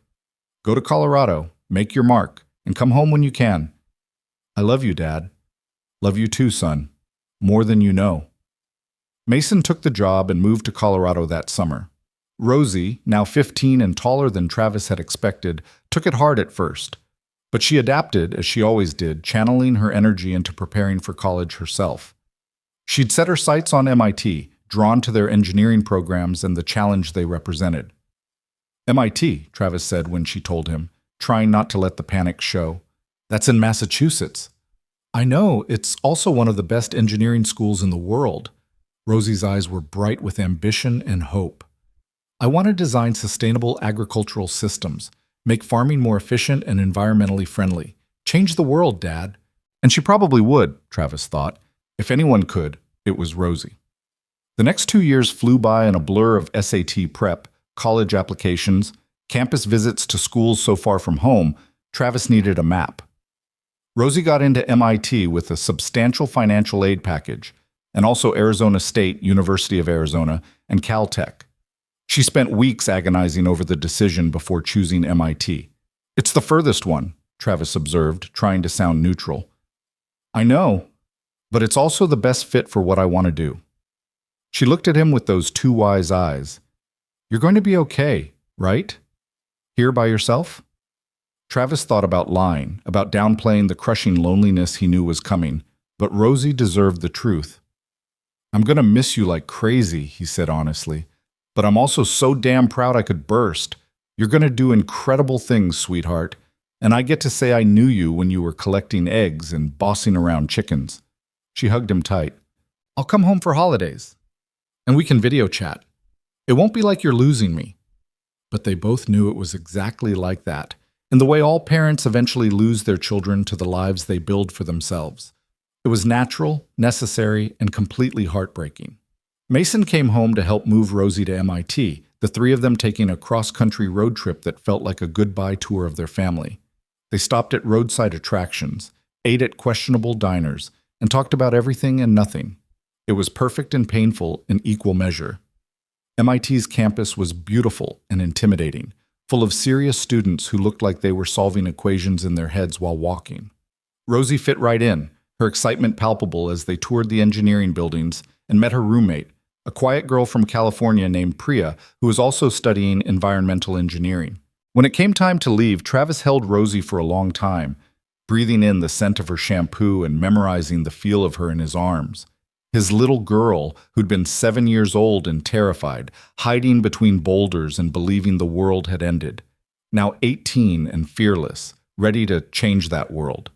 Go to Colorado, make your mark, and come home when you can. I love you, Dad. Love you too, son. More than you know. Mason took the job and moved to Colorado that summer. Rosie, now 15 and taller than Travis had expected, took it hard at first. But she adapted, as she always did, channeling her energy into preparing for college herself. She'd set her sights on MIT, drawn to their engineering programs and the challenge they represented. MIT, Travis said when she told him, trying not to let the panic show. That's in Massachusetts. I know, it's also one of the best engineering schools in the world. Rosie's eyes were bright with ambition and hope. I want to design sustainable agricultural systems, make farming more efficient and environmentally friendly. Change the world, Dad. And she probably would, Travis thought. If anyone could, it was Rosie. The next 2 years flew by in a blur of SAT prep, college applications, campus visits to schools so far from home. Travis needed a map. Rosie got into MIT with a substantial financial aid package, and also Arizona State, University of Arizona, and Caltech. She spent weeks agonizing over the decision before choosing MIT. It's the furthest one, Travis observed, trying to sound neutral. I know, but it's also the best fit for what I want to do. She looked at him with those two wise eyes. You're going to be okay, right? Here by yourself? Travis thought about lying, about downplaying the crushing loneliness he knew was coming, but Rosie deserved the truth. I'm going to miss you like crazy, he said honestly. But I'm also so damn proud I could burst. You're going to do incredible things, sweetheart. And I get to say I knew you when you were collecting eggs and bossing around chickens. She hugged him tight. I'll come home for holidays. And we can video chat. It won't be like you're losing me. But they both knew it was exactly like that, in the way all parents eventually lose their children to the lives they build for themselves. It was natural, necessary, and completely heartbreaking. Mason came home to help move Rosie to MIT, the three of them taking a cross-country road trip that felt like a goodbye tour of their family. They stopped at roadside attractions, ate at questionable diners, and talked about everything and nothing. It was perfect and painful in equal measure. MIT's campus was beautiful and intimidating, full of serious students who looked like they were solving equations in their heads while walking. Rosie fit right in, her excitement palpable as they toured the engineering buildings and met her roommate, a quiet girl from California named Priya, who was also studying environmental engineering. When it came time to leave, Travis held Rosie for a long time, breathing in the scent of her shampoo and memorizing the feel of her in his arms. His little girl, who'd been 7 years old and terrified, hiding between boulders and believing the world had ended. Now 18 and fearless, ready to change that world.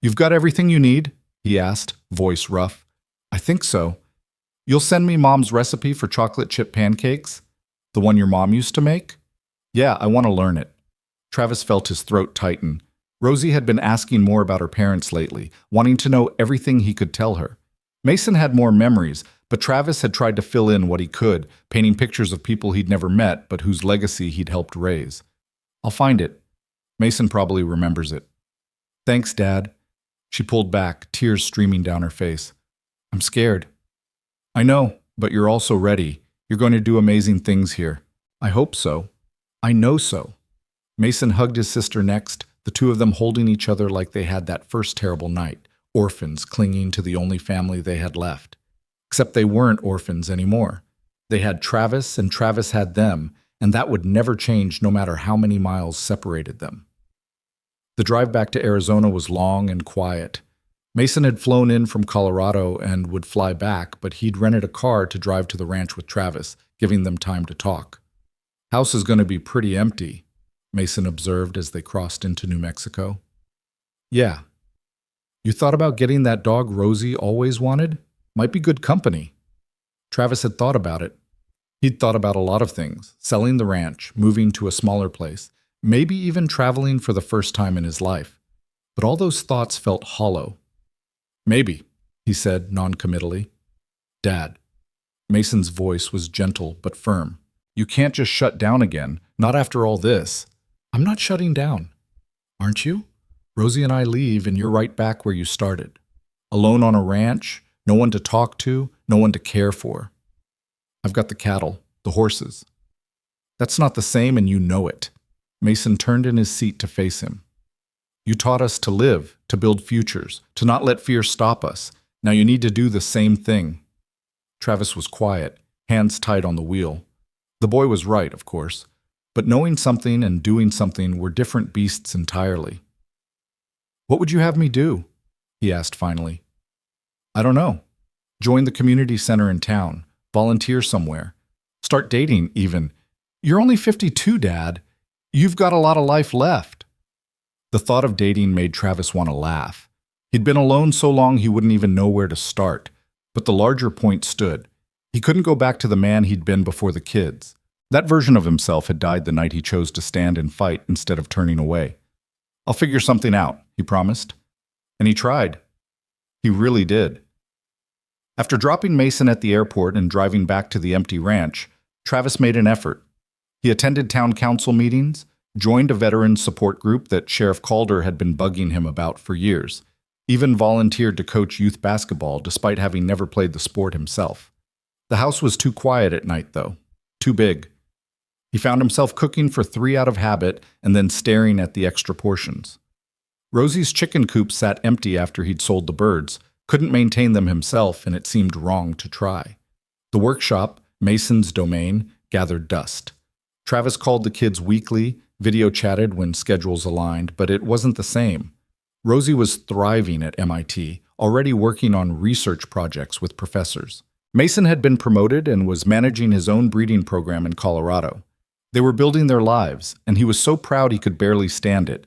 You've got everything you need? He asked, voice rough. I think so. You'll send me Mom's recipe for chocolate chip pancakes? The one your mom used to make? Yeah, I want to learn it. Travis felt his throat tighten. Rosie had been asking more about her parents lately, wanting to know everything he could tell her. Mason had more memories, but Travis had tried to fill in what he could, painting pictures of people he'd never met but whose legacy he'd helped raise. I'll find it. Mason probably remembers it. Thanks, Dad. She pulled back, tears streaming down her face. I'm scared. I know, but you're also ready. You're going to do amazing things here. I hope so. I know so. Mason hugged his sister next, the two of them holding each other like they had that first terrible night, orphans clinging to the only family they had left. Except they weren't orphans anymore. They had Travis and Travis had them, and that would never change no matter how many miles separated them. The drive back to Arizona was long and quiet. Mason had flown in from Colorado and would fly back, but he'd rented a car to drive to the ranch with Travis, giving them time to talk. House is going to be pretty empty, Mason observed as they crossed into New Mexico. Yeah. You thought about getting that dog Rosie always wanted? Might be good company. Travis had thought about it. He'd thought about a lot of things, selling the ranch, moving to a smaller place, maybe even traveling for the first time in his life. But all those thoughts felt hollow. Maybe, he said noncommittally. Dad. Mason's voice was gentle but firm. You can't just shut down again, not after all this. I'm not shutting down. Aren't you? Rosie and I leave and you're right back where you started. Alone on a ranch, no one to talk to, no one to care for. I've got the cattle, the horses. That's not the same and you know it. Mason turned in his seat to face him. You taught us to live, to build futures, to not let fear stop us. Now you need to do the same thing. Travis was quiet, hands tight on the wheel. The boy was right, of course, but knowing something and doing something were different beasts entirely. What would you have me do? He asked finally. I don't know. Join the community center in town, volunteer somewhere, start dating even. You're only 52, Dad. You've got a lot of life left. The thought of dating made Travis want to laugh. He'd been alone so long he wouldn't even know where to start, but the larger point stood. He couldn't go back to the man he'd been before the kids. That version of himself had died the night he chose to stand and fight instead of turning away. I'll figure something out, he promised. And he tried. He really did. After dropping Mason at the airport and driving back to the empty ranch, Travis made an effort. He attended town council meetings, joined a veterans support group that Sheriff Calder had been bugging him about for years, even volunteered to coach youth basketball despite having never played the sport himself. The house was too quiet at night, though. Too big. He found himself cooking for 3 out of habit and then staring at the extra portions. Rosie's chicken coop sat empty after he'd sold the birds, couldn't maintain them himself, and it seemed wrong to try. The workshop, Mason's domain, gathered dust. Travis called the kids weekly, video chatted when schedules aligned, but it wasn't the same. Rosie was thriving at MIT, already working on research projects with professors. Mason had been promoted and was managing his own breeding program in Colorado. They were building their lives, and he was so proud he could barely stand it.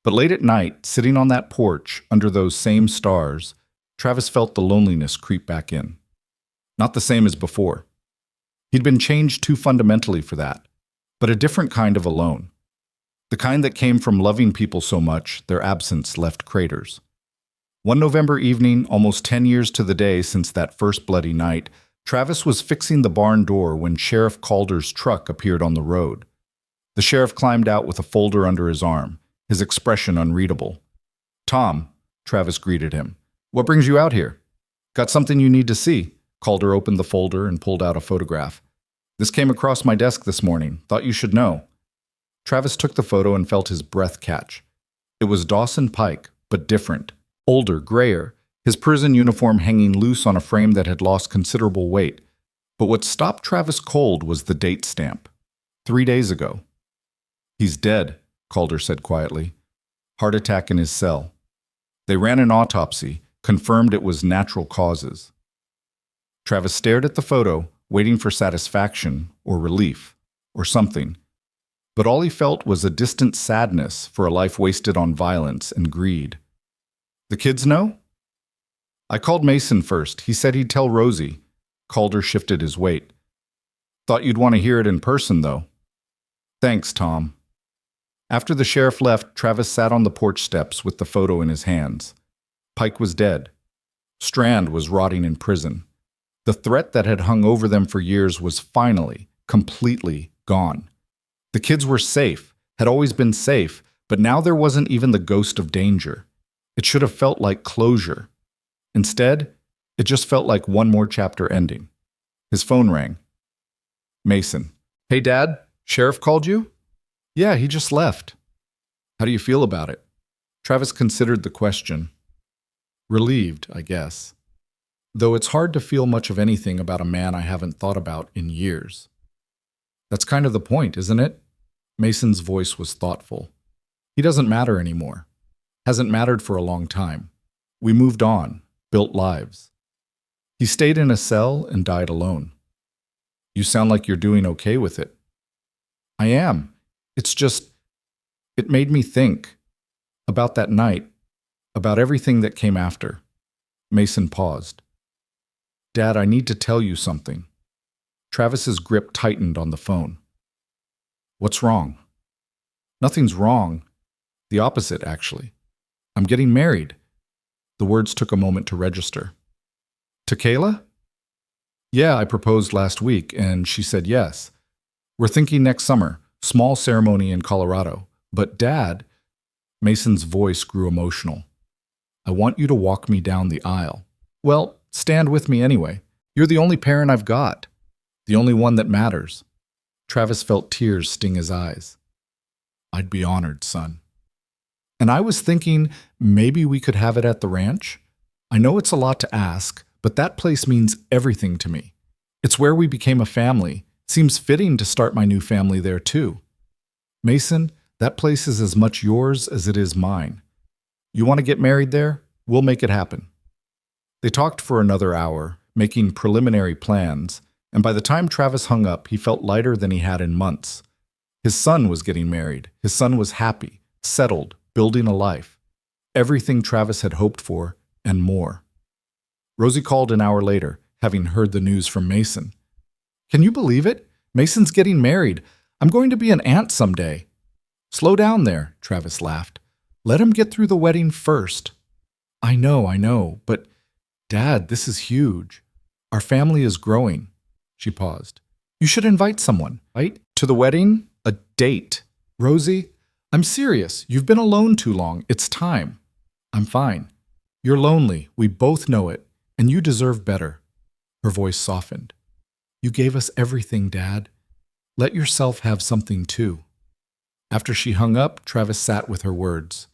But late at night, sitting on that porch under those same stars, Travis felt the loneliness creep back in. Not the same as before. He'd been changed too fundamentally for that, but a different kind of alone. The kind that came from loving people so much, their absence left craters. One November evening, almost 10 years to the day since that first bloody night, Travis was fixing the barn door when Sheriff Calder's truck appeared on the road. The sheriff climbed out with a folder under his arm, his expression unreadable. Tom, Travis greeted him. What brings you out here? Got something you need to see. Calder opened the folder and pulled out a photograph. This came across my desk this morning. Thought you should know. Travis took the photo and felt his breath catch. It was Dawson Pike, but different. Older, grayer, his prison uniform hanging loose on a frame that had lost considerable weight. But what stopped Travis cold was the date stamp. 3 days ago. He's dead, Calder said quietly. Heart attack in his cell. They ran an autopsy, confirmed it was natural causes. Travis stared at the photo, waiting for satisfaction or relief or something. But all he felt was a distant sadness for a life wasted on violence and greed. The kids know? I called Mason first. He said he'd tell Rosie. Calder shifted his weight. Thought you'd want to hear it in person, though. Thanks, Tom. After the sheriff left, Travis sat on the porch steps with the photo in his hands. Pike was dead. Strand was rotting in prison. The threat that had hung over them for years was finally, completely gone. The kids were safe, had always been safe, but now there wasn't even the ghost of danger. It should have felt like closure. Instead, it just felt like one more chapter ending. His phone rang. Mason. Hey, Dad, Sheriff called you? Yeah, he just left. How do you feel about it? Travis considered the question. Relieved, I guess. Though it's hard to feel much of anything about a man I haven't thought about in years. That's kind of the point, isn't it? Mason's voice was thoughtful. He doesn't matter anymore. Hasn't mattered for a long time. We moved on, built lives. He stayed in a cell and died alone. You sound like you're doing okay with it. I am. It's just, it made me think about that night, about everything that came after. Mason paused. Dad, I need to tell you something. Travis's grip tightened on the phone. What's wrong? Nothing's wrong. The opposite, actually. I'm getting married. The words took a moment to register. To Kayla? Yeah, I proposed last week, and she said yes. We're thinking next summer, small ceremony in Colorado. But Dad, Mason's voice grew emotional. I want you to walk me down the aisle. Well, stand with me anyway. You're the only parent I've got. The only one that matters. Travis felt tears sting his eyes. I'd be honored, son. And I was thinking maybe we could have it at the ranch. I know it's a lot to ask, but that place means everything to me. It's where we became a family. Seems fitting to start my new family there too. Mason, that place is as much yours as it is mine. You want to get married there? We'll make it happen. They talked for another hour, making preliminary plans, and by the time Travis hung up, he felt lighter than he had in months. His son was getting married. His son was happy, settled, building a life. Everything Travis had hoped for, and more. Rosie called an hour later, having heard the news from Mason. Can you believe it? Mason's getting married. I'm going to be an aunt someday. Slow down there, Travis laughed. Let him get through the wedding first. I know, but Dad, this is huge. Our family is growing. She paused. You should invite someone, right? To the wedding? A date. Rosie, I'm serious. You've been alone too long. It's time. I'm fine. You're lonely. We both know it. And you deserve better. Her voice softened. You gave us everything, Dad. Let yourself have something too. After she hung up, Travis sat with her words.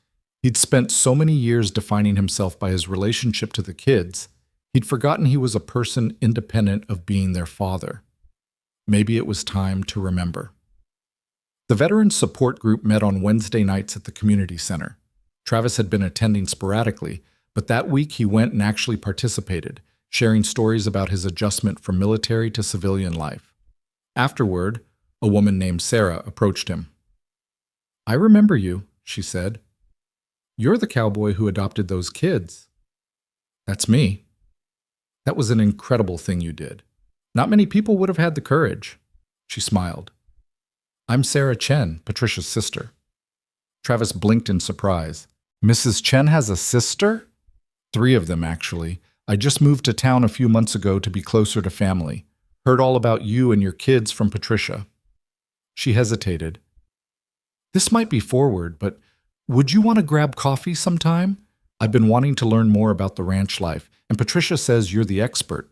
He'd spent so many years defining himself by his relationship to the kids, he'd forgotten he was a person independent of being their father. Maybe it was time to remember. The Veterans Support Group met on Wednesday nights at the community center. Travis had been attending sporadically, but that week he went and actually participated, sharing stories about his adjustment from military to civilian life. Afterward, a woman named Sarah approached him. I remember you, she said. You're the cowboy who adopted those kids. That's me. That was an incredible thing you did. Not many people would have had the courage. She smiled. I'm Sarah Chen, Patricia's sister. Travis blinked in surprise. Mrs. Chen has a sister? 3 of them, actually. I just moved to town a few months ago to be closer to family. Heard all about you and your kids from Patricia. She hesitated. This might be forward, but would you want to grab coffee sometime? I've been wanting to learn more about the ranch life, and Patricia says you're the expert.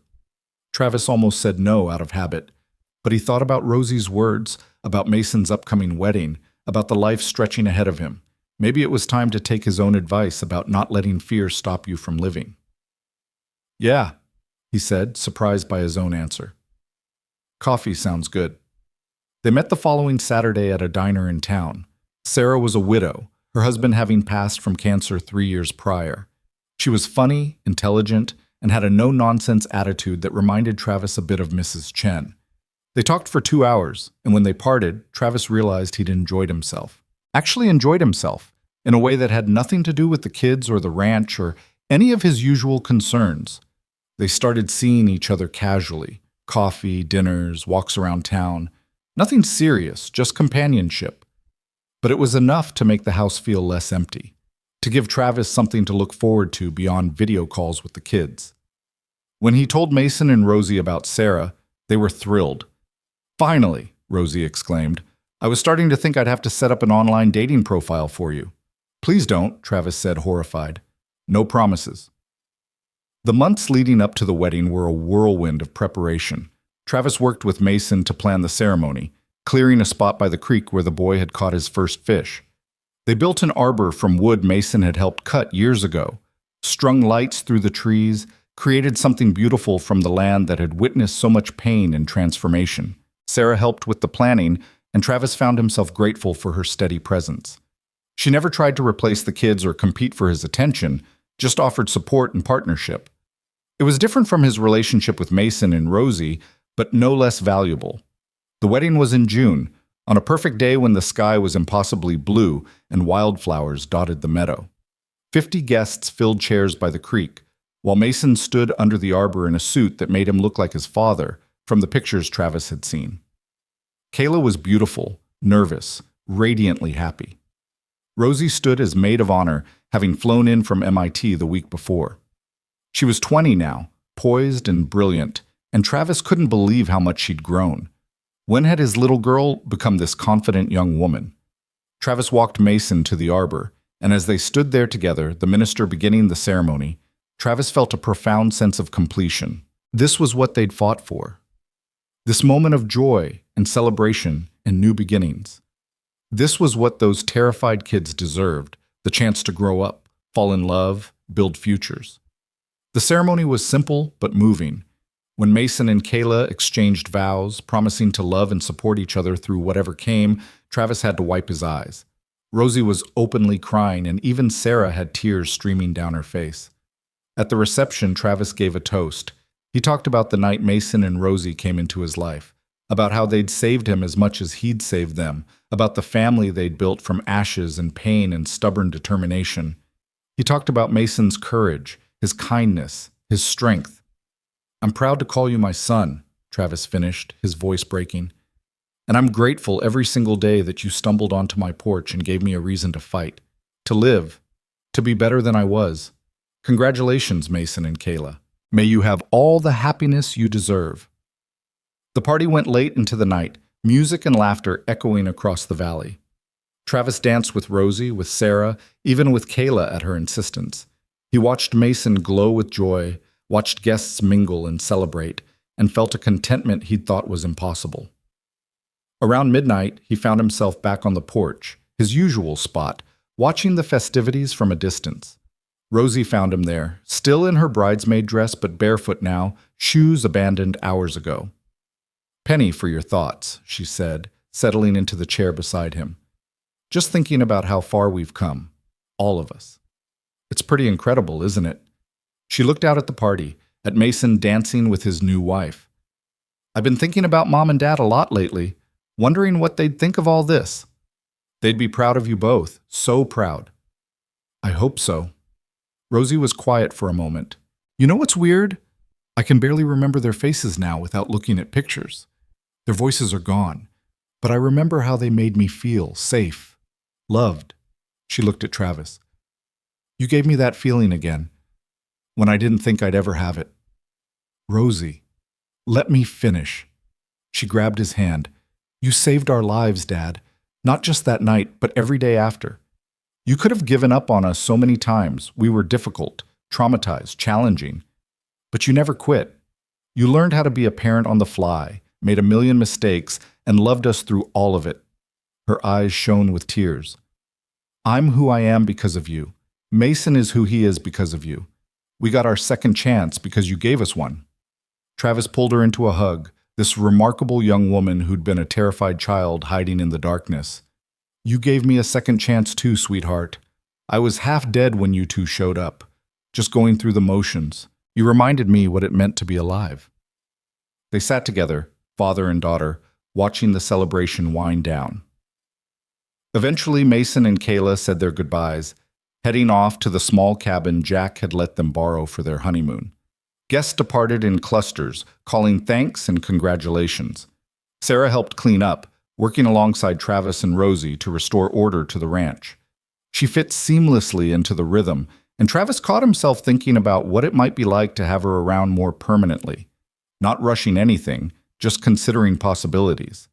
Travis almost said no out of habit, but he thought about Rosie's words, about Mason's upcoming wedding, about the life stretching ahead of him. Maybe it was time to take his own advice about not letting fear stop you from living. Yeah, he said, surprised by his own answer. Coffee sounds good. They met the following Saturday at a diner in town. Sarah was a widow, her husband having passed from cancer 3 years prior. She was funny, intelligent, and had a no-nonsense attitude that reminded Travis a bit of Mrs. Chen. They talked for 2 hours, and when they parted, Travis realized he'd enjoyed himself. Actually enjoyed himself, in a way that had nothing to do with the kids or the ranch or any of his usual concerns. They started seeing each other casually. Coffee, dinners, walks around town. Nothing serious, just companionship. but it was enough to make the house feel less empty, to give Travis something to look forward to beyond video calls with the kids. When he told Mason and Rosie about Sarah, they were thrilled. "Finally," Rosie exclaimed. "I was starting to think I'd have to set up an online dating profile for you." "Please don't," Travis said, horrified. "No promises." The months leading up to the wedding were a whirlwind of preparation. Travis worked with Mason to plan the ceremony, clearing a spot by the creek where the boy had caught his first fish. They built an arbor from wood Mason had helped cut years ago, strung lights through the trees, created something beautiful from the land that had witnessed so much pain and transformation. Sarah helped with the planning, and Travis found himself grateful for her steady presence. She never tried to replace the kids or compete for his attention, just offered support and partnership. It was different from his relationship with Mason and Rosie, but no less valuable. The wedding was in June, on a perfect day when the sky was impossibly blue and wildflowers dotted the meadow. 50 guests filled chairs by the creek, while Mason stood under the arbor in a suit that made him look like his father from the pictures Travis had seen. Kayla was beautiful, nervous, radiantly happy. Rosie stood as maid of honor, having flown in from MIT the week before. She was 20 now, poised and brilliant, and Travis couldn't believe how much she'd grown. When had his little girl become this confident young woman? Travis walked Mason to the arbor, and as they stood there together, the minister beginning the ceremony, Travis felt a profound sense of completion. This was what they'd fought for. This moment of joy and celebration and new beginnings. This was what those terrified kids deserved, the chance to grow up, fall in love, build futures. The ceremony was simple but moving. When Mason and Kayla exchanged vows, promising to love and support each other through whatever came, Travis had to wipe his eyes. Rosie was openly crying, and even Sarah had tears streaming down her face. At the reception, Travis gave a toast. He talked about the night Mason and Rosie came into his life, about how they'd saved him as much as he'd saved them, about the family they'd built from ashes and pain and stubborn determination. He talked about Mason's courage, his kindness, his strength. "I'm proud to call you my son," Travis finished, his voice breaking. "And I'm grateful every single day that you stumbled onto my porch and gave me a reason to fight, to live, to be better than I was. Congratulations, Mason and Kayla. May you have all the happiness you deserve." The party went late into the night, music and laughter echoing across the valley. Travis danced with Rosie, with Sarah, even with Kayla at her insistence. He watched Mason glow with joy, watched guests mingle and celebrate, and felt a contentment he'd thought was impossible. Around midnight, he found himself back on the porch, his usual spot, watching the festivities from a distance. Rosie found him there, still in her bridesmaid dress but barefoot now, shoes abandoned hours ago. "Penny for your thoughts," she said, settling into the chair beside him. "Just thinking about how far we've come, all of us. It's pretty incredible, isn't it?" She looked out at the party, at Mason dancing with his new wife. "I've been thinking about Mom and Dad a lot lately, wondering what they'd think of all this. They'd be proud of you both, so proud." "I hope so." Rosie was quiet for a moment. "You know what's weird? I can barely remember their faces now without looking at pictures. Their voices are gone, but I remember how they made me feel safe, loved." She looked at Travis. "You gave me that feeling again, when I didn't think I'd ever have it." "Rosie, let me finish." She grabbed his hand. "You saved our lives, Dad, not just that night, but every day after. You could have given up on us so many times. We were difficult, traumatized, challenging. But you never quit. You learned how to be a parent on the fly, made a million mistakes, and loved us through all of it." Her eyes shone with tears. "I'm who I am because of you. Mason is who he is because of you. We got our second chance because you gave us one." Travis pulled her into a hug, this remarkable young woman who'd been a terrified child hiding in the darkness. "You gave me a second chance too, sweetheart. I was half dead when you two showed up, just going through the motions. You reminded me what it meant to be alive." They sat together, father and daughter, watching the celebration wind down. Eventually, Mason and Kayla said their goodbyes, heading off to the small cabin Jack had let them borrow for their honeymoon. Guests departed in clusters, calling thanks and congratulations. Sarah helped clean up, working alongside Travis and Rosie to restore order to the ranch. She fit seamlessly into the rhythm, and Travis caught himself thinking about what it might be like to have her around more permanently, not rushing anything, just considering possibilities.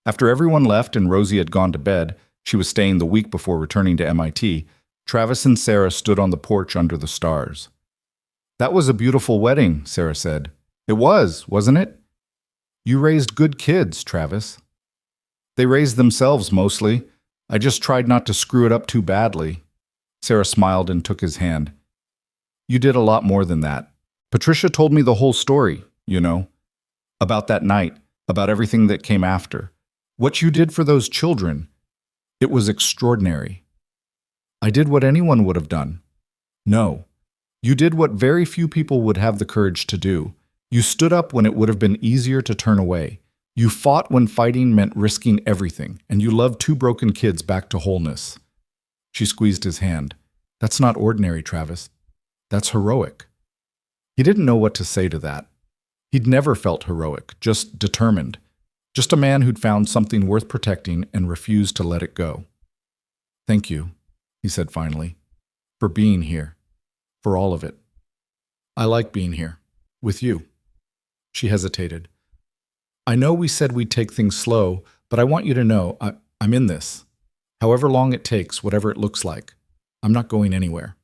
After everyone left and Rosie had gone to bed, she was staying the week before returning to MIT, Travis and Sarah stood on the porch under the stars. "That was a beautiful wedding," Sarah said. "It was, wasn't it?" "You raised good kids, Travis." "They raised themselves mostly. I just tried not to screw it up too badly." Sarah smiled and took his hand. "You did a lot more than that. Patricia told me the whole story, you know. About that night, about everything that came after. What you did for those children. It was extraordinary." "I did what anyone would have done." "No. You did what very few people would have the courage to do. You stood up when it would have been easier to turn away. You fought when fighting meant risking everything, and you loved two broken kids back to wholeness." She squeezed his hand. "That's not ordinary, Travis. That's heroic." He didn't know what to say to that. He'd never felt heroic, just determined. Just a man who'd found something worth protecting and refused to let it go. "Thank you," he said finally, "for being here. For all of it. I like being here. With you." She hesitated. "I know we said we'd take things slow, but I want you to know I'm in this. However long it takes, whatever it looks like. I'm not going anywhere."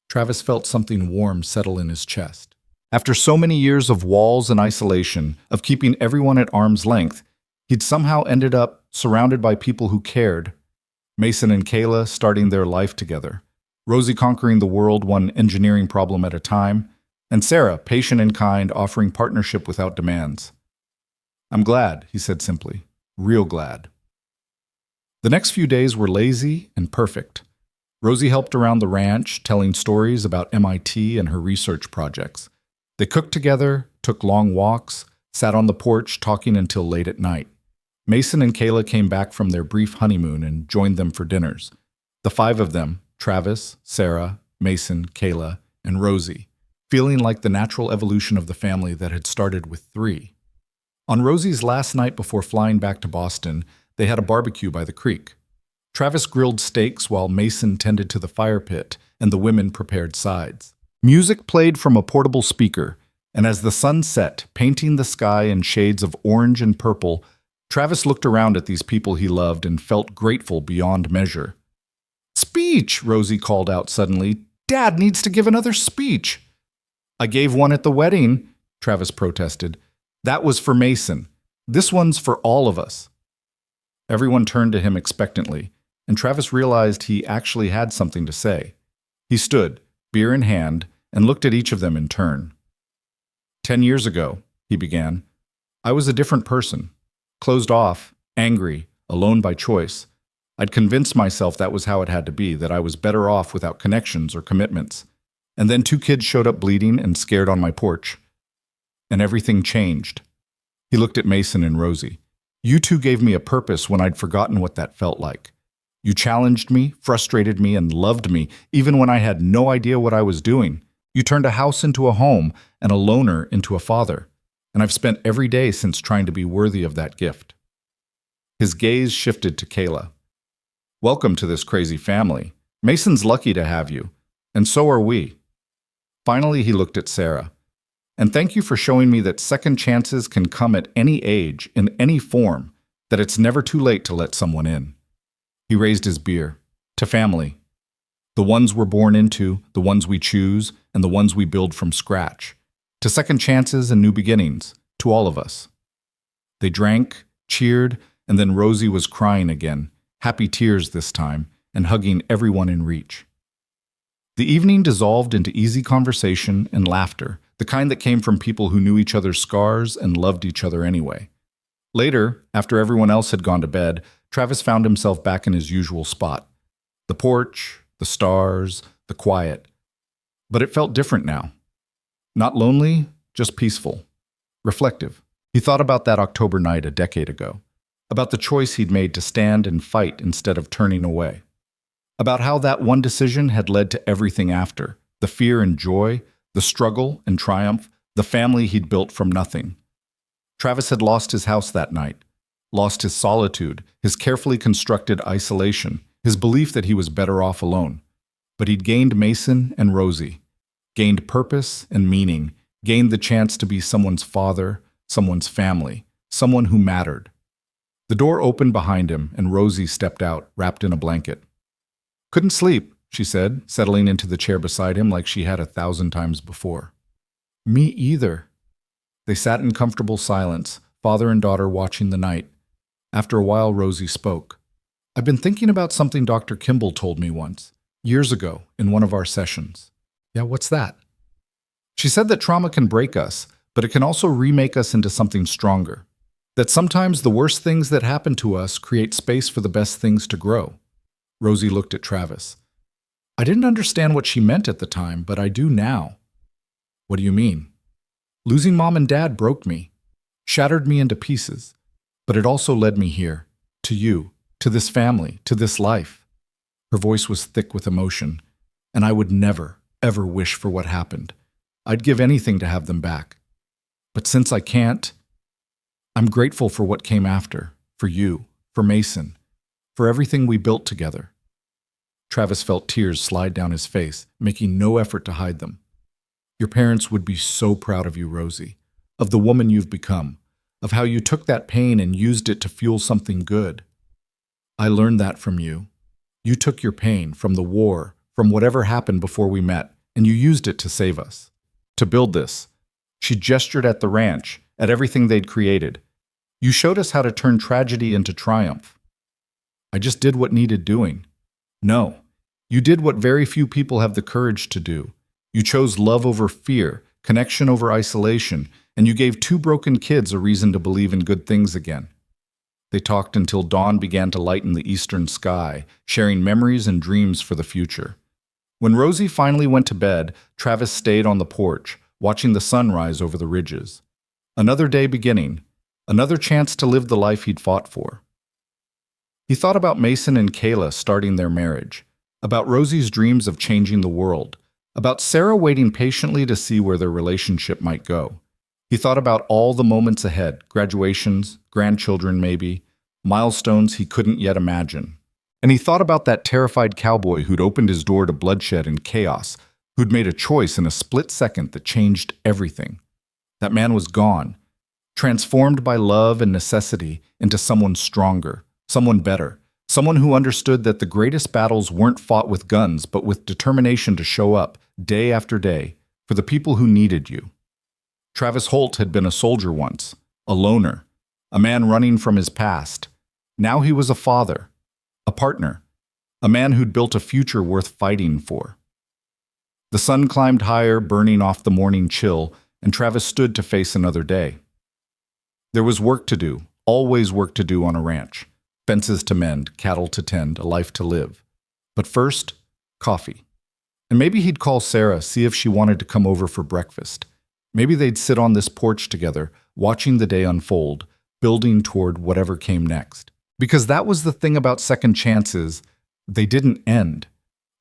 Travis felt something warm settle in his chest. After so many years of walls and isolation, of keeping everyone at arm's length, he'd somehow ended up surrounded by people who cared. Mason and Kayla starting their life together. Rosie conquering the world one engineering problem at a time, and Sarah, patient and kind, offering partnership without demands. "I'm glad," he said simply. "Real glad." The next few days were lazy and perfect. Rosie helped around the ranch, telling stories about MIT and her research projects. They cooked together, took long walks, sat on the porch talking until late at night. Mason and Kayla came back from their brief honeymoon and joined them for dinners. The five of them, Travis, Sarah, Mason, Kayla, and Rosie, feeling like the natural evolution of the family that had started with three. On Rosie's last night before flying back to Boston, they had a barbecue by the creek. Travis grilled steaks while Mason tended to the fire pit and the women prepared sides. Music played from a portable speaker, and as the sun set, painting the sky in shades of orange and purple, Travis looked around at these people he loved and felt grateful beyond measure. "Speech!" Rosie called out suddenly. "Dad needs to give another speech." "I gave one at the wedding," Travis protested. "That was for Mason. This one's for all of us." Everyone turned to him expectantly, and Travis realized he actually had something to say. He stood, beer in hand, and looked at each of them in turn. 10 years ago," he began, "I was a different person. Closed off, angry, alone by choice. I'd convinced myself that was how it had to be, that I was better off without connections or commitments. And then 2 kids showed up bleeding and scared on my porch. And everything changed." He looked at Mason and Rosie. "You two gave me a purpose when I'd forgotten what that felt like. You challenged me, frustrated me, and loved me, even when I had no idea what I was doing. You turned a house into a home and a loner into a father. And I've spent every day since trying to be worthy of that gift." His gaze shifted to Kayla. "Welcome to this crazy family. Mason's lucky to have you, and so are we." Finally, he looked at Sarah. "And thank you for showing me that second chances can come at any age, in any form, that it's never too late to let someone in." He raised his beer. "To family. The ones we're born into, the ones we choose, and the ones we build from scratch. To second chances and new beginnings, to all of us." They drank, cheered, and then Rosie was crying again, happy tears this time, and hugging everyone in reach. The evening dissolved into easy conversation and laughter, the kind that came from people who knew each other's scars and loved each other anyway. Later, after everyone else had gone to bed, Travis found himself back in his usual spot. The porch, the stars, the quiet. But it felt different now. Not lonely, just peaceful. Reflective. He thought about that October night a decade ago. About the choice he'd made to stand and fight instead of turning away. About how that one decision had led to everything after. The fear and joy, the struggle and triumph, the family he'd built from nothing. Travis had lost his house that night. lost his solitude, his carefully constructed isolation, his belief that he was better off alone. But he'd gained Mason and Rosie, gained purpose and meaning, gained the chance to be someone's father, someone's family, someone who mattered. The door opened behind him, and Rosie stepped out, wrapped in a blanket. "Couldn't sleep," she said, settling into the chair beside him like she had 1,000 times before. "Me either." They sat in comfortable silence, father and daughter watching the night. After a while, Rosie spoke. "I've been thinking about something Dr. Kimball told me once, years ago, in one of our sessions." "Yeah, what's that?" "She said that trauma can break us, but it can also remake us into something stronger. That sometimes the worst things that happen to us create space for the best things to grow." Rosie looked at Travis. "I didn't understand what she meant at the time, but I do now." "What do you mean?" "Losing Mom and Dad broke me, shattered me into pieces, but it also led me here, to you, to this family, to this life." Her voice was thick with emotion, "And I would never, ever wish for what happened. I'd give anything to have them back. But since I can't, I'm grateful for what came after, for you, for Mason, for everything we built together." Travis felt tears slide down his face, making no effort to hide them. "Your parents would be so proud of you, Rosie, of the woman you've become, of how you took that pain and used it to fuel something good. I learned that from you. You took your pain from the war, from whatever happened before we met, and you used it to save us, to build this." She gestured at the ranch, at everything they'd created. "You showed us how to turn tragedy into triumph." "I just did what needed doing." "No, you did what very few people have the courage to do. You chose love over fear, connection over isolation, and you gave 2 broken kids a reason to believe in good things again." They talked until dawn began to lighten the eastern sky, sharing memories and dreams for the future. When Rosie finally went to bed, Travis stayed on the porch, watching the sun rise over the ridges. Another day beginning, another chance to live the life he'd fought for. He thought about Mason and Kayla starting their marriage, about Rosie's dreams of changing the world, about Sarah waiting patiently to see where their relationship might go. He thought about all the moments ahead, graduations, grandchildren maybe, milestones he couldn't yet imagine. And he thought about that terrified cowboy who'd opened his door to bloodshed and chaos, who'd made a choice in a split second that changed everything. That man was gone, transformed by love and necessity into someone stronger, someone better, someone who understood that the greatest battles weren't fought with guns but with determination to show up, day after day, for the people who needed you. Travis Holt had been a soldier once, a loner, a man running from his past. Now he was a father, a partner, a man who'd built a future worth fighting for. The sun climbed higher, burning off the morning chill, and Travis stood to face another day. There was work to do, always work to do on a ranch. Fences to mend, cattle to tend, a life to live. But first, coffee. And maybe he'd call Sarah, see if she wanted to come over for breakfast. Maybe they'd sit on this porch together, watching the day unfold, building toward whatever came next. Because that was the thing about second chances, they didn't end.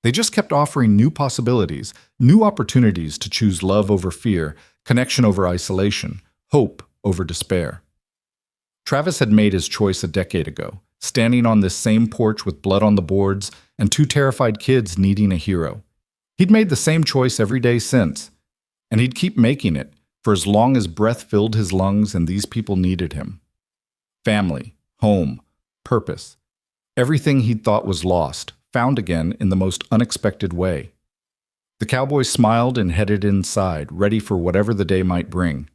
They just kept offering new possibilities, new opportunities to choose love over fear, connection over isolation, hope over despair. Travis had made his choice a decade ago, standing on this same porch with blood on the boards and 2 terrified kids needing a hero. He'd made the same choice every day since, and he'd keep making it for as long as breath filled his lungs and these people needed him. Family, home, purpose, everything he'd thought was lost, found again in the most unexpected way. The cowboy smiled and headed inside, ready for whatever the day might bring.